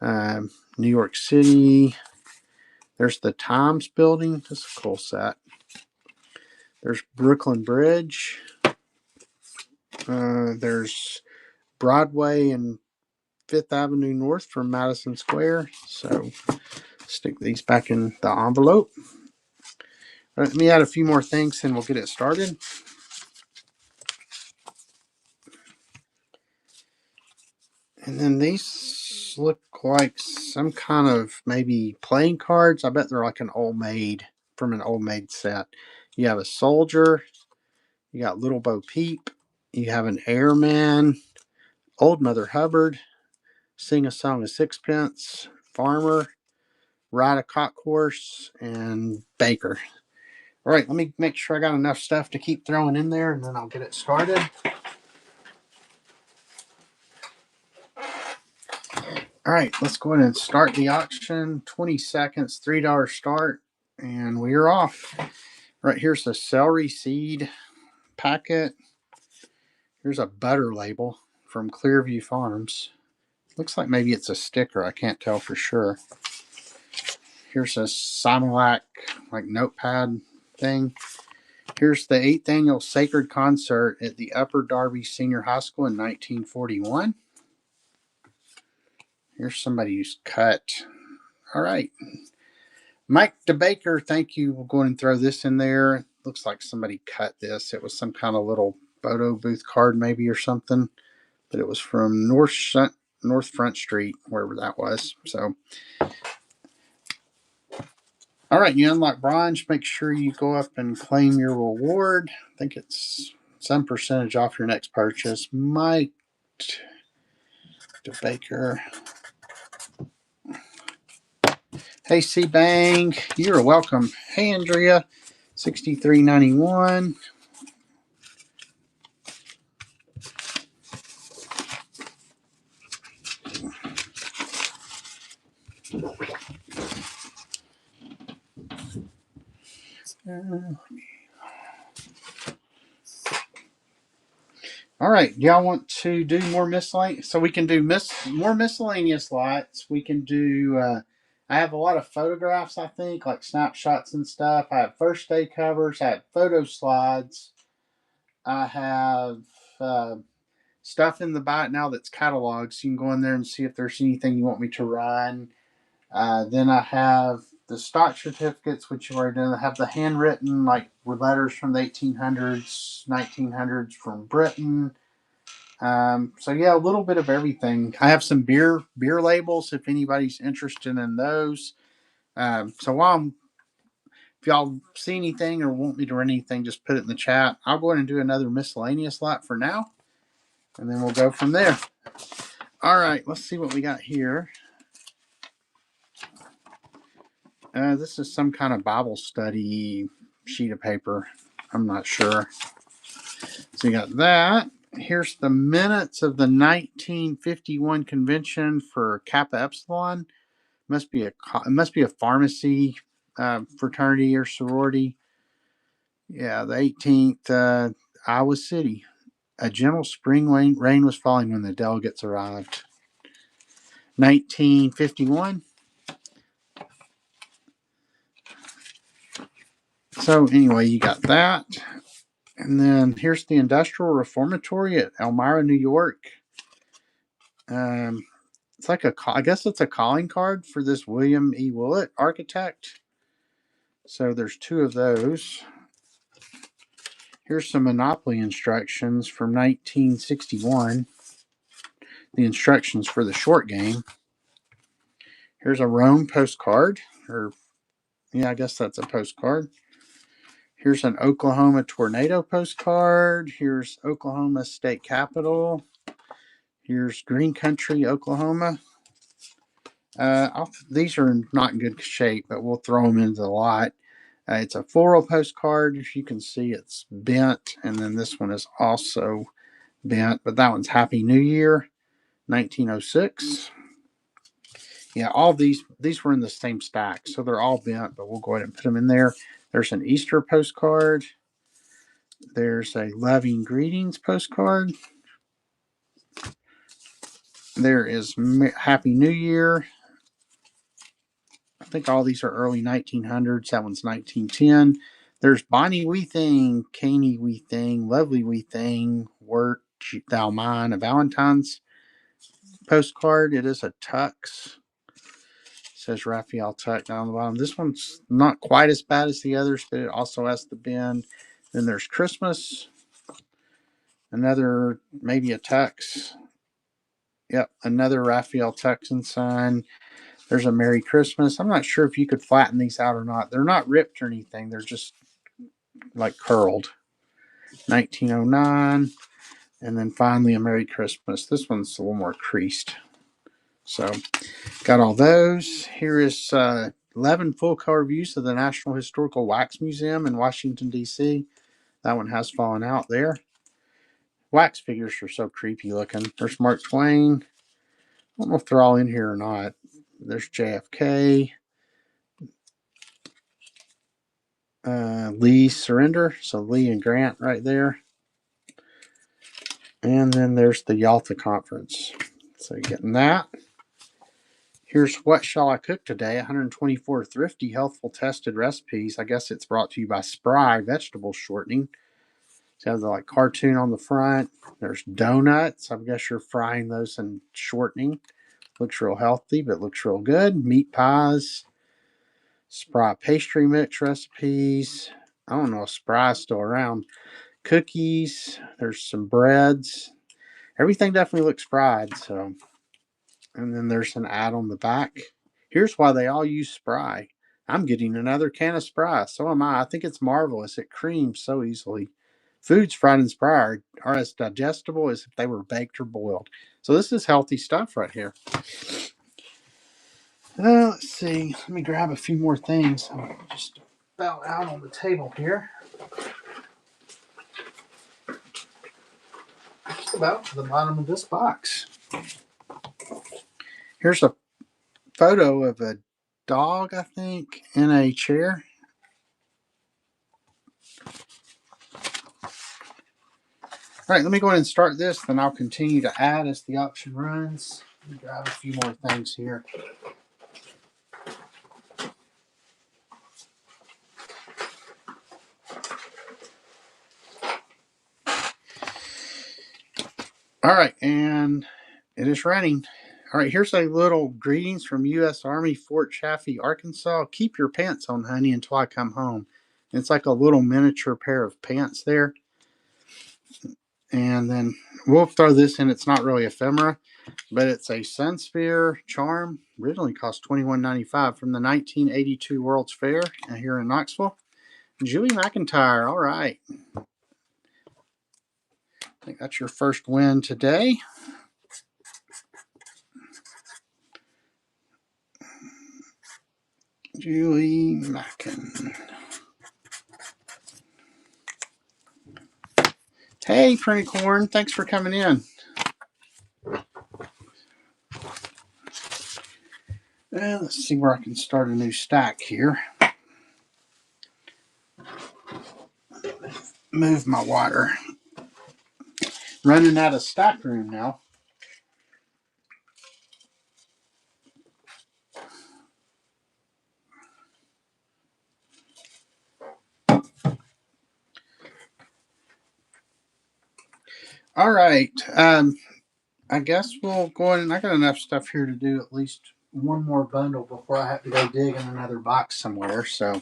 New York City. There's the Times Building. That's a cool set. There's Brooklyn Bridge. There's Broadway and Fifth Avenue North from Madison Square. So stick these back in the envelope. Let me add a few more things and we'll get it started. And then these look like some kind of maybe playing cards. I bet they're like an old maid from an old maid set. You have a soldier. You got Little Bo Peep. You have an airman. Old Mother Hubbard. Sing a Song of Sixpence. Farmer. Ride a Cock Horse. And Baker. All right, let me make sure I got enough stuff to keep throwing in there, and then I'll get it started. All right, let's go ahead and start the auction. 20 seconds, $3 start, and we are off. Right, here's the celery seed packet. Here's a butter label from Clearview Farms. Looks like maybe it's a sticker. I can't tell for sure. Here's a Similac like notepad thing. Here's the 8th annual Sacred Concert at the Upper Darby Senior High School in 1941. Here's somebody who's cut. All right. Mike DeBaker, thank you. We'll go ahead and throw this in there. Looks like somebody cut this. It was some kind of little photo booth card maybe or something. But it was from North Front Street, wherever that was. So, all right, you unlock bronze. Make sure you go up and claim your reward. I think it's some percentage off your next purchase. Mike DeBaker. Hey, C-Bang, you're welcome. Hey, Andrea, $63.91. All right, y'all want to do more miscellaneous? So we can do more miscellaneous lots. We can do. I have a lot of photographs. I think like snapshots and stuff. I have first day covers. I have photo slides. I have stuff in the buy it now that's cataloged. So you can go in there and see if there's anything you want me to run. Then I have the stock certificates, which you've already done. I have the handwritten, like letters from the 1800s, 1900s from Britain. So yeah, a little bit of everything. I have some beer labels if anybody's interested in those. So if y'all see anything or want me to run anything, just put it in the chat. I'll go ahead and do another miscellaneous lot for now, and then we'll go from there. All right, let's see what we got here. This is some kind of Bible study sheet of paper. I'm not sure. So you got that. Here's the minutes of the 1951 convention for Kappa Epsilon. It must be a pharmacy fraternity or sorority. Yeah, the 18th, Iowa City. A gentle spring rain was falling when the delegates arrived. 1951. So anyway, you got that. And then here's the Industrial Reformatory at Elmira, New York. It's like I guess it's a calling card for this William E. Willett architect. So there's 2 of those. Here's some Monopoly instructions from 1961. The instructions for the short game. Here's a Rome postcard. I guess that's a postcard. Here's an Oklahoma tornado postcard. Here's Oklahoma State Capitol. Here's Green Country, Oklahoma. These are not in good shape, but we'll throw them into the lot. It's a floral postcard. As you can see, it's bent, and then this one is also bent, but that one's Happy New Year, 1906. Yeah, all these were in the same stack, so they're all bent, but we'll go ahead and put them in there. There's an Easter postcard. There's a Loving Greetings postcard. There is Happy New Year. I think all these are early 1900s. That one's 1910. There's Bonnie Wee Thing, Caney Wee Thing, Lovely Wee Thing, Wert Thou Mine, a Valentine's postcard. It is a tux. It says Raphael Tuck down the bottom. This one's not quite as bad as the others, but it also has the bend. Then there's Christmas. Another, maybe a tux. Yep, another Raphael Tuxen sign. There's a Merry Christmas. I'm not sure if you could flatten these out or not. They're not ripped or anything. They're just like curled. 1909. And then finally a Merry Christmas. This one's a little more creased. So got all those. Here is 11 full color views of the National Historical Wax Museum in Washington, D.C. That one has fallen out there. Wax figures are so creepy looking. There's Mark Twain. I don't know if they're all in here or not. There's JFK. Lee surrender. So Lee and Grant right there. And then there's the Yalta Conference. So you're getting that. Here's What Shall I Cook Today? 124 thrifty, healthful, tested recipes. I guess it's brought to you by Spry Vegetable Shortening. It has a like cartoon on the front. There's donuts. I guess you're frying those and shortening. Looks real healthy, but looks real good. Meat pies. Spry pastry mix recipes. I don't know if Spry's still around. Cookies. There's some breads. Everything definitely looks fried. So, and then there's an ad on the back. Here's why they all use Spry. I'm getting another can of Spry. So am I. I think it's marvelous. It creams so easily. Foods fried in Spry are as digestible as if they were baked or boiled. So this is healthy stuff right here. Let's see. Let me grab a few more things. I'm just about out on the table here. Just about to the bottom of this box. Here's a photo of a dog, I think, in a chair. All right, let me go ahead and start this, then I'll continue to add as the auction runs. Let me grab a few more things here. All right, and it is running. All right, here's a little greetings from U.S. Army, Fort Chaffee, Arkansas. Keep your pants on, honey, until I come home. It's like a little miniature pair of pants there. And then we'll throw this in. It's not really ephemera, but it's a Sun Sphere charm. Originally cost $21.95 from the 1982 World's Fair here in Knoxville. Julie McIntyre. All right. I think that's your first win today. Julie Mackin. Hey, Printy Corn. Thanks for coming in. Let's see where I can start a new stack here. Move my water. Running out of stack room now. All right. I guess we'll go in. I got enough stuff here to do at least one more bundle before I have to go dig in another box somewhere. So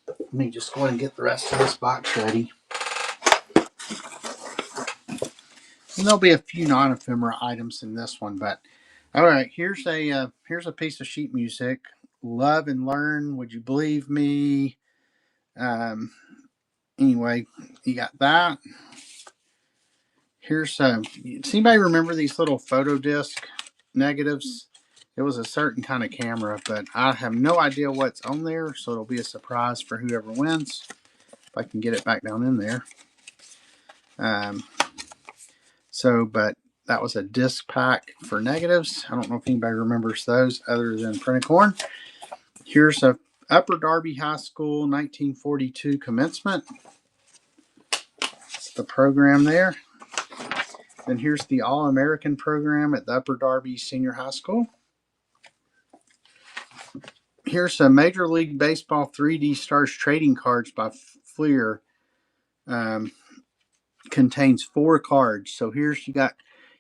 let me just go ahead and get the rest of this box ready. And there'll be a few non-ephemera items in this one, but all right. Here's a piece of sheet music. Love and Learn. Would you believe me? Anyway, you got that. Here's does anybody remember these little photo disc negatives? It was a certain kind of camera, but I have no idea what's on there, so it'll be a surprise for whoever wins. If I can get it back down in there. But that was a disc pack for negatives. I don't know if anybody remembers those other than Printicorn. Here's a Upper Darby High School 1942 commencement. That's the program there. Then here's the All-American program at the Upper Darby Senior High School. Here's a Major League Baseball 3D Stars trading cards by Fleer. Contains 4 cards. So here's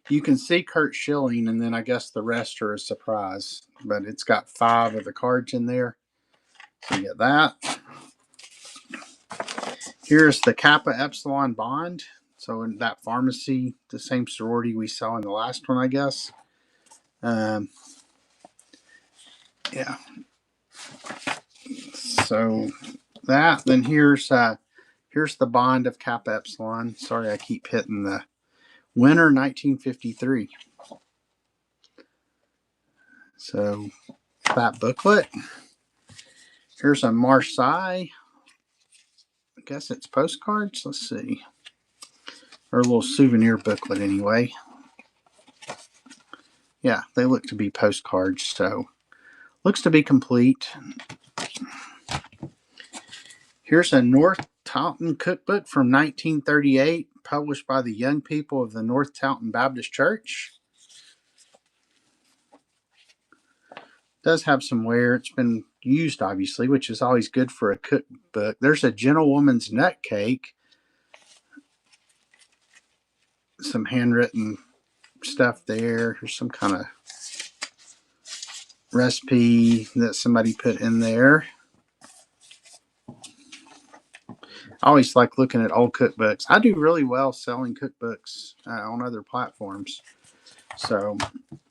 you can see Kurt Schilling, and then I guess the rest are a surprise. But it's got 5 of the cards in there. So you get that. Here's the Kappa Epsilon Bond. So in that pharmacy, the same sorority we saw in the last one, I guess. Yeah. So that. Then here's the bond of Kappa Epsilon. Sorry, I keep hitting the winter 1953. So that booklet. Here's a Marseille. I guess it's postcards. Let's see. Or a little souvenir booklet anyway. Yeah, they look to be postcards, so looks to be complete. Here's a North Taunton cookbook from 1938, published by the young people of the North Taunton Baptist Church. Does have some wear. It's been used, obviously, which is always good for a cookbook. There's a Gentlewoman's Nut Cake. Some handwritten stuff there. There's some kind of recipe that somebody put in there. I always like looking at old cookbooks. I do really well selling cookbooks on other platforms. So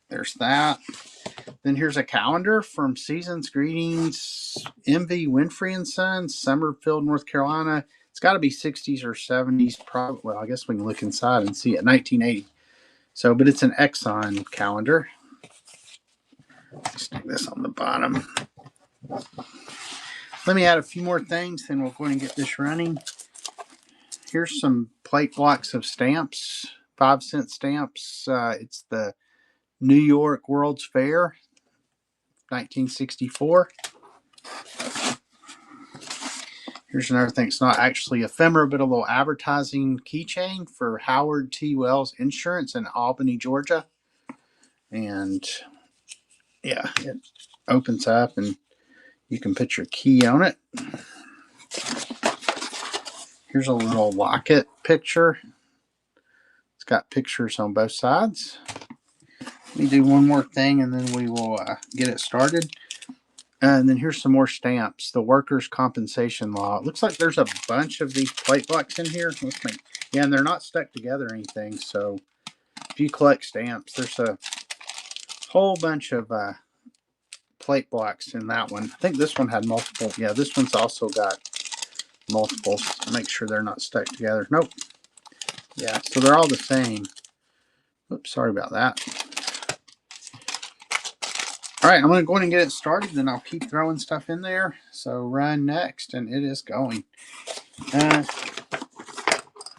there's that. Then here's a calendar from Seasons Greetings, MV Winfrey and Sons, Summerfield, North Carolina. It's got to be 60s or 70s. Probably. Well, I guess we can look inside and see it. 1980. So, but it's an Exxon calendar. Stick this on the bottom. Let me add a few more things, then we'll go ahead and get this running. Here's some plate blocks of stamps, 5-cent stamps. It's the New York World's Fair, 1964. Here's another thing. It's not actually ephemera, but a little advertising keychain for Howard T. Wells Insurance in Albany, Georgia. And yeah, it opens up and you can put your key on it. Here's a little locket picture. It's got pictures on both sides. Let me do one more thing and then we will get it started. And then here's some more stamps. The Workers' Compensation Law. It looks like there's a bunch of these plate blocks in here. Yeah, and they're not stuck together or anything. So if you collect stamps, there's a whole bunch of plate blocks in that one. I think this one had multiple. Yeah, this one's also got multiples. Make sure they're not stuck together. Nope. Yeah, so they're all the same. Oops, sorry about that. All right, I'm going to go ahead and get it started, then I'll keep throwing stuff in there. So run next, and it is going.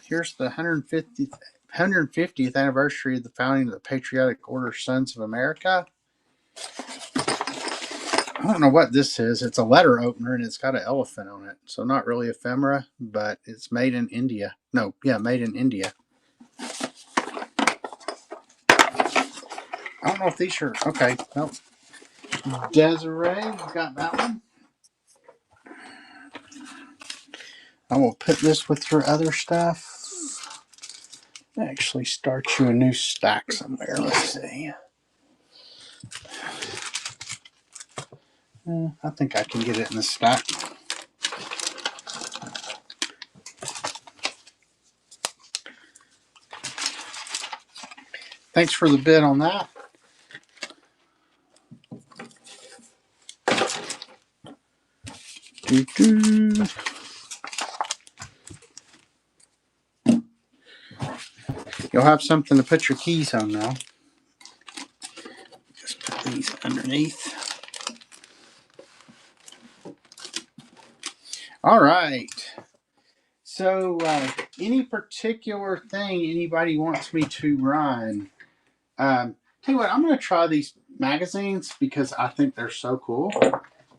Here's the 150th anniversary of the founding of the Patriotic Order Sons of America. I don't know what this is. It's a letter opener, and it's got an elephant on it. So not really ephemera, but it's made in India. No, yeah, made in India. I don't know if these are... Okay, nope. Desiree, you got that one? I will put this with your other stuff. Actually start you a new stack somewhere. Let's see. I think I can get it in the stack. Thanks for the bid on that. You'll have something to put your keys on now. Just put these underneath. All right. So, any particular thing anybody wants me to run? Tell you what, I'm going to try these magazines because I think they're so cool.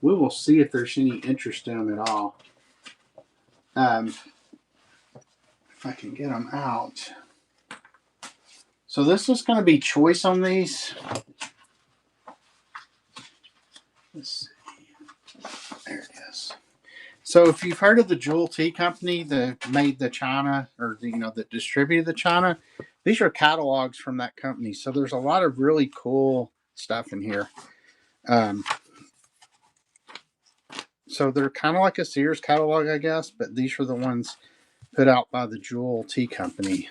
We will see if there's any interest in them at all. If I can get them out. So this is going to be choice on these. Let's see. There it is. So if you've heard of the Jewel Tea Company that made the China, or that distributed the China, these are catalogs from that company. So there's a lot of really cool stuff in here. So they're kind of like a Sears catalog, I guess, but these are the ones put out by the Jewel Tea Company.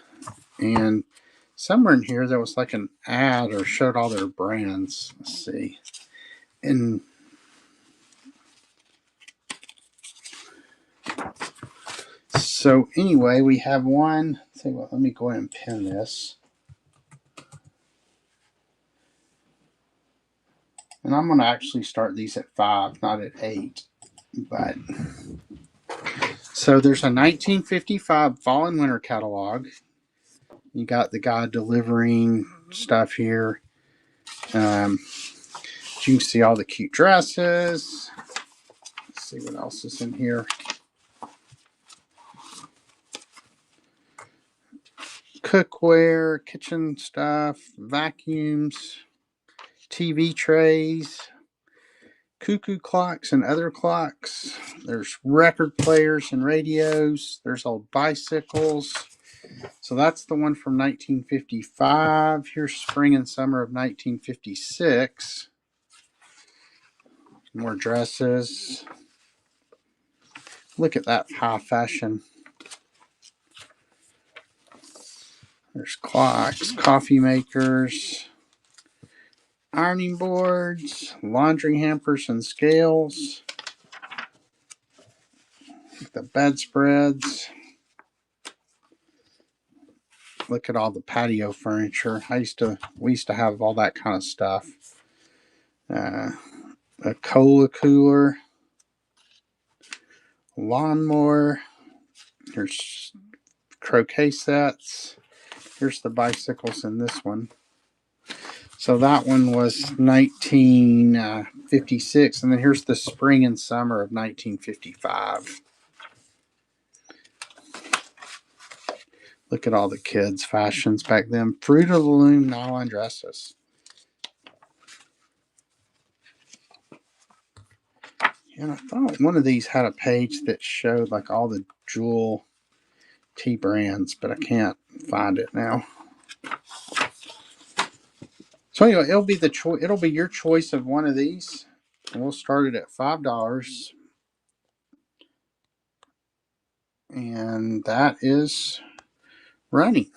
And somewhere in here there was like an ad or showed all their brands. Let's see. And so anyway, we have one. Say what? Let me go ahead and pin this. And I'm going to actually start these at 5, not at 8. But so there's a 1955 fall and winter catalog. You got the guy delivering stuff here. You can see all the cute dresses. Let's see what else is in here. Cookware, kitchen stuff, vacuums, TV trays, cuckoo clocks and other clocks. There's record players and radios. There's old bicycles. So that's the one from 1955. Here's spring and summer of 1956. More dresses. Look at that high fashion. There's clocks, coffee makers, ironing boards, laundry hampers and scales, the bedspreads. Look at all the patio furniture. We used to have all that kind of stuff. A cola cooler, lawnmower. Here's croquet sets. Here's the bicycles in this one. So that one was 1956, and then here's the spring and summer of 1955. Look at all the kids' fashions back then. Fruit of the Loom nylon dresses. And I thought one of these had a page that showed like all the Jewel tea brands, but I can't find it now. So anyway, it'll be your choice of one of these. And we'll start it at $5. And that is running.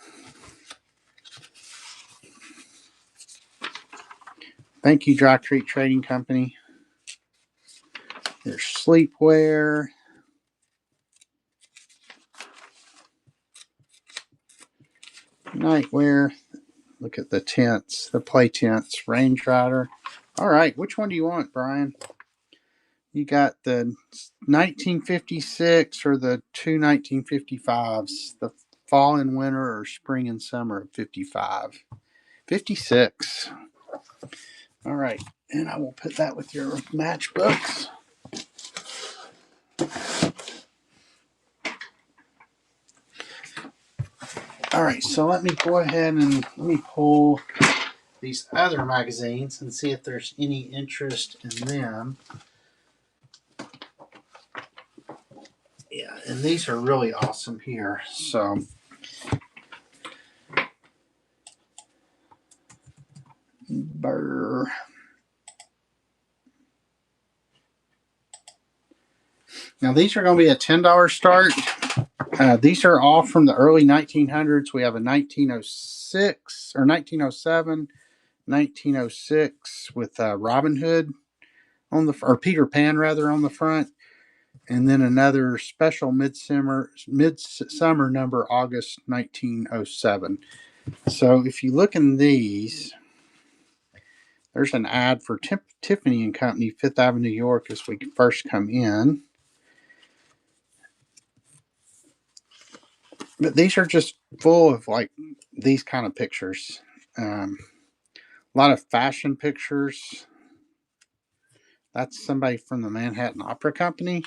Thank you, Dry Creek Trading Company. There's sleepwear. Nightwear. Look at the tents, the play tents. Range Rider. All right, which one do you want, Brian? You got the 1956 or the two 1955s, the fall and winter or spring and summer of 55. 56. All right, and I will put that with your matchbooks. All right, so let me go ahead and let me pull these other magazines and see if there's any interest in them. Yeah, and these are really awesome here. So Burr. Now these are going to be a $10 start. These are all from the early 1900s. We have a 1906 or 1907, 1906 with Robin Hood on the or Peter Pan rather on the front, and then another special midsummer number August 1907. So if you look in these, There's an ad for Tiffany and Company, Fifth Avenue, New York, as we first come in. But these are just full of like these kind of pictures. A lot of fashion pictures. That's somebody from the Manhattan Opera Company.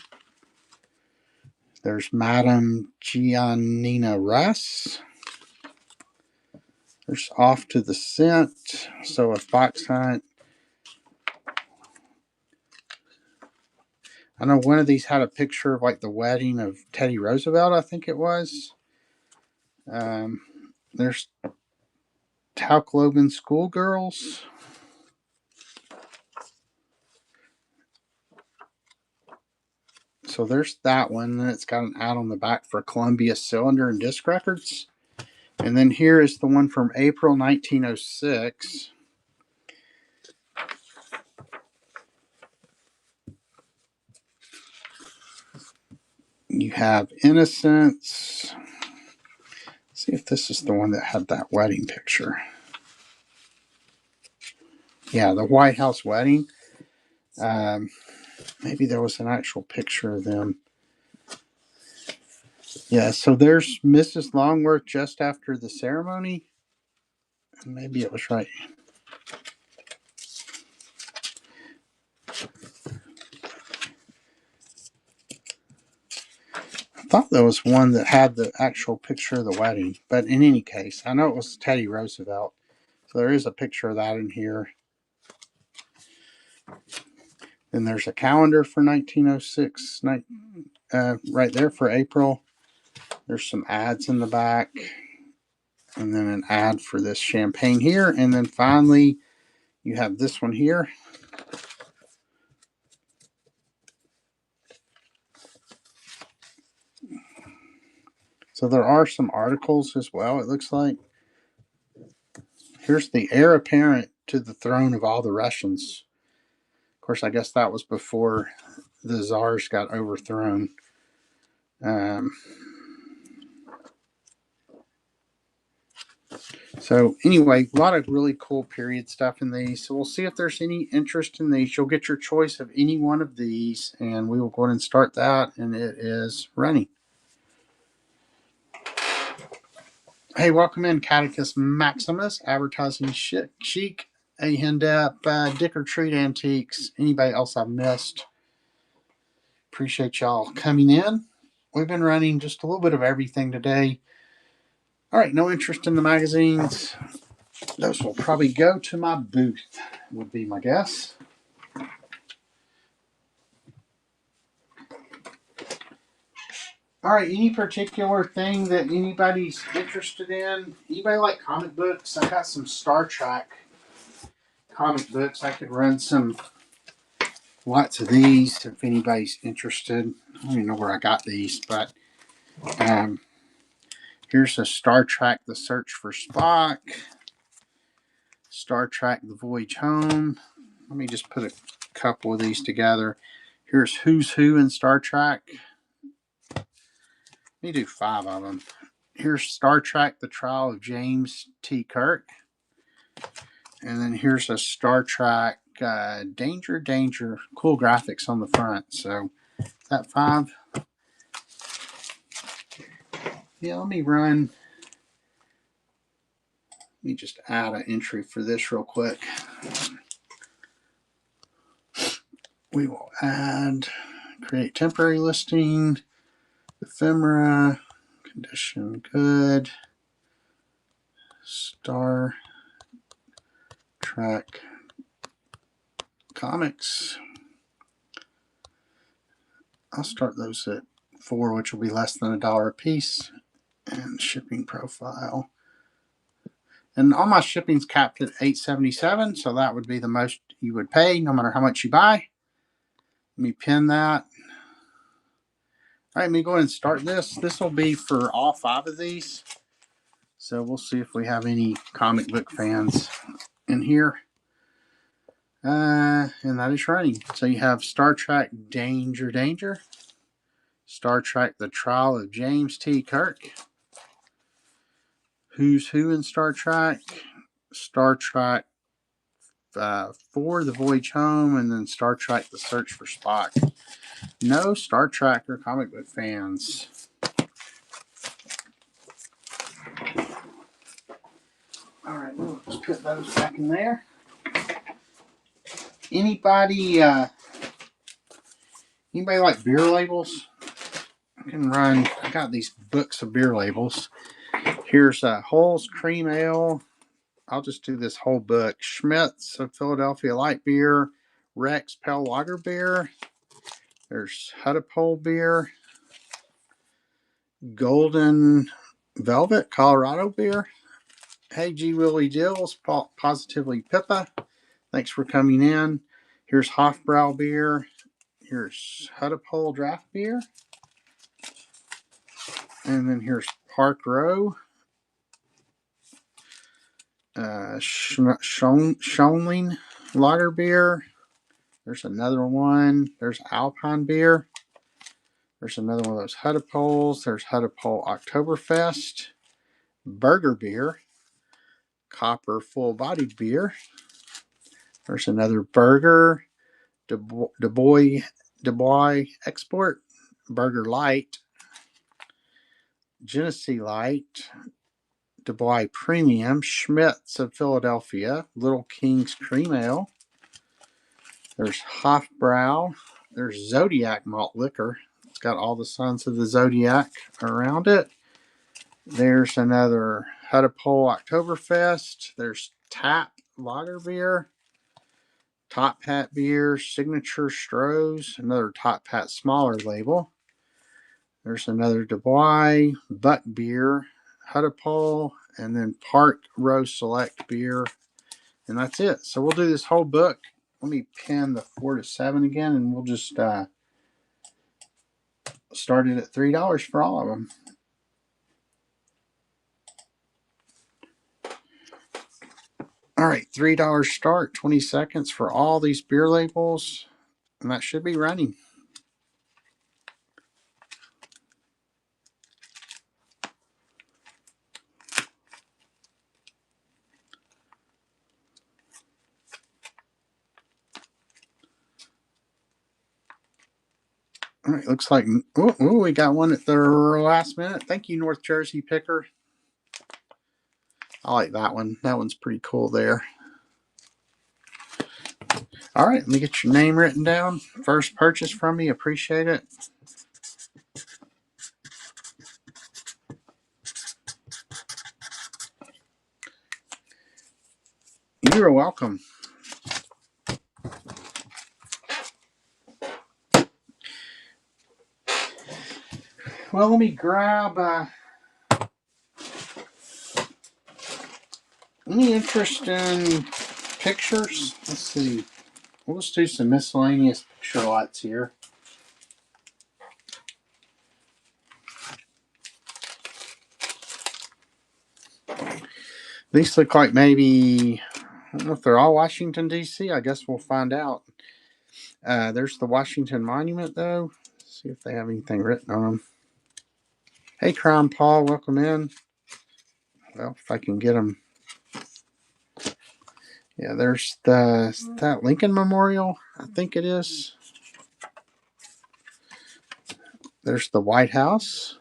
There's Madame Giannina Russ. There's Off to the Scent. So a fox hunt. I know one of these had a picture of like the wedding of Teddy Roosevelt, I think it was. There's Talcloban Schoolgirls. So there's that one. And it's got an ad on the back for Columbia Cylinder and Disc Records. And then here is the one from April 1906. You have Innocence. Let's see if this is the one that had that wedding picture. Yeah, the White House wedding. Maybe there was an actual picture of them. Yeah, so there's Mrs. Longworth just after the ceremony. Maybe it was right. I thought there was one that had the actual picture of the wedding. But in any case, I know it was Teddy Roosevelt. So there is a picture of that in here. Then there's a calendar for 1906, right there for April. There's some ads in the back. And then an ad for this champagne here. And then finally, you have this one here. So there are some articles as well, it looks like. Here's the heir apparent to the throne of all the Russians. Of course, I guess that was before the czars got overthrown. So anyway, a lot of really cool period stuff in these. So we'll see if there's any interest in these. You'll get your choice of any one of these, and we will go ahead and start that, and it is running. Hey, welcome in, Catechus Maximus, Advertising Chic, A Hendep, Dick or Treat Antiques, anybody else I've missed. Appreciate y'all coming in. We've been running just a little bit of everything today. All right, no interest in the magazines. Those will probably go to my booth, would be my guess. All right, any particular thing that anybody's interested in? Anybody like comic books? I got some Star Trek comic books. I could run lots of these if anybody's interested. I don't even know where I got these, but here's a Star Trek The Search for Spock. Star Trek The Voyage Home. Let me just put a couple of these together. Here's Who's Who in Star Trek. Let me do 5 of them. Here's Star Trek The Trial of James T. Kirk. And then here's a Star Trek Danger, Danger. Cool graphics on the front. So, is that 5? Yeah, let me just add an entry for this real quick. We will create temporary listing, ephemera, condition good, Star Trek comics. I'll start those at 4, which will be less than $1 a piece, and shipping profile. And all my shipping's capped at $8.77, so that would be the most you would pay, no matter how much you buy. Let me pin that. All right, let me go ahead and start this. This will be for all 5 of these. So we'll see if we have any comic book fans in here. And that is running. So you have Star Trek Danger, Danger. Star Trek The Trial of James T. Kirk. Who's Who in Star Trek. Star Trek 4, The Voyage Home, and then Star Trek, The Search for Spock. No Star Trek or comic book fans. All right, we'll just put those back in there. Anybody like beer labels? I got these books of beer labels. Here's Hull's Cream Ale. I'll just do this whole book. Schmidt's of Philadelphia Light Beer. Rex Pale Lager Beer. There's Hudepohl Beer. Golden Velvet Colorado Beer. Hey G Willie Dills, Positively Pippa. Thanks for coming in. Here's Hofbrau Beer. Here's Hudepohl Draft Beer. And then here's Park Row. Schonling Lager Beer. There's another one. There's Alpine Beer. There's another one of those Hudepohls. There's Hudepohl Oktoberfest. Burger Beer. Copper Full Bodied Beer. There's another Burger. Du Bois Export. Burger Light. Genesee Light. Du Bois Premium. Schmidt's of Philadelphia. Little King's Cream Ale. There's Hofbrau. There's Zodiac Malt Liquor. It's got all the signs of the Zodiac around it. There's another Hudepohl Oktoberfest. There's Tap Lager Beer. Top Hat Beer. Signature Stroh's. Another Top Hat smaller label. There's another Du Bois Buck Beer. Hudepohl. And then Park Row Select Beer. And that's it. So we'll do this whole book. Let me pin the 4 to 7 again, and we'll just start it at $3 for all of them. All right, $3 start, 20 seconds for all these beer labels, and that should be running. All right, looks like we got one at the last minute. Thank you, North Jersey Picker. I like that one. That one's pretty cool there. All right, let me get your name written down. First purchase from me. Appreciate it. You're welcome. Well, let me grab any interesting pictures. Let's see. We'll just do some miscellaneous picture lots here. These look like maybe, I don't know if they're all Washington, D.C. I guess we'll find out. There's the Washington Monument, though. Let's see if they have anything written on them. Hey, Crime Paul, welcome in. Well, if I can get them. Yeah, there's that Lincoln Memorial, I think it is. There's the White House.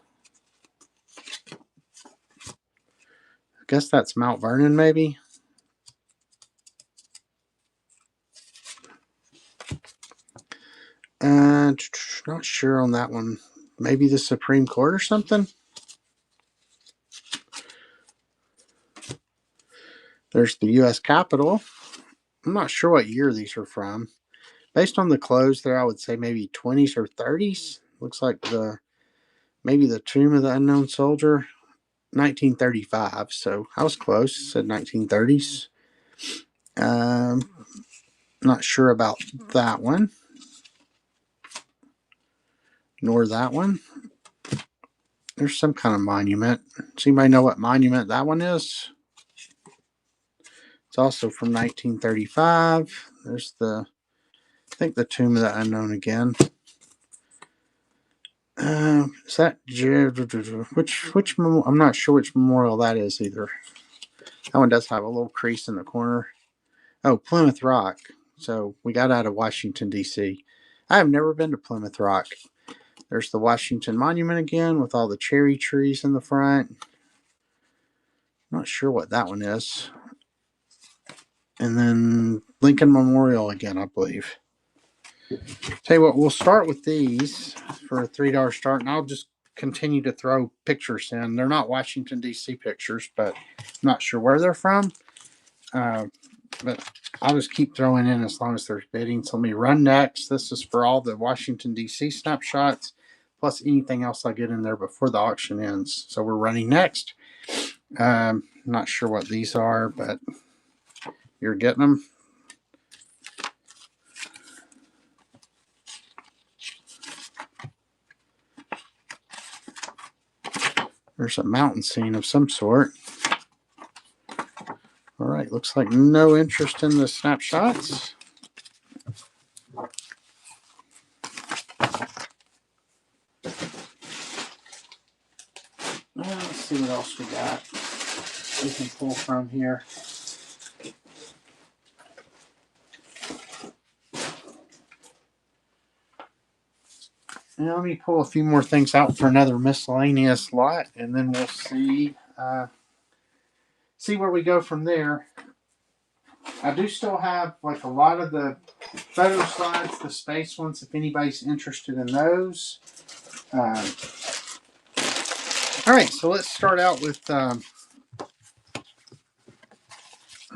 I guess that's Mount Vernon, maybe. Not sure on that one. Maybe the Supreme Court or something. There's the U.S. Capitol. I'm not sure what year these are from. Based on the clothes there, I would say maybe 20s or 30s. Looks like maybe the Tomb of the Unknown Soldier, 1935. So I was close. Said 1930s. Not sure about that one. Nor that one. There's some kind of monument. Does anybody know what monument that one is? It's also from 1935. There's I think the Tomb of the Unknown again. Is that which? I'm not sure which memorial that is either. That one does have a little crease in the corner. Oh, Plymouth Rock. So we got out of Washington, D.C. I have never been to Plymouth Rock. There's the Washington Monument again with all the cherry trees in the front. Not sure what that one is. And then Lincoln Memorial again, I believe. Tell you what, we'll start with these for a $3 start, and I'll just continue to throw pictures in. They're not Washington, D.C. pictures, but I'm not sure where they're from. But I'll just keep throwing in as long as there's bidding. So let me run next. This is for all the Washington, D.C. snapshots, plus anything else I get in there before the auction ends. So we're running next. Not sure what these are, but you're getting them. There's a mountain scene of some sort. All right, looks like no interest in the snapshots. Let's see what else we got. We can pull from here. Now let me pull a few more things out for another miscellaneous lot, and then we'll see where we go from there. I do still have like a lot of the photo slides, the space ones, if anybody's interested in those. All right, so let's start out with. I'm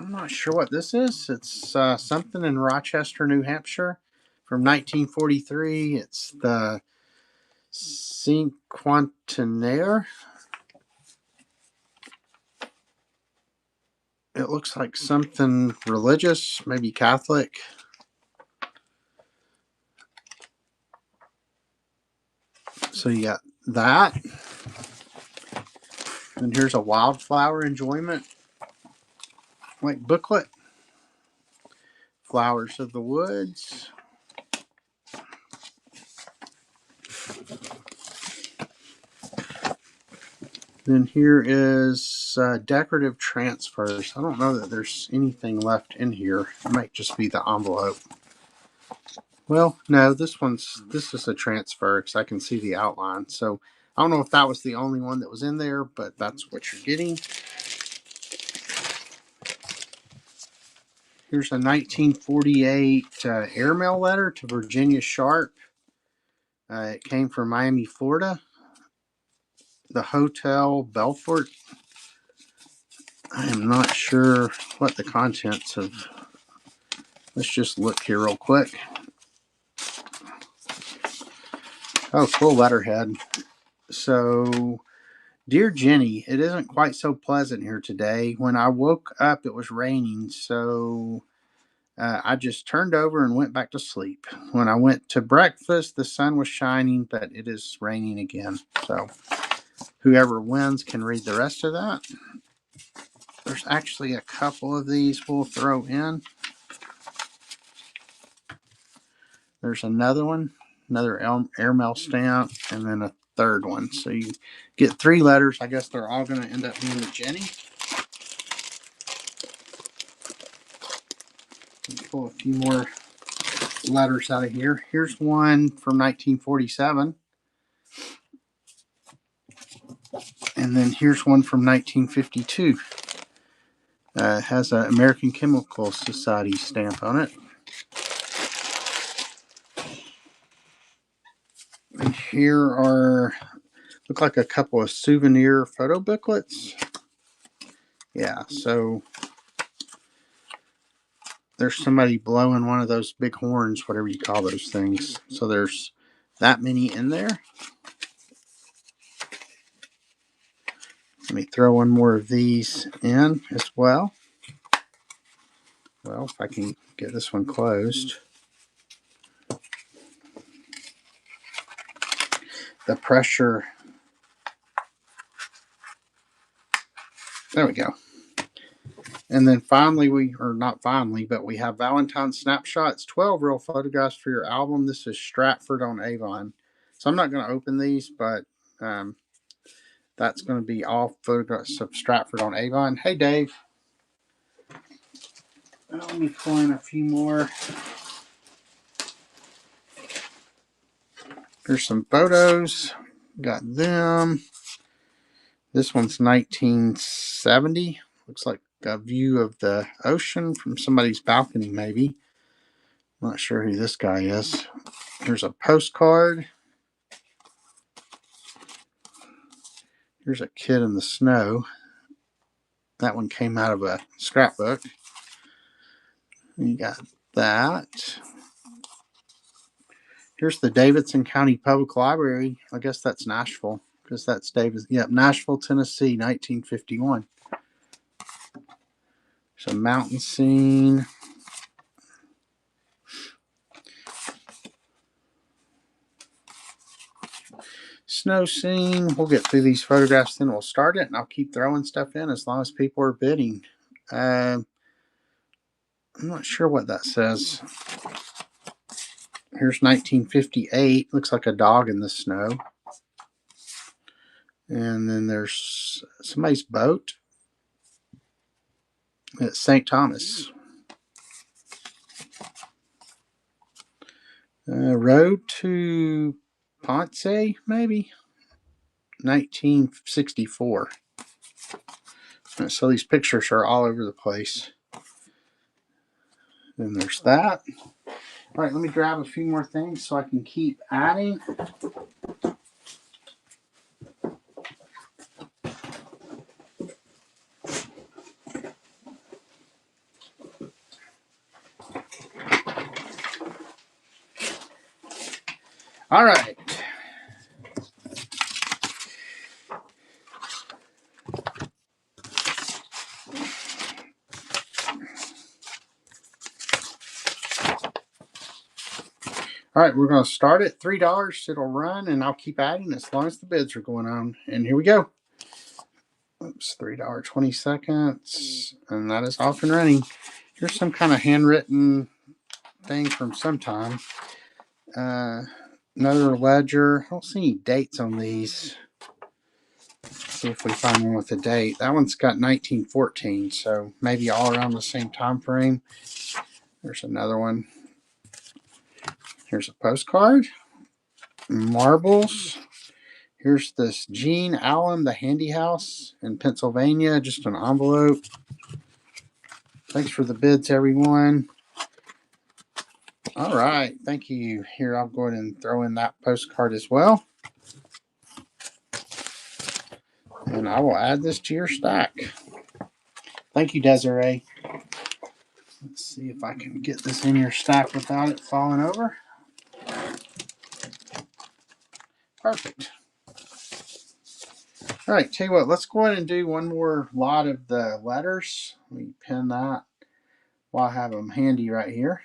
not sure what this is. It's something in Rochester, New Hampshire, from 1943. It's the Cinquantenaire. It looks like something religious, maybe Catholic. So you got that. And here's a wildflower enjoyment like booklet. Flowers of the Woods. Then here is decorative transfers. I don't know that there's anything left in here. It might just be the envelope. Well, no, this is a transfer because I can see the outline. So I don't know if that was the only one that was in there, but that's what you're getting. Here's a 1948 airmail letter to Virginia Sharp. It came from Miami, Florida. The Hotel Belfort. I am not sure what the contents of. Let's just look here real quick. Oh, cool letterhead. So, dear Jenny, it isn't quite so pleasant here today. When I woke up, it was raining, so I just turned over and went back to sleep. When I went to breakfast, the sun was shining, but it is raining again. So, whoever wins can read the rest of that. There's actually a couple of these we'll throw in. There's another one, another airmail stamp, and then a third one. So you get 3 letters. I guess they're all going to end up being the Jenny. Pull a few more letters out of here. Here's one from 1947. And then here's one from 1952. It has an American Chemical Society stamp on it. And here are, look like a couple of souvenir photo booklets. Yeah, so there's somebody blowing one of those big horns, whatever you call those things. So there's that many in there. Let me throw one more of these in as well. Well, if I can get this one closed. The pressure. There we go. And then finally, we have Valentine's Snapshots, 12 real photographs for your album. This is Stratford on Avon. So I'm not going to open these, but that's going to be all photographs of Stratford on Avon. Hey, Dave. Let me pull in a few more. Here's some photos. Got them. This one's 1970. Looks like a view of the ocean from somebody's balcony, maybe. Not sure who this guy is. Here's a postcard. Here's a kid in the snow. That one came out of a scrapbook. You got that. Here's the Davidson County Public Library. I guess that's Nashville, because that's Davis. Yep, Nashville, Tennessee, 1951. There's a mountain scene. Snow scene. We'll get through these photographs, then we'll start it, and I'll keep throwing stuff in as long as people are bidding. I'm not sure what that says. Here's 1958. Looks like a dog in the snow. And then there's somebody's boat at St. Thomas. Road to Ponce, maybe? 1964. So these pictures are all over the place. And there's that. All right, let me grab a few more things so I can keep adding. All right. All right, we're going to start at $3. It'll run, and I'll keep adding as long as the bids are going on. And here we go. Oops, $3.20. And that is off and running. Here's some kind of handwritten thing from sometime. Another ledger. I don't see any dates on these. Let's see if we find one with a date. That one's got 1914, so maybe all around the same time frame. There's another one. Here's a postcard. Marbles. Here's this Gene Allen, the Handy House in Pennsylvania. Just an envelope. Thanks for the bids, everyone. All right. Thank you. Here, I'll go ahead and throw in that postcard as well. And I will add this to your stack. Thank you, Desiree. Let's see if I can get this in your stack without it falling over. Perfect. All right, tell you what, let's go ahead and do one more lot of the letters. Let me pin that while I have them handy right here.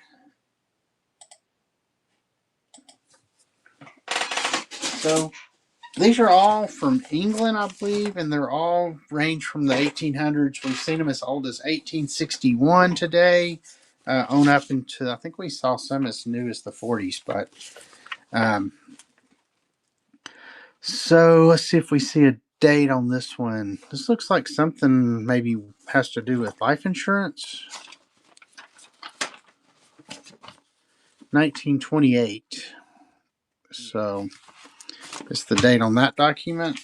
So these are all from England, I believe, and they're all range from the 1800s. We've seen them as old as 1861 today, on up into, I think we saw some as new as the 40s, but so let's see if we see a date on this one. This looks like something maybe has to do with life insurance. 1928. So it's the date on that document.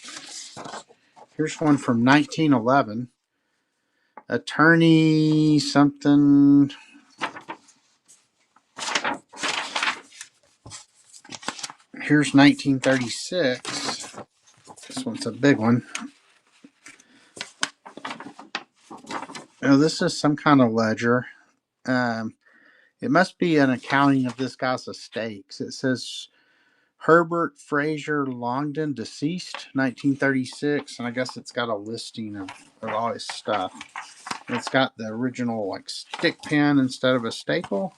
Here's one from 1911. Attorney something. Here's 1936. This one's a big one. Oh, this is some kind of ledger. It must be an accounting of this guy's estates. It says Herbert Fraser Longden, deceased, 1936. And I guess it's got a listing of all his stuff. It's got the original like stick pin instead of a staple.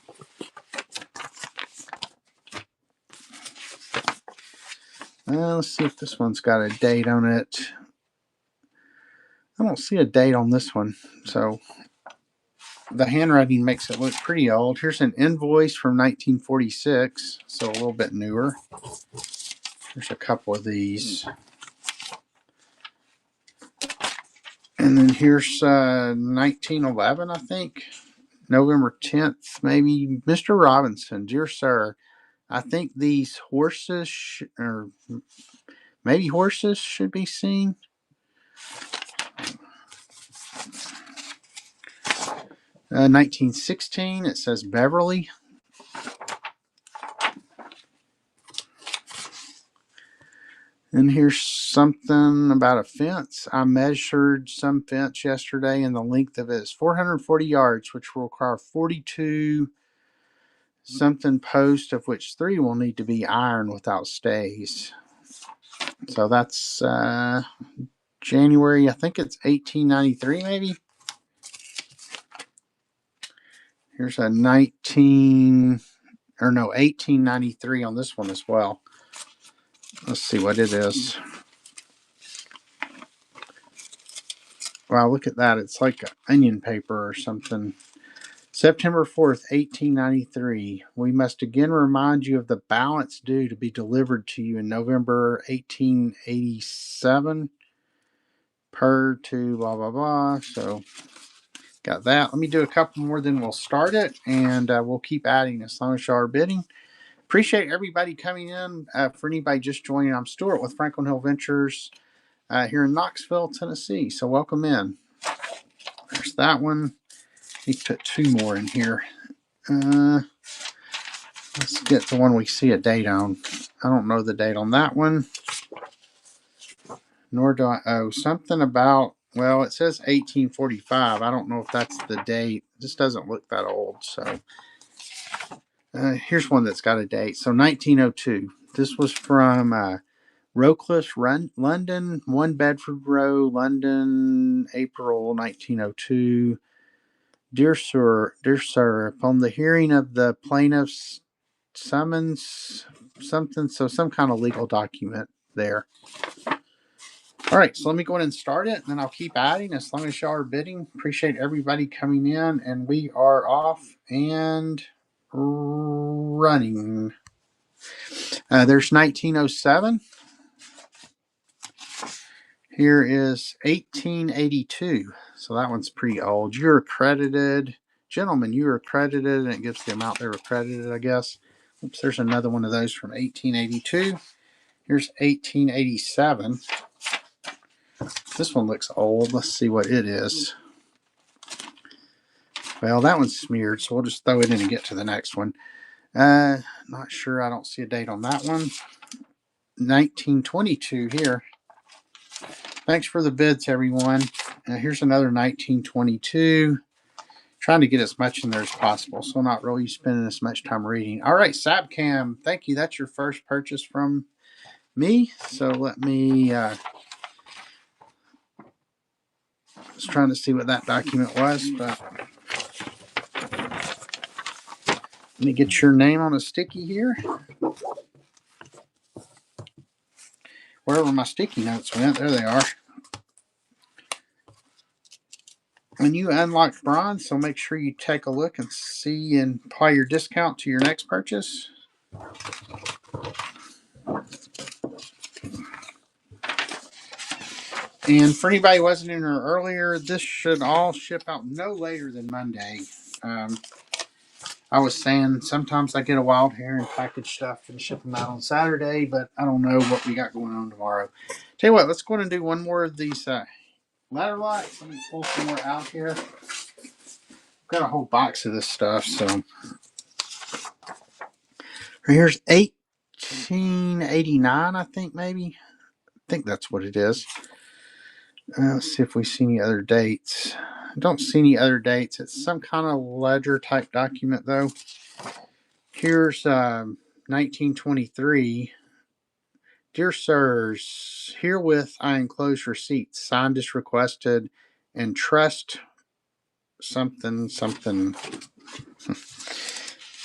Let's see if this one's got a date on it. I don't see a date on this one. So the handwriting makes it look pretty old. Here's an invoice from 1946. So a little bit newer. There's a couple of these. And then here's 1911, I think. November 10th, maybe. Mr. Robinson, dear sir, I think these horses, or maybe horses, should be seen. 1916, it says Beverly. And here's something about a fence. I measured some fence yesterday, and the length of it is 440 yards, which will require 42 something posts, of which 3 will need to be iron without stays. So that's January, I think it's 1893, maybe. Here's a 1893 on this one as well. Let's see what it is. Wow, look at that. It's like onion paper or something. September 4th, 1893. We must again remind you of the balance due to be delivered to you in November 1887 per to blah, blah, blah. So, got that. Let me do a couple more, then we'll start it, and we'll keep adding as long as you are bidding. Appreciate everybody coming in. For anybody just joining, I'm Stuart with Franklin Hill Ventures here in Knoxville, Tennessee. So, welcome in. There's that one. Need to put 2 more in here. Let's get the one we see a date on. I don't know the date on that one. Nor do I. Oh, something about, well, it says 1845. I don't know if that's the date. This doesn't look that old. So here's one that's got a date. So 1902. This was from Rowcliffe, London, 1 Bedford Row, London, April 1902. Dear sir, upon the hearing of the plaintiff's summons, something, so some kind of legal document there. All right, so let me go ahead and start it, and then I'll keep adding as long as y'all are bidding. Appreciate everybody coming in, and we are off and running. There's 1907. Here is 1882. So that one's pretty old. You're accredited. Gentlemen, you are accredited, and it gives the amount they were accredited, I guess. Oops, there's another one of those from 1882. Here's 1887. This one looks old. Let's see what it is. Well, that one's smeared, so we'll just throw it in and get to the next one. Not sure. I don't see a date on that one. 1922 here. Thanks for the bids, everyone. Here's another 1922. Trying to get as much in there as possible, so not really spending as much time reading. All right, Sabcam, thank you. That's your first purchase from me. So let me... I was trying to see what that document was, but let me get your name on a sticky here. Wherever my sticky notes went, there they are. And you unlocked bronze, so make sure you take a look and see and apply your discount to your next purchase. And for anybody who wasn't in here earlier, this should all ship out no later than Monday. I was saying sometimes I get a wild hair and package stuff and ship them out on Saturday, but I don't know what we got going on tomorrow. Tell you what, let's go ahead and do one more of these ladder lots. Let me pull some more out here. I've got a whole box of this stuff, so here's 1889, I think, maybe. I think that's what it is. Let's see if we see any other dates. I don't see any other dates. It's some kind of ledger type document, though. Here's 1923. Dear sirs, herewith I enclose receipts, signed as requested, and trust something.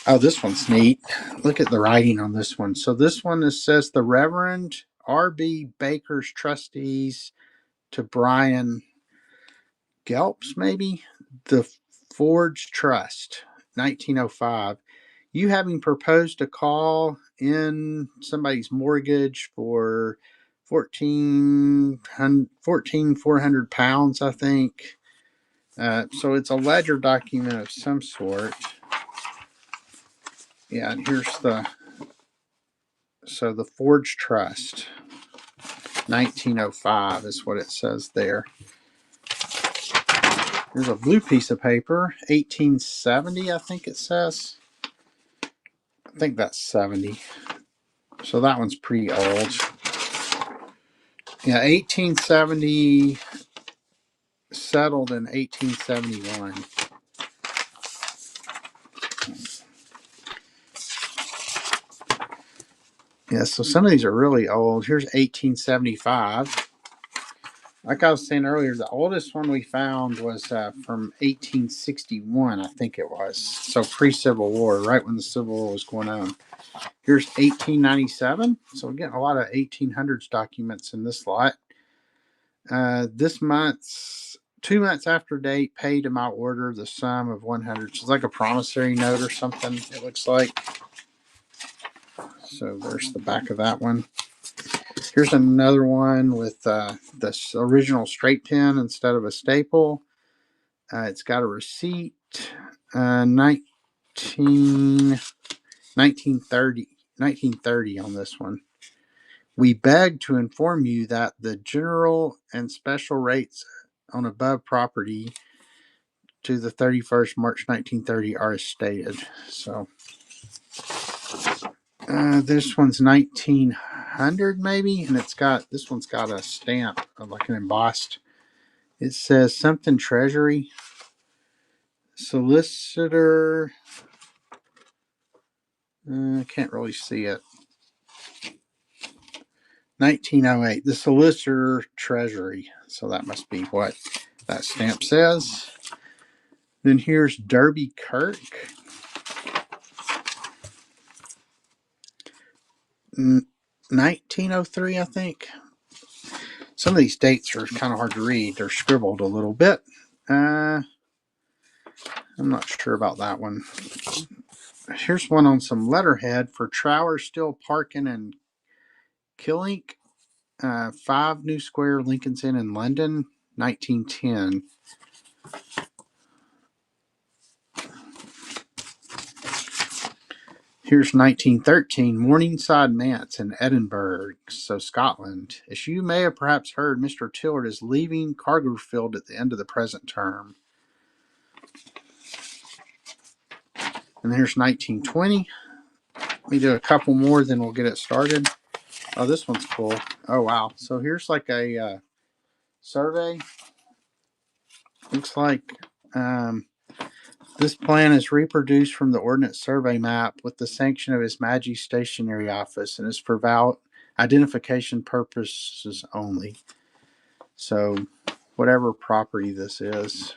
Oh, this one's neat. Look at the writing on this one. So this one says the Reverend R.B. Baker's trustees to Brian Gelps, maybe? The Forge Trust, 1905. You having proposed to call in somebody's mortgage for 14,400 pounds, I think. So it's a ledger document of some sort. Yeah, and here's the Forge Trust, 1905 is what it says there. Here's a blue piece of paper, 1870, I think it says. I think that's 70. So that one's pretty old. Yeah, 1870, settled in 1871. Yeah, so some of these are really old. Here's 1875. Like I was saying earlier, the oldest one we found was from 1861, I think it was. So pre-Civil War, right when the Civil War was going on. Here's 1897. So we're getting a lot of 1800s documents in this lot. This month's 2 months after date, paid to my order the sum of 100. So it's like a promissory note or something, it looks like. So there's the back of that one. Here's another one with this original straight pen instead of a staple. It's got a receipt. 1930 on this one. We beg to inform you that the general and special rates on above property to the 31st March 1930 are as stated. So this one's 1900 maybe, and this one's got a stamp of like an embossed. It says something Treasury solicitor. I can't really see it. 1908, the solicitor Treasury. So that must be what that stamp says. Then here's Derby Kirk. 1903, I think. Some of these dates are kind of hard to read. They're scribbled a little bit. I'm not sure about that one. Here's one on some letterhead for Trower Still Parking and Killink. 5 New Square, Lincoln's Inn in London, 1910. Here's 1913, Morningside Manse in Edinburgh, so Scotland. As you may have perhaps heard, Mr. Tillard is leaving Cargerfield at the end of the present term. And here's 1920. Let me do a couple more, then we'll get it started. Oh, this one's cool. Oh, wow. So here's like a survey. Looks like this plan is reproduced from the Ordnance Survey map with the sanction of His Majesty's Stationery Office and is for identification purposes only. So whatever property this is.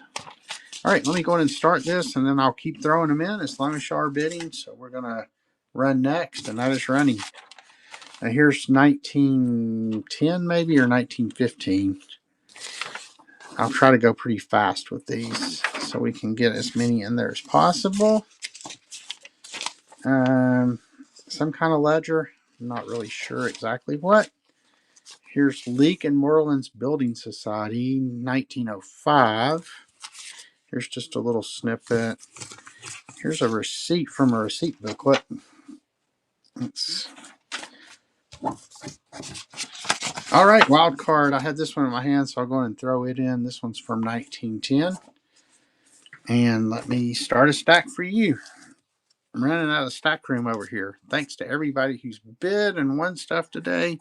All right, let me go ahead and start this, and then I'll keep throwing them in as long as you are bidding. So we're going to run next, and that is running. Now here's 1910 maybe, or 1915. I'll try to go pretty fast with these so we can get as many in there as possible. Some kind of ledger. I'm not really sure exactly what. Here's Leake and Moreland's Building Society, 1905. Here's just a little snippet. Here's a receipt from a receipt booklet. All right, wild card. I had this one in my hand, so I'll go ahead and throw it in. This one's from 1910. And let me start a stack for you. I'm running out of stack room over here. Thanks to everybody who's bid and won stuff today.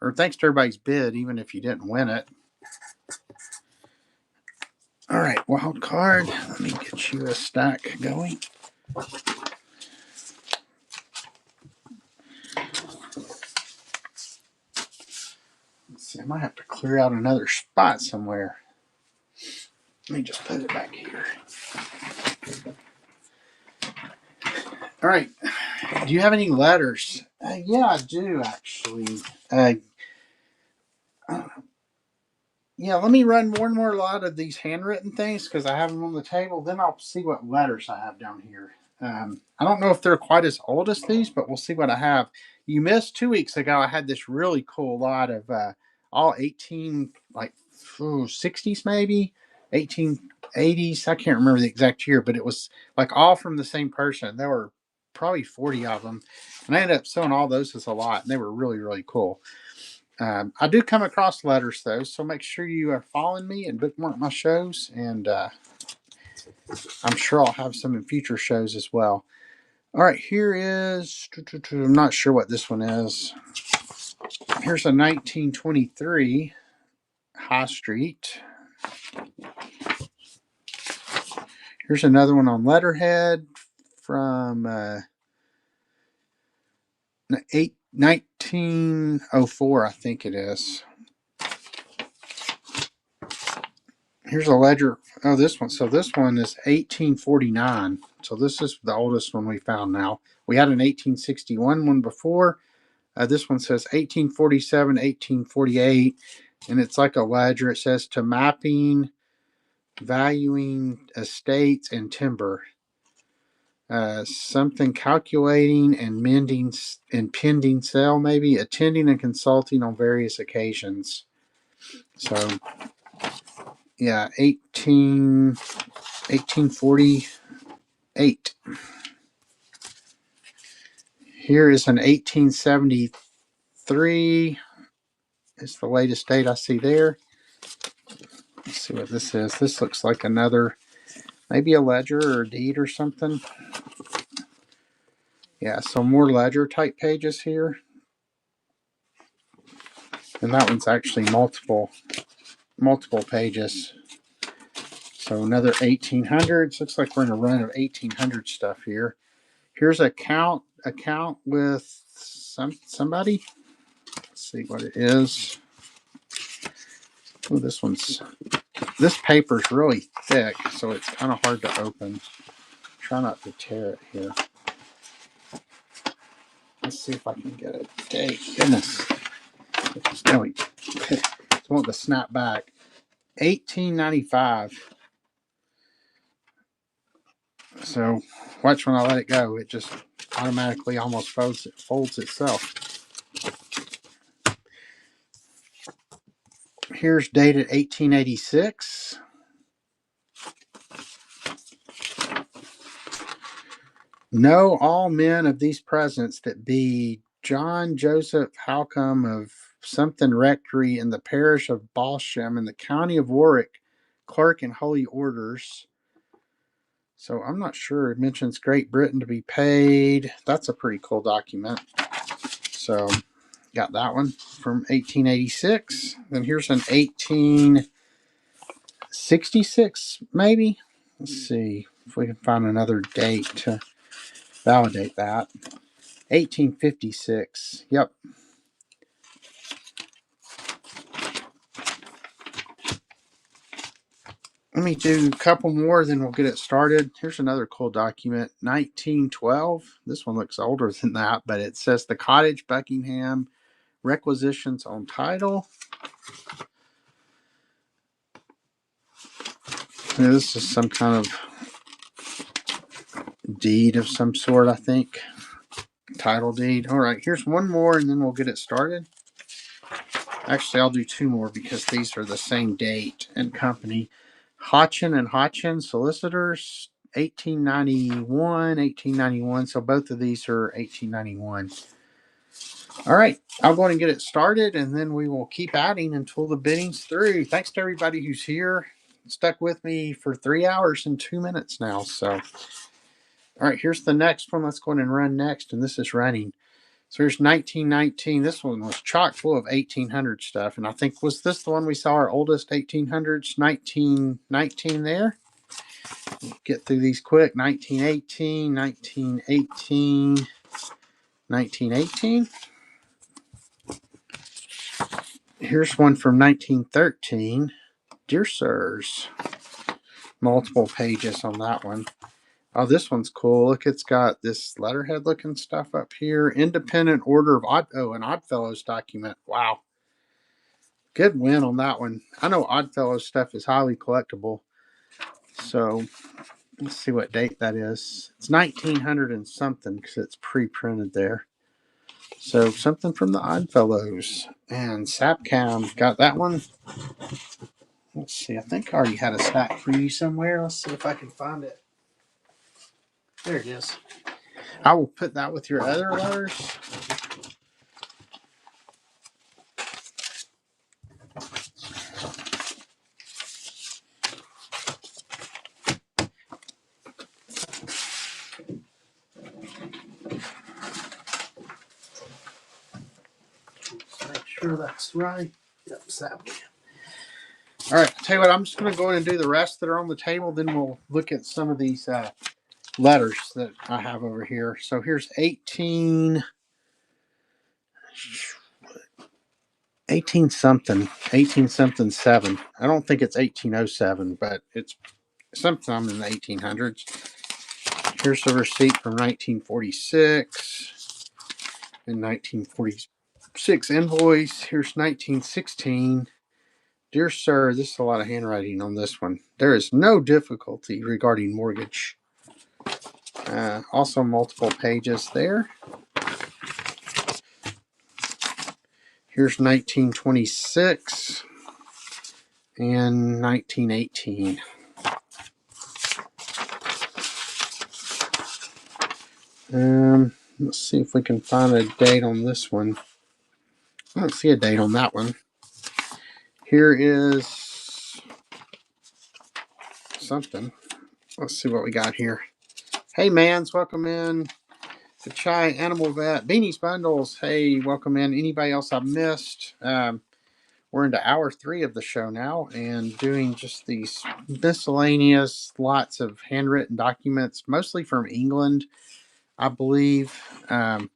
Or thanks to everybody's bid, even if you didn't win it. All right, wild card. Let me get you a stack going. Let's see, I might have to clear out another spot somewhere. Let me just put it back here. All right. Do you have any letters? Yeah, I do actually. I don't know. Yeah, let me run more and more a lot of these handwritten things because I have them on the table. Then I'll see what letters I have down here. I don't know if they're quite as old as these, but we'll see what I have. You missed 2 weeks ago. I had this really cool lot of all 18, like 60s maybe. 1880s. I can't remember the exact year, but it was like all from the same person. There were probably 40 of them, and I ended up selling all those as a lot, and they were really, really cool. I do come across letters though, so make sure you are following me and bookmark my shows, and I'm sure I'll have some in future shows as well. All right, here is, I'm not sure what this one is. Here's a 1923 High Street. Here's another one on letterhead from 1904, I think it is. Here's a ledger. Oh, this one. So this one is 1849. So this is the oldest one we found now. We had an 1861 one before. This one says 1847, 1848, and it's like a ledger. It says to mapping, valuing estates and timber. Something calculating and mending and pending sale, maybe attending and consulting on various occasions. So, yeah, 1848. Here is an 1873. It's the latest date I see there. Let's see what this is. This looks like another, maybe a ledger or a deed or something. Yeah, so more ledger type pages here. And that one's actually multiple pages. So another 1800s. Looks like we're in a run of 1800 stuff here. Here's a account with somebody. Let's see what it is. Oh, this paper's really thick, so it's kind of hard to open. Try not to tear it here. Let's see if I can get it. Dang, goodness. No, it's want to snap back. 1895. So watch when I let it go. It just automatically almost folds itself. Here's dated 1886. Know all men of these presents that be John Joseph Halcombe of something rectory in the parish of Balsham in the county of Warwick, clerk in holy orders. So I'm not sure. It mentions Great Britain to be paid. That's a pretty cool document. So got that one from 1886. Then here's an 1866, maybe. Let's see if we can find another date to validate that. 1856. Yep. Let me do a couple more, then we'll get it started. Here's another cool document. 1912. This one looks older than that, but it says the Cottage, Buckingham, requisitions on title. Now, this is some kind of deed of some sort, I think. Title deed. All right, here's one more, and then we'll get it started. Actually, I'll do two more because these are the same date and company. Hodgson and Hodgson Solicitors, 1891. So both of these are 1891. All right, I'll go ahead and get it started, and then we will keep adding until the bidding's through. Thanks to everybody who's here. Stuck with me for 3 hours and 2 minutes now. So, all right, here's the next one. Let's go ahead and run next, and this is running. So here's 1919. This one was chock full of 1800 stuff. And I think, was this the one we saw our oldest 1800s? 1919 there. Get through these quick. 1918, 1918, 1918. Here's one from 1913. Dear Sirs. Multiple pages on that one. Oh, this one's cool. Look, it's got this letterhead looking stuff up here. Independent Order of an Oddfellows document. Wow. Good win on that one. I know Oddfellows stuff is highly collectible. So let's see what date that is. It's 1900 and something because it's pre-printed there. So something from the Oddfellows. And Sapcam got that one. Let's see. I think I already had a stack for you somewhere. Let's see if I can find it. There it is. I will put that with your other letters. Let's make sure that's right. Yep, it's that one. All right. I'll tell you what. I'm just going to go in and do the rest that are on the table. Then we'll look at some of these letters that I have over here. So here's 18 something 7. I don't think it's 1807, but it's sometime in the 1800s. Here's a receipt from 1946 and 1946 invoice. Here's 1916. Dear sir, this is a lot of handwriting on this one. There is no difficulty regarding mortgage. Also multiple pages there. Here's 1926 and 1918. Let's see if we can find a date on this one. I don't see a date on that one. Here is something. Let's see what we got here. Hey, Mans, welcome in. The Chai Animal Vet. Beanies Bundles. Hey, welcome in. Anybody else I've missed? We're into hour 3 of the show now and doing just these miscellaneous, lots of handwritten documents, mostly from England, I believe. And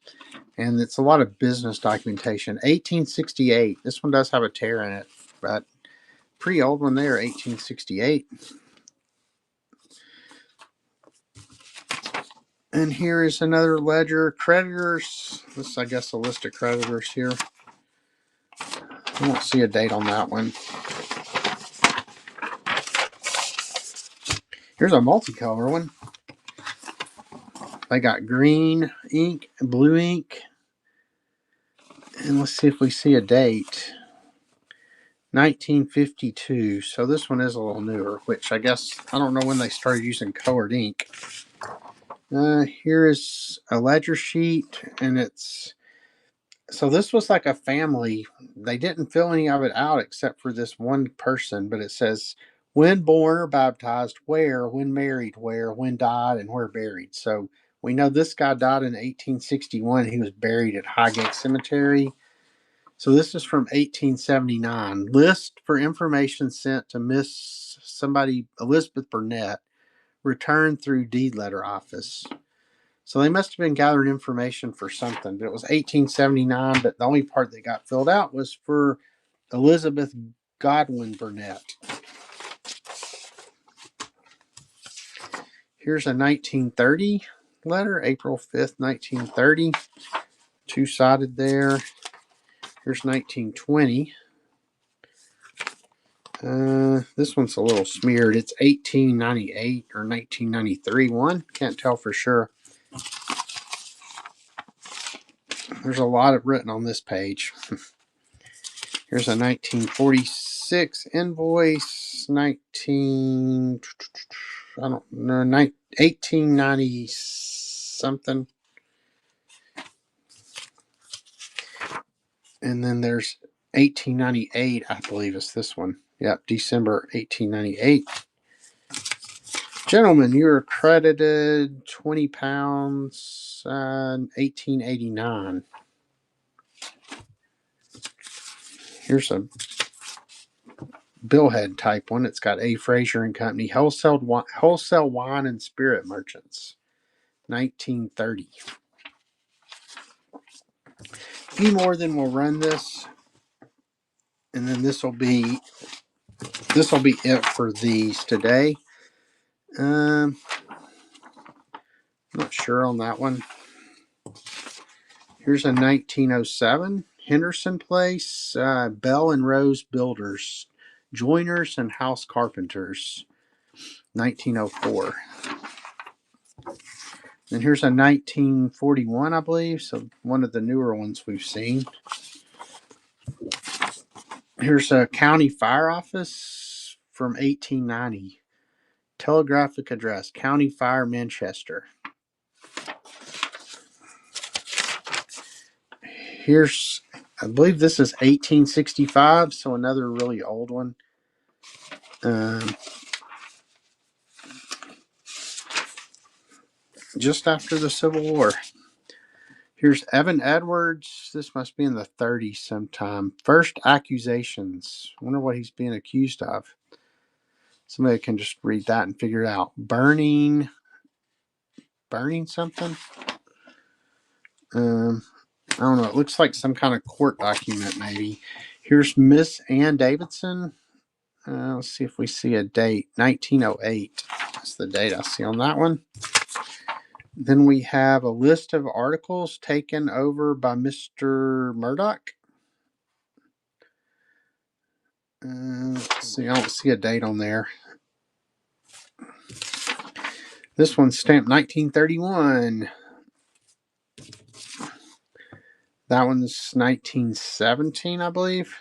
it's a lot of business documentation. 1868. This one does have a tear in it, but pretty old one there, 1868. And here is another ledger. Creditors. This is, I guess, a list of creditors here. I don't see a date on that one. Here's a multicolor one. They got green ink, blue ink. And let's see if we see a date. 1952. So this one is a little newer, which I guess, I don't know when they started using colored ink. Here is a ledger sheet, and it's, so this was like a family. They didn't fill any of it out except for this one person, but it says when born or baptized, where, when married, where, when died, and where buried. So we know this guy died in 1861. He was buried at Highgate Cemetery. So this is from 1879. List for information sent to Miss somebody, Elizabeth Burnett, returned through deed letter office. So they must have been gathering information for something, but it was 1879, but the only part that got filled out was for Elizabeth Godwin Burnett. Here's a 1930 letter, April 5th, 1930. Two-sided there. Here's 1920. This one's a little smeared. It's 1898 or 1993 one. Can't tell for sure. There's a lot of written on this page. Here's a 1946 invoice. 1890 something. And then there's 1898, I believe is this one. Yep, December 1898. Gentlemen, you're credited 20 pounds, 1889. Here's a billhead type one. It's got A. Fraser and Company, wholesale wine and spirit merchants, 1930. A few more, then we'll run this, and then this will be it for these today. Not sure on that one. Here's a 1907 Henderson Place, Bell and Rose Builders, Joiners and House Carpenters, 1904. And here's a 1941, I believe, so one of the newer ones we've seen. Here's a County Fire Office, from 1890. Telegraphic address, County Fire, Manchester. Here's, I believe this is 1865, so another really old one. Just after the Civil War. Here's Evan Edwards. This must be in the 30s sometime. First accusations. Wonder what he's being accused of. Somebody can just read that and figure it out. Burning something. I don't know. It looks like some kind of court document, maybe. Here's Miss Ann Davidson. Let's see if we see a date. 1908. That's the date I see on that one. Then we have a list of articles taken over by Mr. Murdoch. Let's see. I don't see a date on there. This one's stamped 1931. That one's 1917, I believe.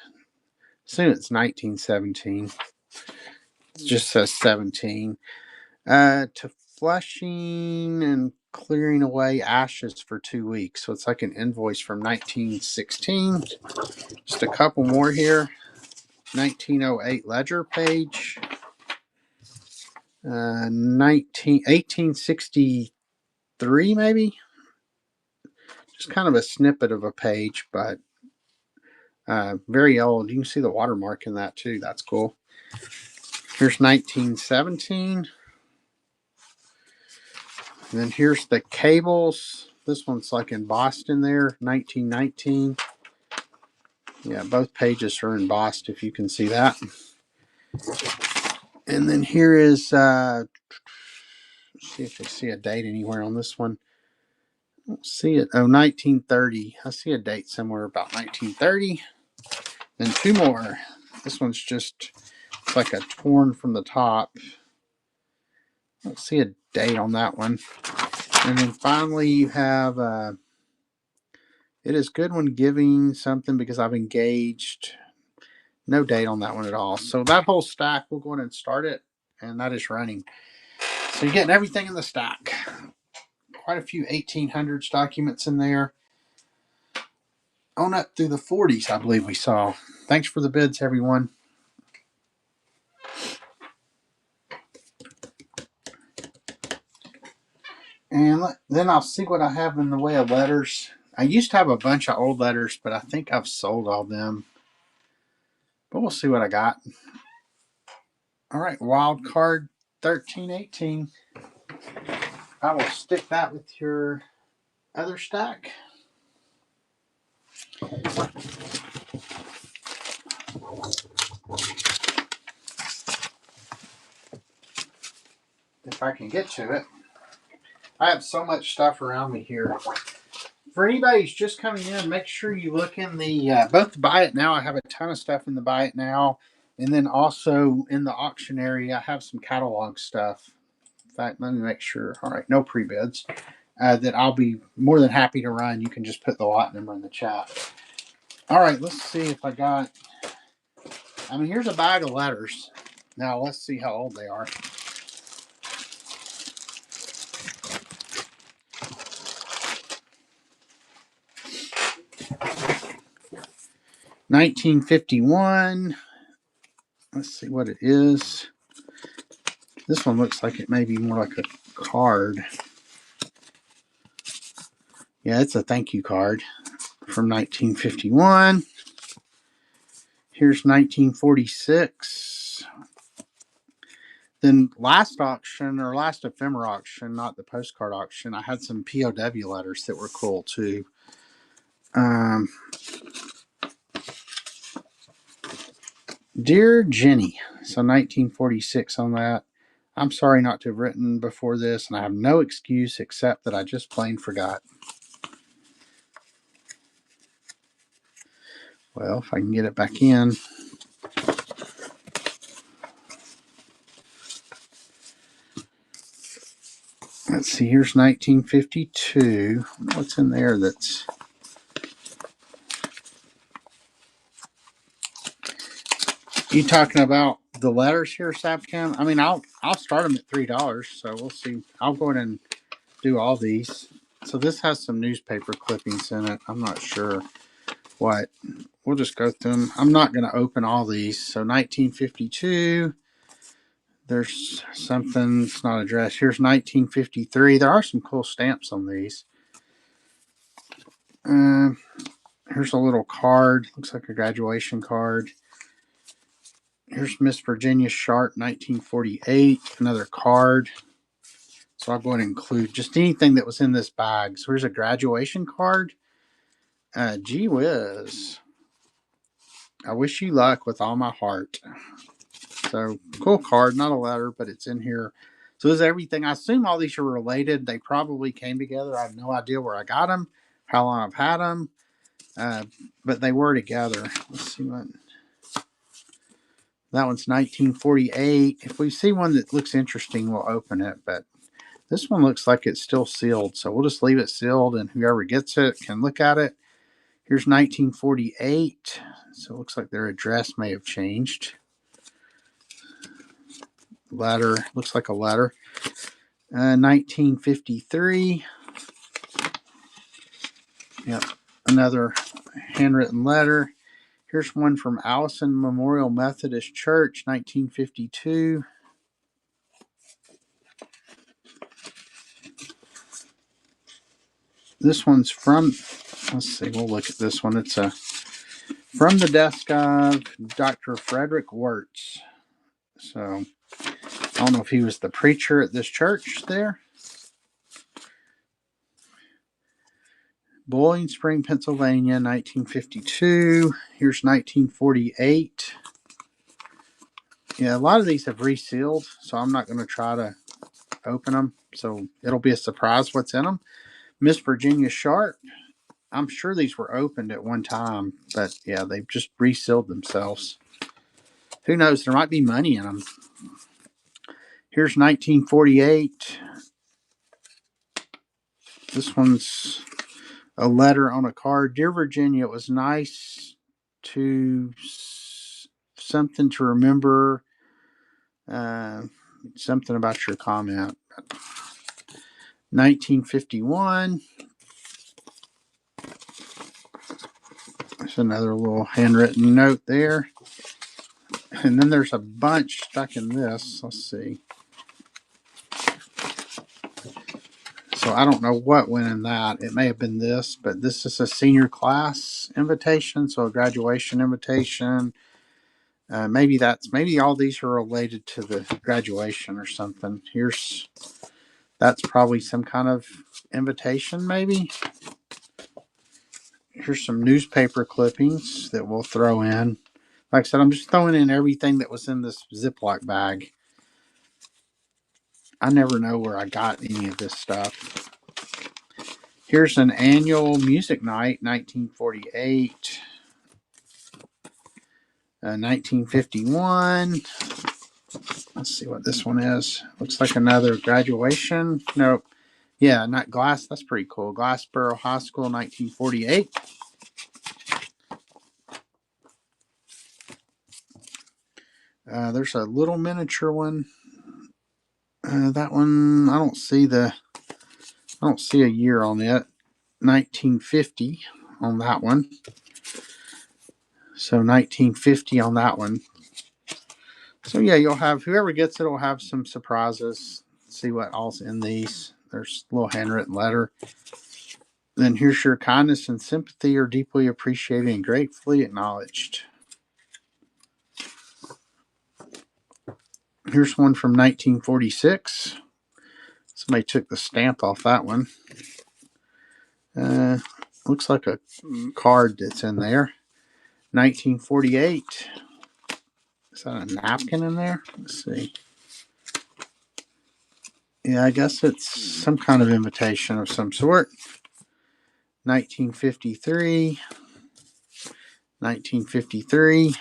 Assume it's 1917. It just says 17. To flushing and clearing away ashes for 2 weeks. So it's like an invoice from 1916. Just a couple more here. 1908 ledger page. 1863 maybe. Just kind of a snippet of a page, but very old. You can see the watermark in that too. That's cool. Here's 1917. And then here's the cables. This one's like embossed in there, 1919. Yeah, both pages are embossed, if you can see that. And then here is, let's see if they see a date anywhere on this one. I don't see it. Oh, 1930. I see a date somewhere about 1930. Then two more. This one's just like a torn from the top. I don't see a date on that one. And then finally you have, it is good when giving something because I've engaged. No date on that one at all. So that whole stack, we'll go ahead and start it, and that is running. So you're getting everything in the stack. Quite a few 1800s documents in there. On up through the 40s, I believe we saw. Thanks for the bids, everyone. And then I'll see what I have in the way of letters. I used to have a bunch of old letters, but I think I've sold all them. But we'll see what I got. All right, wild card 1318. I will stick that with your other stack. If I can get to it. I have so much stuff around me here. For anybody who's just coming in, make sure you look in the both the Buy It Now. I have a ton of stuff in the Buy It Now, and then also in the auction area, I have some catalog stuff. In fact, let me make sure. All right, no pre-bids. That I'll be more than happy to run. You can just put the lot number in the chat. All right, let's see if I got. I mean, here's a bag of letters. Now let's see how old they are. (1951). Let's see what it is. This one looks like it may be more like a card. Yeah, it's a thank you card from 1951. Here's 1946. Then last auction, or last ephemera auction, not the postcard auction, I had some POW letters that were cool too. Dear Jenny, so 1946 on that. I'm sorry not to have written before this, and I have no excuse except that I just plain forgot. Well, if I can get it back in. Let's see, here's 1952. What's in there that's... You talking about the letters here, Sapcam. I mean, I'll start them at $3, so we'll see. I'll go ahead and do all these. So this has some newspaper clippings in it. I'm not sure what. We'll just go through them. I'm not going to open all these. So 1952. There's something. It's not addressed. Here's 1953. There are some cool stamps on these. Here's a little card. Looks like a graduation card. Here's Miss Virginia Sharp, 1948. Another card. So I'll go ahead and include just anything that was in this bag. So here's a graduation card. Gee whiz. I wish you luck with all my heart. So cool card, not a letter, but it's in here. So this is everything. I assume all these are related. They probably came together. I have no idea where I got them, how long I've had them, but they were together. Let's see what. That one's 1948. If we see one that looks interesting, we'll open it. But this one looks like it's still sealed. So we'll just leave it sealed, and whoever gets it can look at it. Here's 1948. So it looks like their address may have changed. Letter. Looks like a letter. 1953. Yep. Another handwritten letter. Here's one from Allison Memorial Methodist Church, 1952. This one's from, let's see, we'll look at this one. It's from the desk of Dr. Frederick Wirtz. So I don't know if he was the preacher at this church there. Bowling Spring, Pennsylvania, 1952. Here's 1948. Yeah, a lot of these have resealed, so I'm not going to try to open them. So it'll be a surprise what's in them. Miss Virginia Sharp. I'm sure these were opened at one time, but yeah, they've just resealed themselves. Who knows? There might be money in them. Here's 1948. This one's a letter on a card. Dear Virginia, it was nice to something to remember. Something about your comment. 1951. There's another little handwritten note there. And then there's a bunch stuck in this. Let's see. So I don't know what went in that. It may have been this, but this is a senior class invitation. So a graduation invitation. Maybe all these are related to the graduation or something. That's probably some kind of invitation, maybe. Here's some newspaper clippings that we'll throw in. Like I said, I'm just throwing in everything that was in this Ziploc bag. I never know where I got any of this stuff. Here's an annual music night, 1948. 1951. Let's see what this one is. Looks like another graduation. Nope. Yeah, not Glass. That's pretty cool. Glassboro High School, 1948. There's a little miniature one. That one, I don't see a year on it. 1950 on that one. So 1950 on that one. So yeah, you'll have, whoever gets it will have some surprises. See what all's in these. There's a little handwritten letter. Then here's your kindness and sympathy are deeply appreciated and gratefully acknowledged. Here's one from 1946. Somebody took the stamp off that one. Looks like a card that's in there. 1948. Is that a napkin in there? Let's see. Yeah, I guess it's some kind of invitation of some sort. 1953. 1953.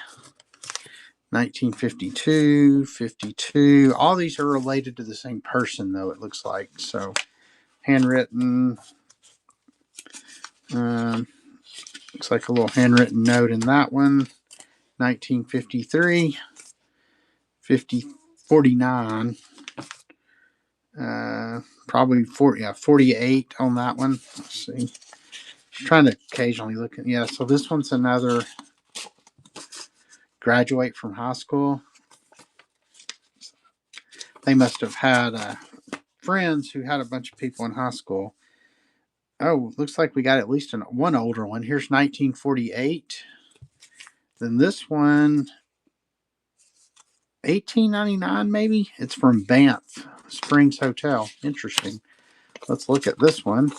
1952, 52. All these are related to the same person, though, it looks like. So, handwritten. Looks like a little handwritten note in that one. 1953. 50, 49. Probably 40, yeah, 48 on that one. Let's see. Just trying to occasionally look at, yeah. So this one's another graduate from high school. They must have had friends who had a bunch of people in high school. Oh, looks like we got at least one older one. Here's 1948. Then this one, 1899 maybe. It's from Banff Springs Hotel. Interesting. Let's look at this one.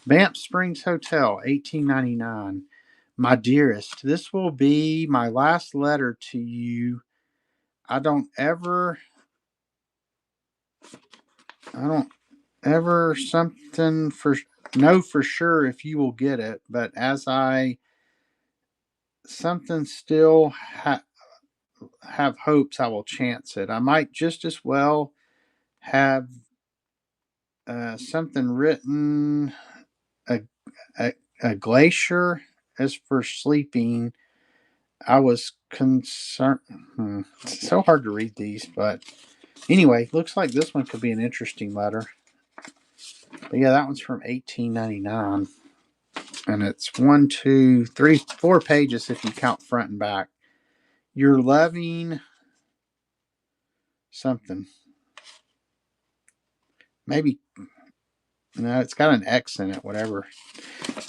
Banff Springs Hotel, 1899. My dearest, this will be my last letter to you. I don't ever something for know for sure if you will get it, but as I something still have hopes I will chance it. I might just as well have something written a, a glacier. As for sleeping, I was concerned. It's so hard to read these, but anyway, looks like this one could be an interesting letter. But yeah, that one's from 1899. And it's 1, 2, 3, 4 pages if you count front and back. You're loving something. Maybe, no, it's got an X in it, whatever.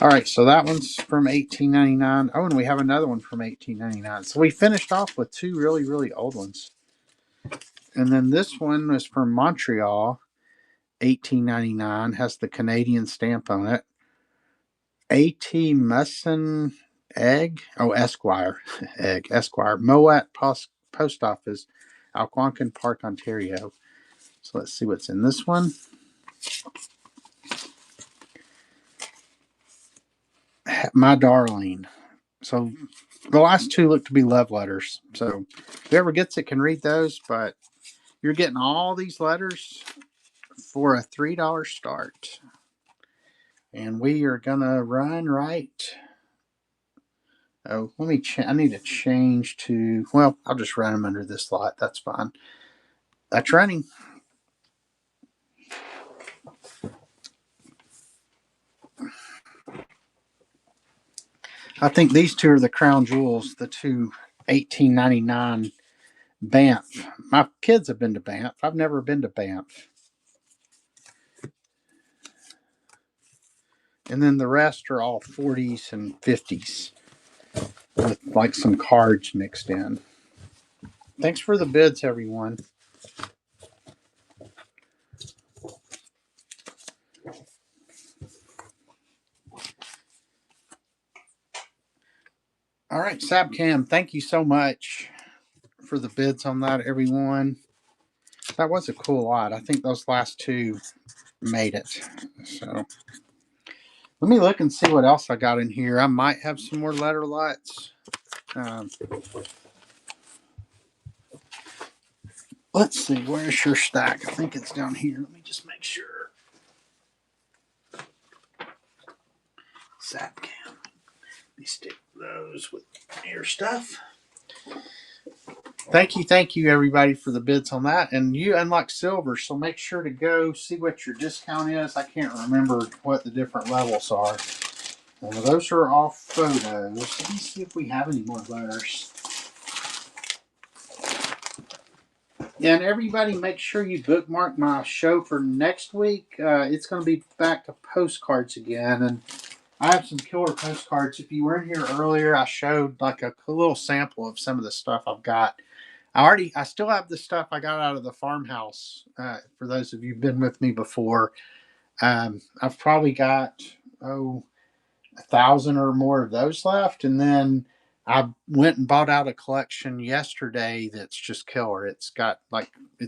All right, so that one's from 1899. Oh, and we have another one from 1899. So we finished off with two really, really old ones. And then this one is from Montreal, 1899, has the Canadian stamp on it. A.T. Musson Egg. Oh, Esquire. Egg. Esquire. Moet Post Office, Algonquin Park, Ontario. So let's see what's in this one. My darling. So the last two look to be love letters. So whoever gets it can read those, but you're getting all these letters for a $3 start. And we are going to run right. Oh, let me I need to change to, well, I'll just run them under this lot. That's fine. That's running. I think these two are the crown jewels, the two 1899 Banff. My kids have been to Banff. I've never been to Banff. And then the rest are all 40s and 50s with like some cards mixed in. Thanks for the bids, everyone. All right, Sabcam, thank you so much for the bids on that, everyone. That was a cool lot. I think those last two made it. So let me look and see what else I got in here. I might have some more letter lots. Let's see, where's your stack? I think it's down here. Let me just make sure. Sapcam. Let me stick those with your stuff. Thank you, everybody, for the bids on that. And you unlock silver, so make sure to go see what your discount is. I can't remember what the different levels are. Those are all photos. Let me see if we have any more letters. Yeah, and everybody make sure you bookmark my show for next week. It's going to be back to postcards again. And I have some killer postcards. If you were in here earlier, I showed like a little sample of some of the stuff I've got. I still have the stuff I got out of the farmhouse. For those of you who've been with me before, I've probably got, 1,000 or more of those left. And then I went and bought out a collection yesterday that's just killer. It's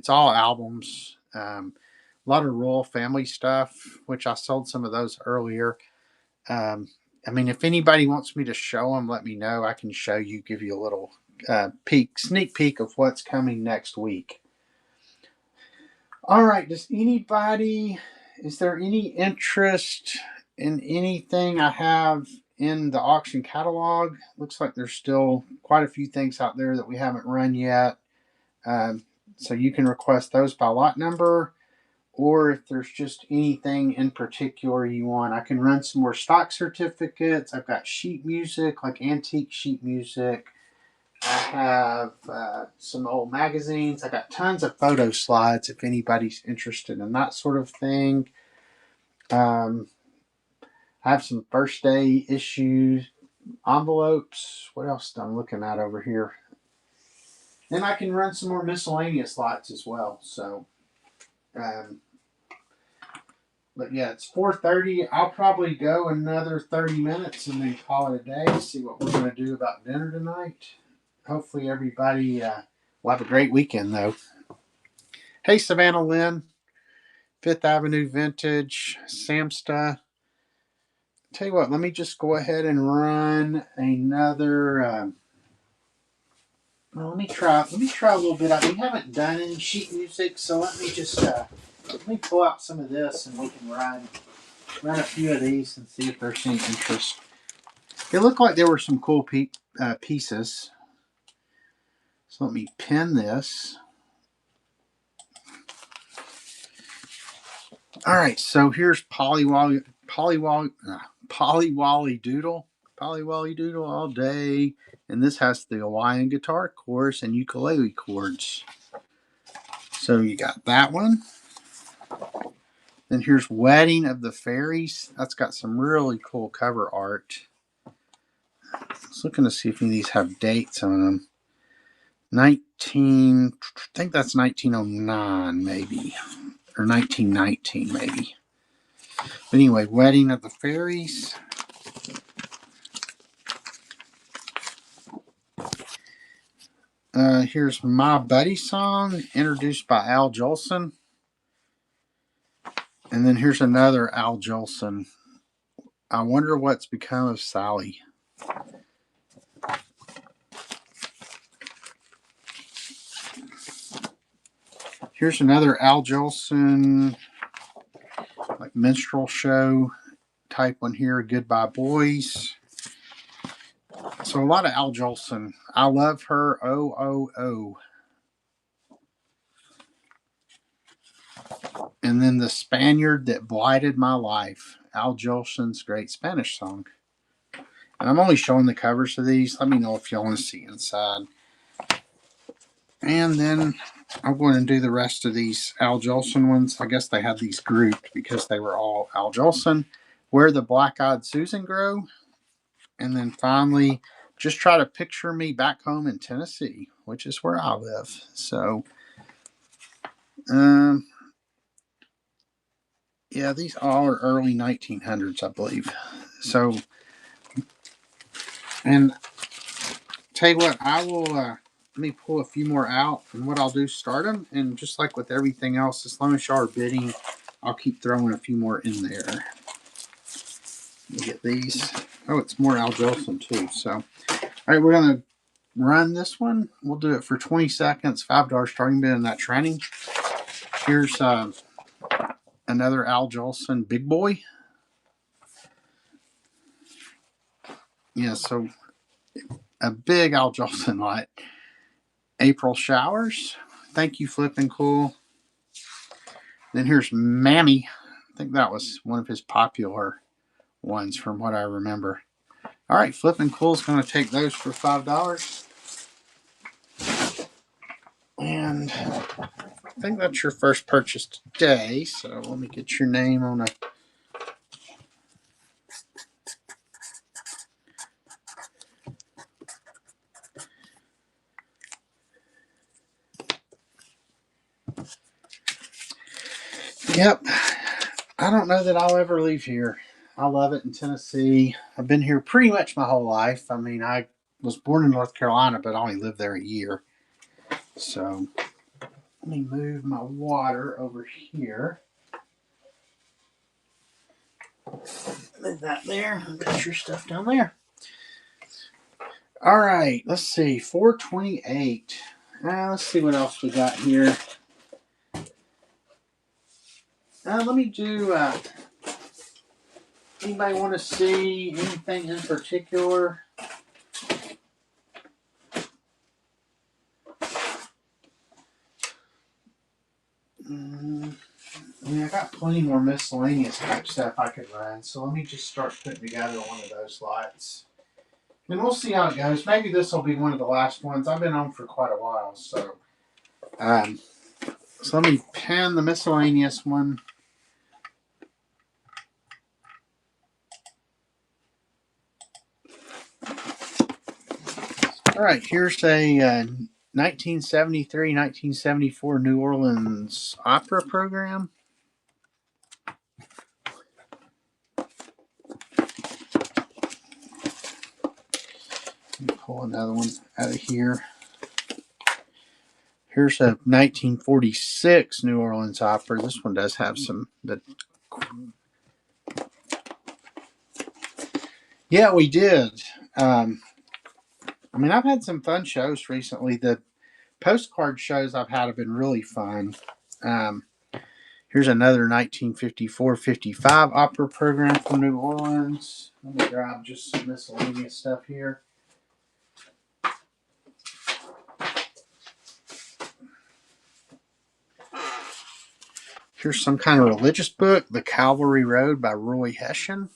all albums, a lot of royal family stuff, which I sold some of those earlier. I mean, if anybody wants me to show them, let me know. I can show you, give you a little sneak peek of what's coming next week. All right. Is there any interest in anything I have in the auction catalog? Looks like there's still quite a few things out there that we haven't run yet. So you can request those by lot number, or if there's just anything in particular you want. I can run some more stock certificates. I've got sheet music, like antique sheet music. I have some old magazines. I got tons of photo slides if anybody's interested in that sort of thing. Um, I have some first day issues, envelopes. What else am I looking at over here? And I can run some more miscellaneous lots as well. So, but yeah, it's 4:30. I'll probably go another 30 minutes and then call it a day. See what we're going to do about dinner tonight. Hopefully everybody will have a great weekend, though. Hey, Savannah Lynn, Fifth Avenue Vintage, Samsta. Tell you what, let me just go ahead and run another. Well, let me try a little bit. We haven't done any sheet music, so let me just let me pull out some of this and we can run a few of these and see if there's any interest. It looked like there were some cool pieces. So let me pin this. All right, so here's Polly Wally Doodle all day, and this has the Hawaiian guitar chorus and ukulele chords. So you got that one. Then here's Wedding of the Fairies. That's got some really cool cover art. I was looking to see if any of these have dates on them. I think that's 1909 maybe, or 1919 maybe. But anyway, Wedding of the Fairies. Here's My Buddy Song, introduced by Al Jolson. And then here's another Al Jolson. I Wonder What's Become of Sally. Here's another Al Jolson, like minstrel show type one here, Goodbye Boys. So a lot of Al Jolson. I Love Her, oh. And then The Spaniard That Blighted My Life, Al Jolson's great Spanish song. And I'm only showing the covers of these. Let me know if you want to see inside. And then I'm going to do the rest of these Al Jolson ones. I guess they had these grouped because they were all Al Jolson. Where the Black-Eyed Susan Grow. And then finally, Just Try to Picture Me Back Home in Tennessee, which is where I live. So, yeah, these all are early 1900s, I believe. So, and tell you what, I will, let me pull a few more out, and what I'll do, start them, and just like with everything else, as long as y'all are bidding, I'll keep throwing a few more in there. Let me get these. Oh, it's more Al Jolson too. So, all right, we're going to run this one. We'll do it for 20 seconds, $5 starting bid in that training. Here's another Al Jolson Big Boy. Yeah, so a big Al Jolson lot. April Showers. Thank You, Flippin' Cool. Then here's Mammy. I think that was one of his popular ones from what I remember. All right, Flippin' Cool's going to take those for $5. And I think that's your first purchase today. So let me get your name on a. Yep. I don't know that I'll ever leave here. I love it in Tennessee. I've been here pretty much my whole life. I mean, I was born in North Carolina, but I only lived there a year. So let me move my water over here. Move that there. Got your stuff down there. All right. Let's see. 428. Let's see what else we got here. Let me do. Anybody want to see anything in particular? plenty more miscellaneous type stuff I could run. So let me just start putting together one of those lights. And we'll see how it goes. Maybe this will be one of the last ones. I've been on for quite a while. Um, so let me pen the miscellaneous one. All right, here's a 1973-1974 New Orleans opera program. Let me pull another one out of here. Here's a 1946 New Orleans opera. This one does have some. Yeah, we did. I mean, I've had some fun shows recently. The postcard shows I've had have been really fun. Um, Here's another 1954-55 opera program from New Orleans. Let me grab just some miscellaneous stuff here. Here's some kind of religious book, The Calvary Road by Roy Hession.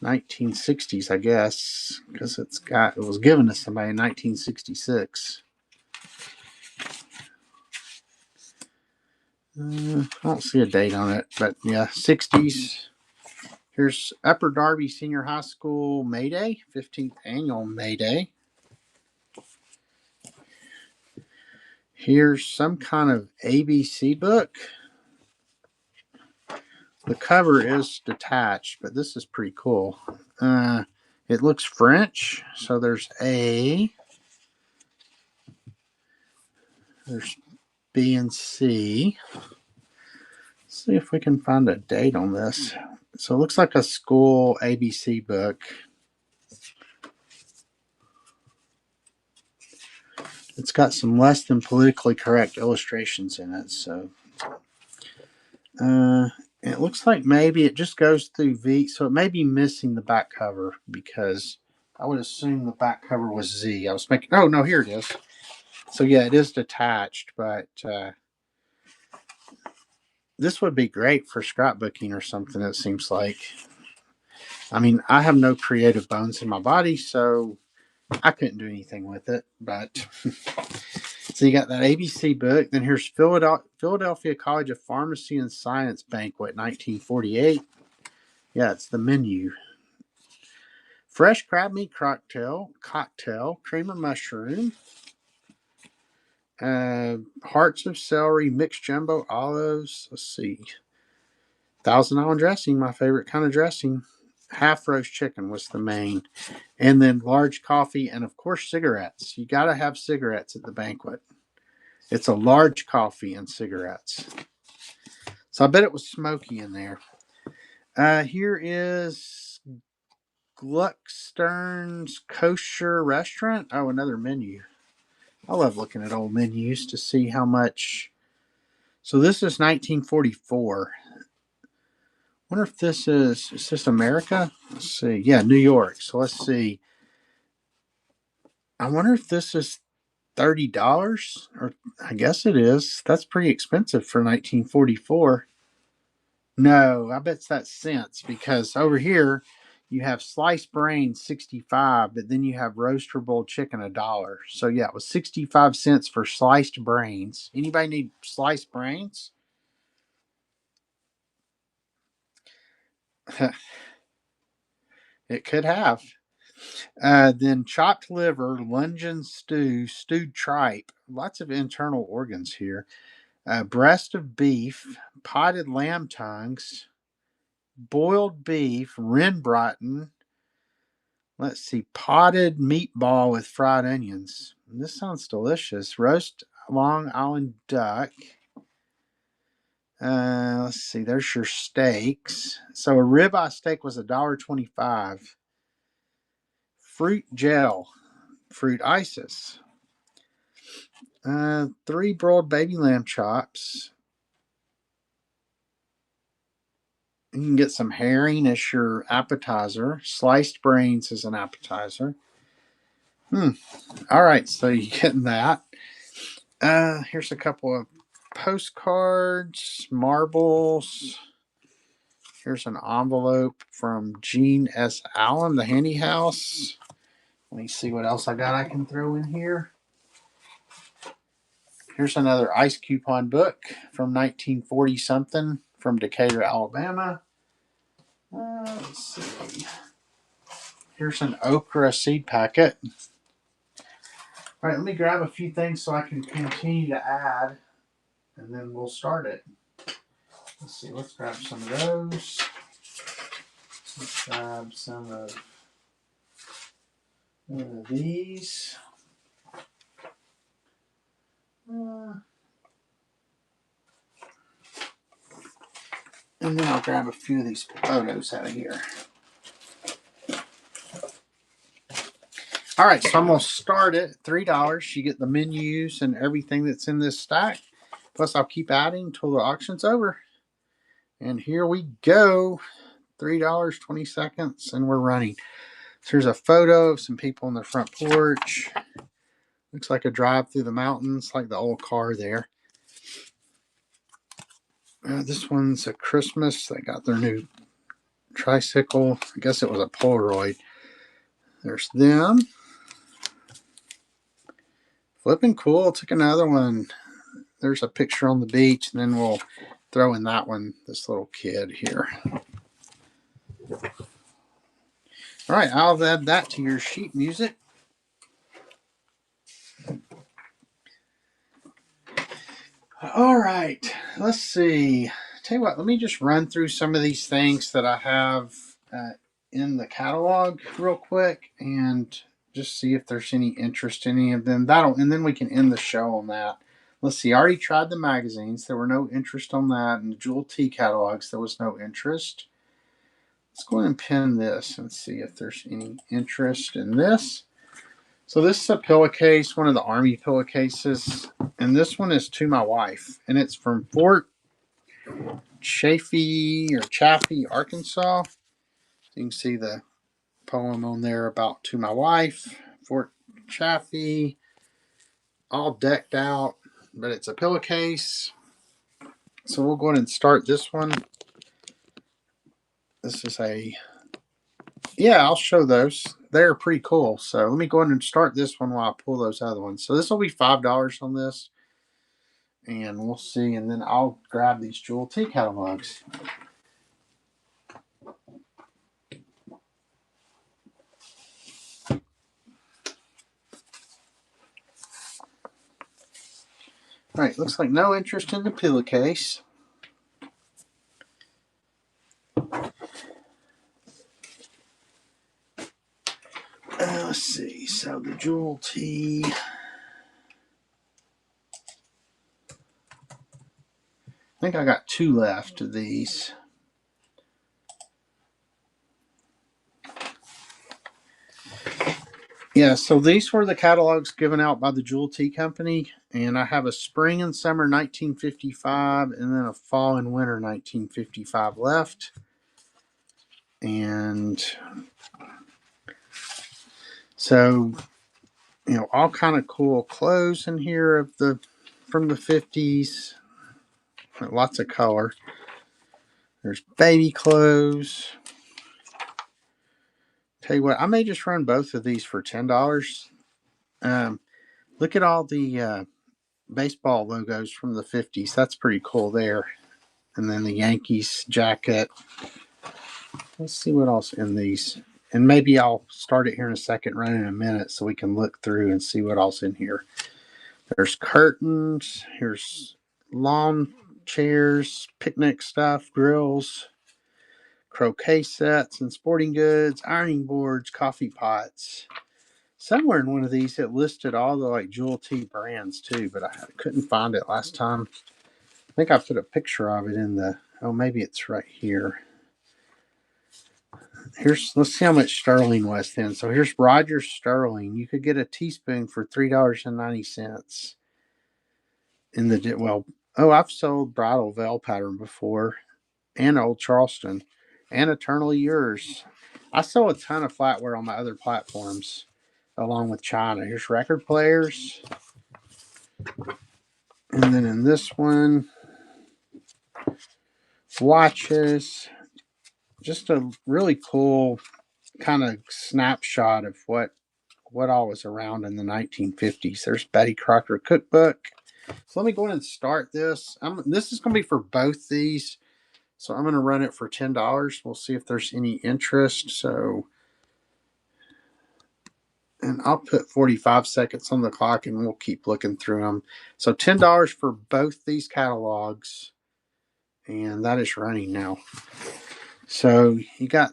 1960s, I guess, because it was given to somebody in 1966. I don't see a date on it, but yeah, 60s. Here's Upper Darby Senior High School May Day, 15th annual May Day. Here's some kind of ABC book. The cover is detached, but this is pretty cool. It looks French, so there's A, there's B and C. Let's see if we can find a date on this. So it looks like a school ABC book. It's got some less than politically correct illustrations in it. So it looks like maybe it just goes through V. So it may be missing the back cover because I would assume the back cover was Z. I was making, oh no, here it is. So yeah, it is detached, but this would be great for scrapbooking or something, it seems like. I mean, I have no creative bones in my body, so I couldn't do anything with it. But so you got that ABC book. Then here's Philadelphia College of Pharmacy and Science Banquet, 1948. Yeah, it's the menu. Fresh crab meat cocktail, cream of mushroom, hearts of celery, mixed jumbo olives. Let's see. $1,000 dressing, my favorite kind of dressing. Half roast chicken was the main. And then large coffee and, of course, cigarettes. You got to have cigarettes at the banquet. It's a large coffee and cigarettes. So I bet it was smoky in there. Here is Gluckstern's Kosher Restaurant. Oh, another menu. I love looking at old menus to see how much. So this is 1944. Wonder if is this America? Let's see. Yeah, New York. So let's see. I wonder if this is $30, or I guess it is. That's pretty expensive for 1944. No, I bet that's cents because over here you have sliced brains 65, but then you have roasterable chicken $1. So yeah, it was 65 cents for sliced brains. Anybody need sliced brains? It could have. Then chopped liver, luncheon stew, stewed tripe, lots of internal organs here. Breast of beef, potted lamb tongues, boiled beef, Renbraten. Let's see, potted meatball with fried onions. This sounds delicious. Roast Long Island duck. Let's see, there's your steaks. So a ribeye steak was $1.25. Fruit gel, fruit isis. 3 broiled baby lamb chops. You can get some herring as your appetizer. Sliced brains as an appetizer. All right, so you're getting that. Here's a couple of postcards, marbles. Here's an envelope from Gene S. Allen, the Handy House. Let me see what else I got I can throw in here. Here's another ice coupon book from 1940 something from Decatur, Alabama. Let's see. Here's an okra seed packet. All right, let me grab a few things so I can continue to add, and then we'll start it. Let's see, let's grab some of those. Let's grab some of these. And then I'll grab a few of these photos out of here. All right, so I'm going to start it at $3. You get the menus and everything that's in this stack. Plus, I'll keep adding until the auction's over. And here we go. $3, 20 seconds, and we're running. So here's a photo of some people on the front porch. Looks like a drive through the mountains, like the old car there. This one's a Christmas. They got their new tricycle. I guess it was a Polaroid. There's them. Flipping cool. Took another one. There's a picture on the beach, and then we'll throw in that one, this little kid here. All right, I'll add that to your sheet music. All right, let's see. Tell you what, let me just run through some of these things that I have in the catalog real quick and just see if there's any interest in any of them. And then we can end the show on that. Let's see, I already tried the magazines. There were no interest on that. And the Jewel T catalogs, there was no interest. Let's go ahead and pin this and see if there's any interest in this. So this is a pillowcase, one of the Army pillowcases. And this one is to my wife. And it's from Fort Chaffee, Arkansas. You can see the poem on there about to my wife. Fort Chaffee, all decked out. But it's a pillowcase. So we'll go ahead and start this one. This is I'll show those. They're pretty cool. So let me go ahead and start this one while I pull those other ones. So this will be $5 on this. And we'll see. And then I'll grab these Jewel T catalogs. All right, looks like no interest in the pillowcase. Let's see. So the Jewel T. I think I got 2 left of these. Yeah, so these were the catalogs given out by the Jewel T Company. And I have a spring and summer 1955 and then a fall and winter 1955 left. And so, all kind of cool clothes in here from the 50s. Lots of color. There's baby clothes. Tell you what, I may just run both of these for $10. Look at all the baseball logos from the 50s. That's pretty cool there. And then the Yankees jacket. Let's see what else in these. And maybe I'll start it here in a second, run in a minute, so we can look through and see what else in here. There's curtains. Here's lawn chairs, picnic stuff, grills, croquet sets and sporting goods, ironing boards, coffee pots. Somewhere in one of these it listed all the Jewel T brands too, but I couldn't find it last time. I think I put a picture of it in maybe it's right here. Let's see how much sterling was then. So here's Roger Sterling. You could get a teaspoon for $3.90. I've sold bridal veil pattern before, and Old Charleston, and Eternally Yours. I sell a ton of flatware on my other platforms, along with China. Here's record players. And then in this one, watches. Just a really cool kind of snapshot of what all was around in the 1950s. There's Betty Crocker cookbook. So let me go ahead and start this. This is going to be for both these. So I'm going to run it for $10. We'll see if there's any interest. So, and I'll put 45 seconds on the clock and we'll keep looking through them. So $10 for both these catalogs. And that is running now. So you got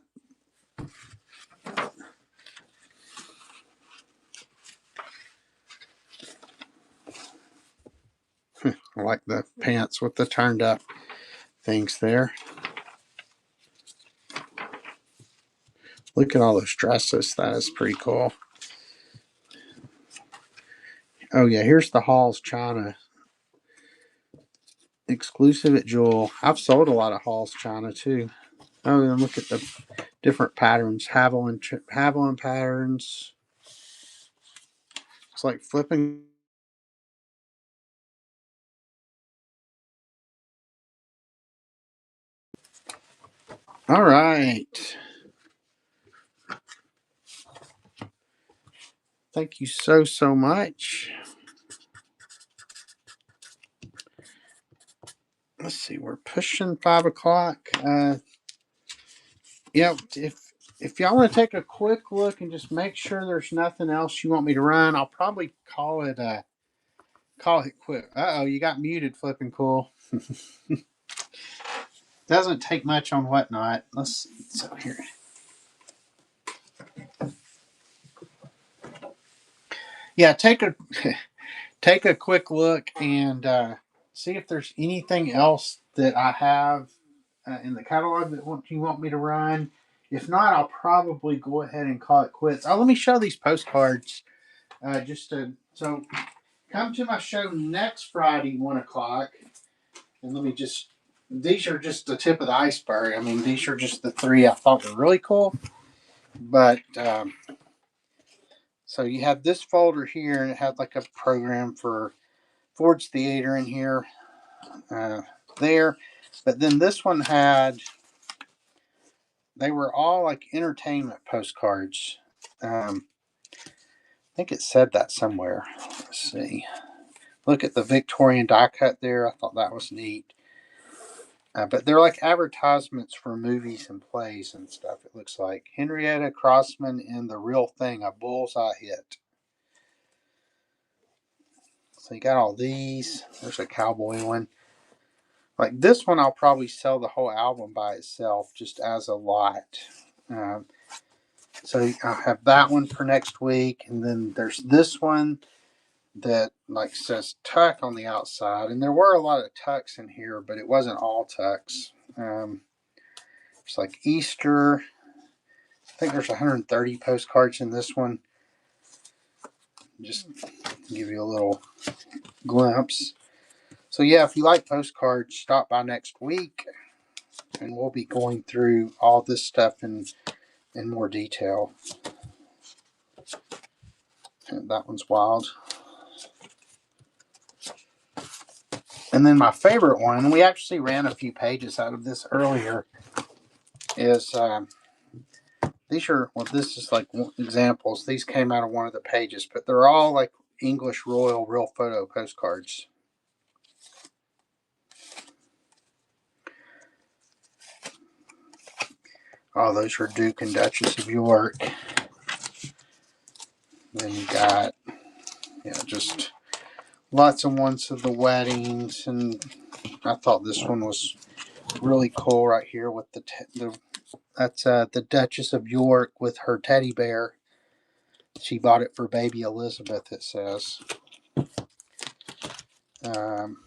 I like the pants with the turned up things there. Look at all those dresses. That is pretty cool. Oh yeah, here's the Halls China. Exclusive at Jewel. I've sold a lot of Halls China too. Oh, and look at the different patterns. Haviland patterns. It's like flipping. All right. Thank you so much. Let's see. We're pushing 5 o'clock. Yeah. If y'all want to take a quick look and just make sure there's nothing else you want me to run, I'll probably call it quick. Uh oh, you got muted. Flipping cool. Doesn't take much on Whatnot. Let's so here. Yeah, take a quick look and see if there's anything else that I have in the catalog that you want me to run. If not, I'll probably go ahead and call it quits. Oh, let me show these postcards. So come to my show next Friday, 1 o'clock, and let me just. These are just the tip of the iceberg. I mean, these are just the three I thought were really cool. But so you have this folder here, and it had like a program for Ford's Theater in here, uh, there. But then this one they were all like entertainment postcards. I think it said that somewhere. Let's see. Look at the Victorian die cut there. I thought that was neat. But they're like advertisements for movies and plays and stuff, it looks like. Henrietta Crossman in The Real Thing, a bullseye hit. So you got all these. There's a cowboy one. Like this one, I'll probably sell the whole album by itself just as a lot. Um, so I'll have that one for next week. And then there's this one that like says tuck on the outside. And there were a lot of tucks in here, but it wasn't all tucks. It's like Easter. I think there's 130 postcards in this one. Just give you a little glimpse. So yeah, if you like postcards, stop by next week and we'll be going through all this stuff in more detail. And that one's wild. And then my favorite one, and we actually ran a few pages out of this earlier, is these are, well, this is like examples. These came out of one of the pages, but they're all like English Royal real photo postcards. Oh, those are Duke and Duchess of York. Then you got, just lots of ones of the weddings, and I thought this one was really cool right here with that's the Duchess of York with her teddy bear. She bought it for baby Elizabeth, it says. Um,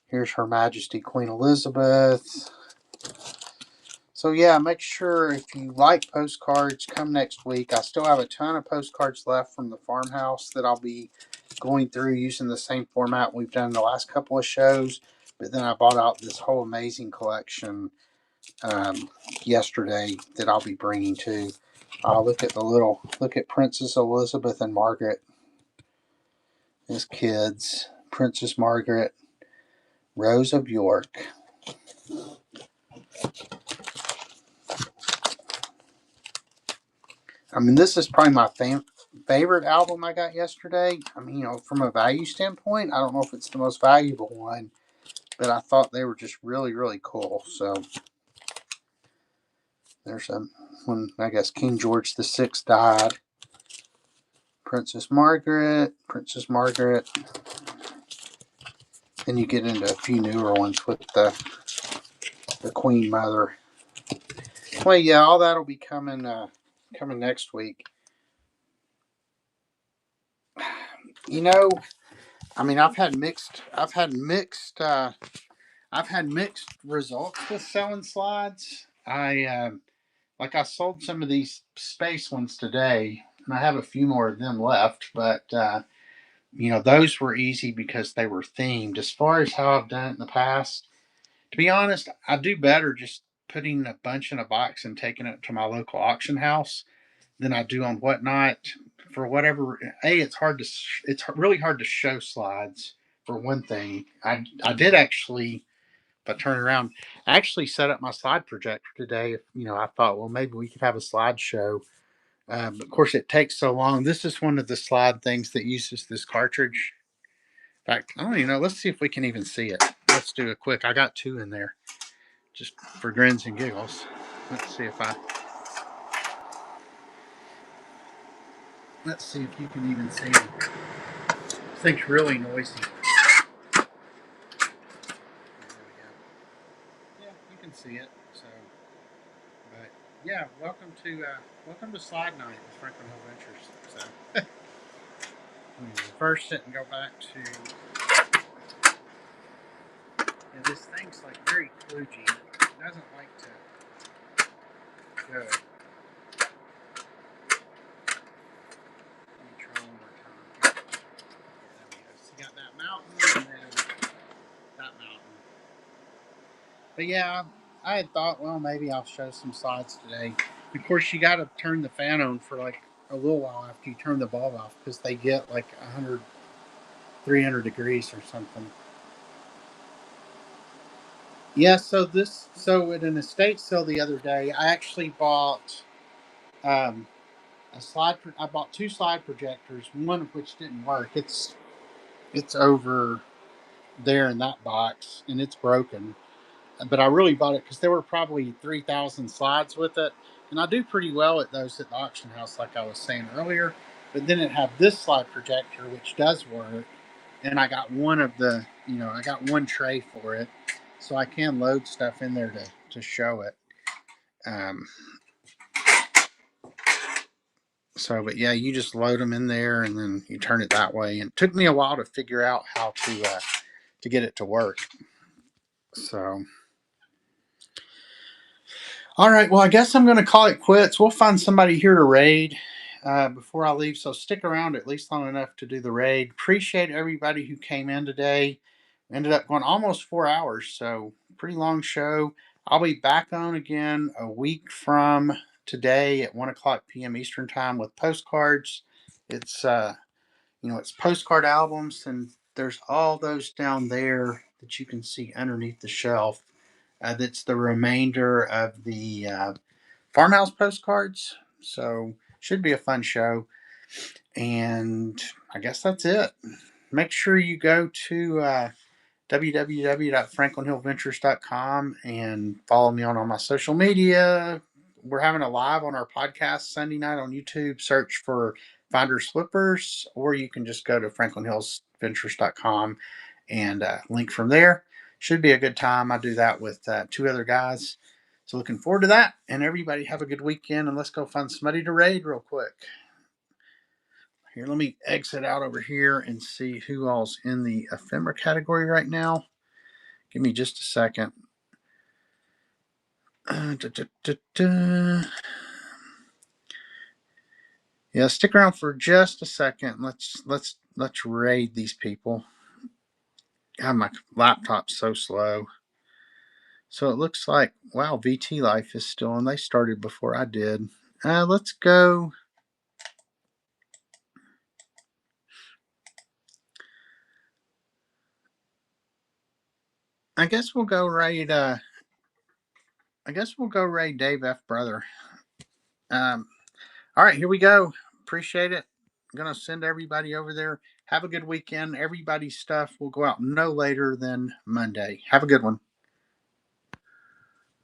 here's Her Majesty Queen Elizabeth. So yeah, make sure if you like postcards, come next week. I still have a ton of postcards left from the farmhouse that I'll be going through using the same format we've done the last couple of shows. But then I bought out this whole amazing collection yesterday that I'll be bringing to. Look at Princess Elizabeth and Margaret as kids. Princess Margaret, Rose of York. I mean, this is probably my favorite album I got yesterday. I mean, from a value standpoint, I don't know if it's the most valuable one, but I thought they were just really, really cool. So there's when I guess King George VI died. Princess Margaret, and you get into a few newer ones with the Queen Mother. Well, yeah, all that'll be coming next week. You know, I mean, I've had mixed results with selling slides. I sold some of these space ones today, and I have a few more of them left. But those were easy because they were themed. As far as how I've done it in the past, to be honest, I do better just putting a bunch in a box and taking it to my local auction house than I do on Whatnot. For whatever, it's really hard to show slides for one thing. I did actually, if I turn around, I actually set up my slide projector today. I thought, well, maybe we could have a slideshow. Of course, it takes so long. This is one of the slide things that uses this cartridge. In fact, I don't even know. Let's see if we can even see it. Let's do a quick. I got two in there just for grins and giggles. Let's see if I. Let's see if you can even see them. This thing's really noisy. There we go. Yeah, you can see it. So, but yeah, welcome to Slide Night with Franklin Hill Ventures. So, let me reverse it and go back to. And this thing's like very kludgy. It doesn't like to go. Let me try one more time. There we go. So you got that mountain and then that mountain. But yeah, I had thought, well, maybe I'll show some slides today. Of course, you got to turn the fan on for like a little while after you turn the bulb off because they get like 100, 300 degrees or something. Yeah, so at an estate sale the other day, I actually bought um, I bought two slide projectors, one of which didn't work. It's over there in that box and it's broken. But I really bought it because there were probably 3,000 slides with it, and I do pretty well at those at the auction house, like I was saying earlier. But then it had this slide projector, which does work, and I got I got one tray for it, so I can load stuff in there to show it. Um, but yeah, you just load them in there, and then you turn it that way. And it took me a while to figure out how to get it to work. So. All right. Well, I guess I'm going to call it quits. We'll find somebody here to raid before I leave. So stick around at least long enough to do the raid. Appreciate everybody who came in today. Ended up going almost 4 hours. So pretty long show. I'll be back on again a week from today at 1 o'clock p.m. Eastern time with postcards. It's, it's postcard albums, and there's all those down there that you can see underneath the shelf. That's the remainder of the farmhouse postcards. So should be a fun show. And I guess that's it. Make sure you go to www.franklinhillventures.com and follow me on all my social media. We're having a live on our podcast Sunday night on YouTube. Search for Finders Flippers, or you can just go to franklinhillventures.com and link from there. Should be a good time. I do that with two other guys. So looking forward to that. And everybody have a good weekend. And let's go find somebody to raid real quick. Here, let me exit out over here and see who all's in the ephemera category right now. Give me just a second. Yeah, stick around for just a second. Let's raid these people. God, my laptop's so slow. So it looks like, wow, VT Life is still on. They started before I did. Let's go. I guess we'll go raid. I guess we'll go raid Dave F. Brother. Um, all right, here we go. Appreciate it. I'm gonna send everybody over there. Have a good weekend. Everybody's stuff will go out no later than Monday. Have a good one.